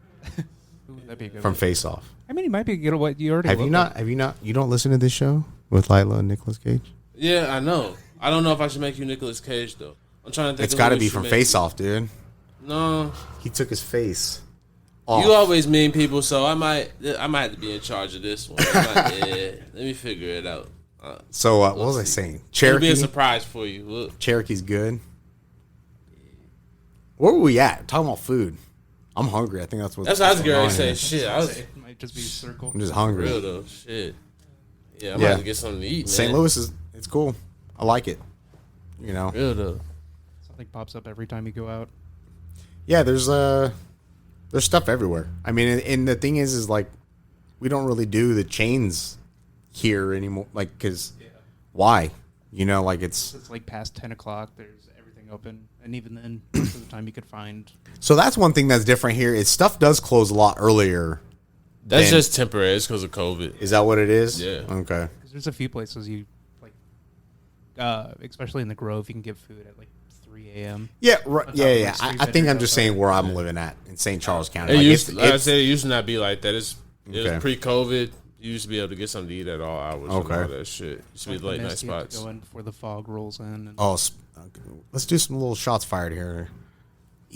Ooh, that'd be a good from one. Face Off, I mean, he might be good at what you already have you look not? like. Have you not? You don't listen to this show with Lila and Nicolas Cage? Yeah, I know. I don't know if I should make you Nicolas Cage though. I'm trying to think. It's of got to who be should from make Face you. Off, dude. No, He took his face off. you always mean people, so I might have to be in charge of this one. Let me figure it out. So what was I saying? It'll be Cherokee. a surprise for you. Look. Cherokee's good. Where were we at? Talking about food. I'm hungry. I think that's what. That's what I was going going on to say. here. Shit, I was It might just be a circle. I'm just hungry. real though. Shit. Yeah, I might Yeah. have to get something to eat, man. St. Louis is it's cool. I like it. You know. Real though. Something pops up every time you go out. Yeah, there's stuff everywhere. I mean, and the thing is like we don't really do the chains here anymore. Like, cause why? You know, like it's It's like past 10 o'clock. There's everything open, and even then, most of the time you could find. so that's one thing that's different here. Is stuff does close a lot earlier. That's than- just temporary. It's because of COVID. Is that what it is? Yeah. Okay. Because there's a few places you like, especially in the Grove, you can get food at like 3 a.m. Yeah. Right. On top Yeah. of, Yeah. like, street I think vendors I'm just outside. saying where I'm living at in St. Charles County. It Like, used, like I it's- said, it used to not be like that. It Okay. was pre-COVID. You used to be able to get something to eat at all hours. Okay. And all that shit. Used to be Like the late night mist, you have to spots. go in before the fog rolls in. And Oh, okay. Let's do some little shots fired here.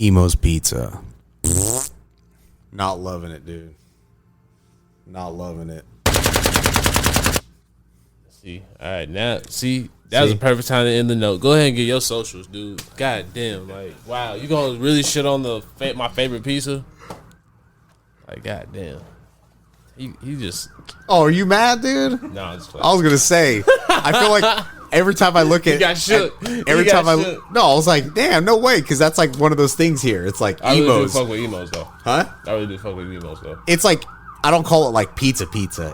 Emo's Pizza. Not loving it, dude. Not loving it. See, all right, now see that was See? a perfect time to end the note. Go ahead and get your socials, dude. God damn, like wow, you gonna really shit on my favorite pizza? Like god damn, he just Oh, are you mad, dude? no, I'm just I was gonna say. I feel like every time I look at, got shook. every You got time shook. no, I was like, damn, no way, because that's like one of those things here. It's like I really do emos, fuck with emos though. huh? I really do fuck with emos though. It's like I don't call it like pizza.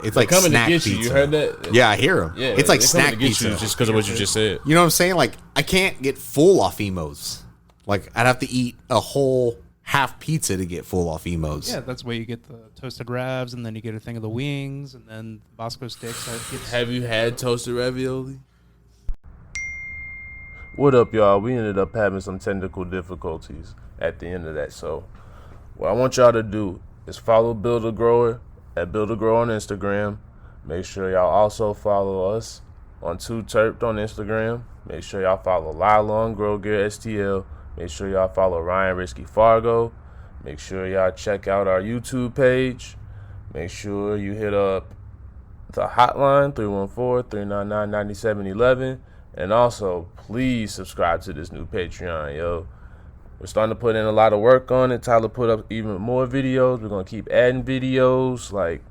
It's like Coming to snack get pizza. you, you heard that? Yeah, I hear them. Yeah, it's like they coming snack to get pizza. you just because of what you just said. You know what I'm saying? Like, I can't get full off emos. Like, I'd have to eat a whole half pizza to get full off emos. yeah, that's where you get the toasted ravs, and then you get a thing of the wings, and then Bosco sticks. Have you had toasted ravioli? What up, y'all? We ended up having some technical difficulties at the end of that. So, what I want y'all to do is follow DaGrower at DaGrower on Instagram. Make sure y'all also follow us on Too T3rpd on Instagram. Make sure y'all follow Lila on Grow Gear STL. Make sure y'all follow Ryan Risky Fargo. Make sure y'all check out our YouTube page. Make sure you hit up the hotline 314-399-9711. And also, please subscribe to this new Patreon, yo. We're starting to put in a lot of work on it. Tyler put up even more videos. We're going to keep adding videos. Like,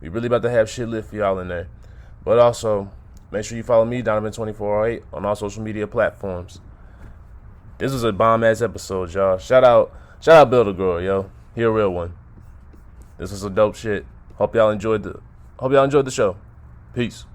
we really about to have shit lit for y'all in there. But also, make sure you follow me, Donovan2408, on all social media platforms. This was a bomb-ass episode, y'all. Shout out DaGrower, yo. He a real one. This was some dope shit. Hope y'all enjoyed the show. Peace.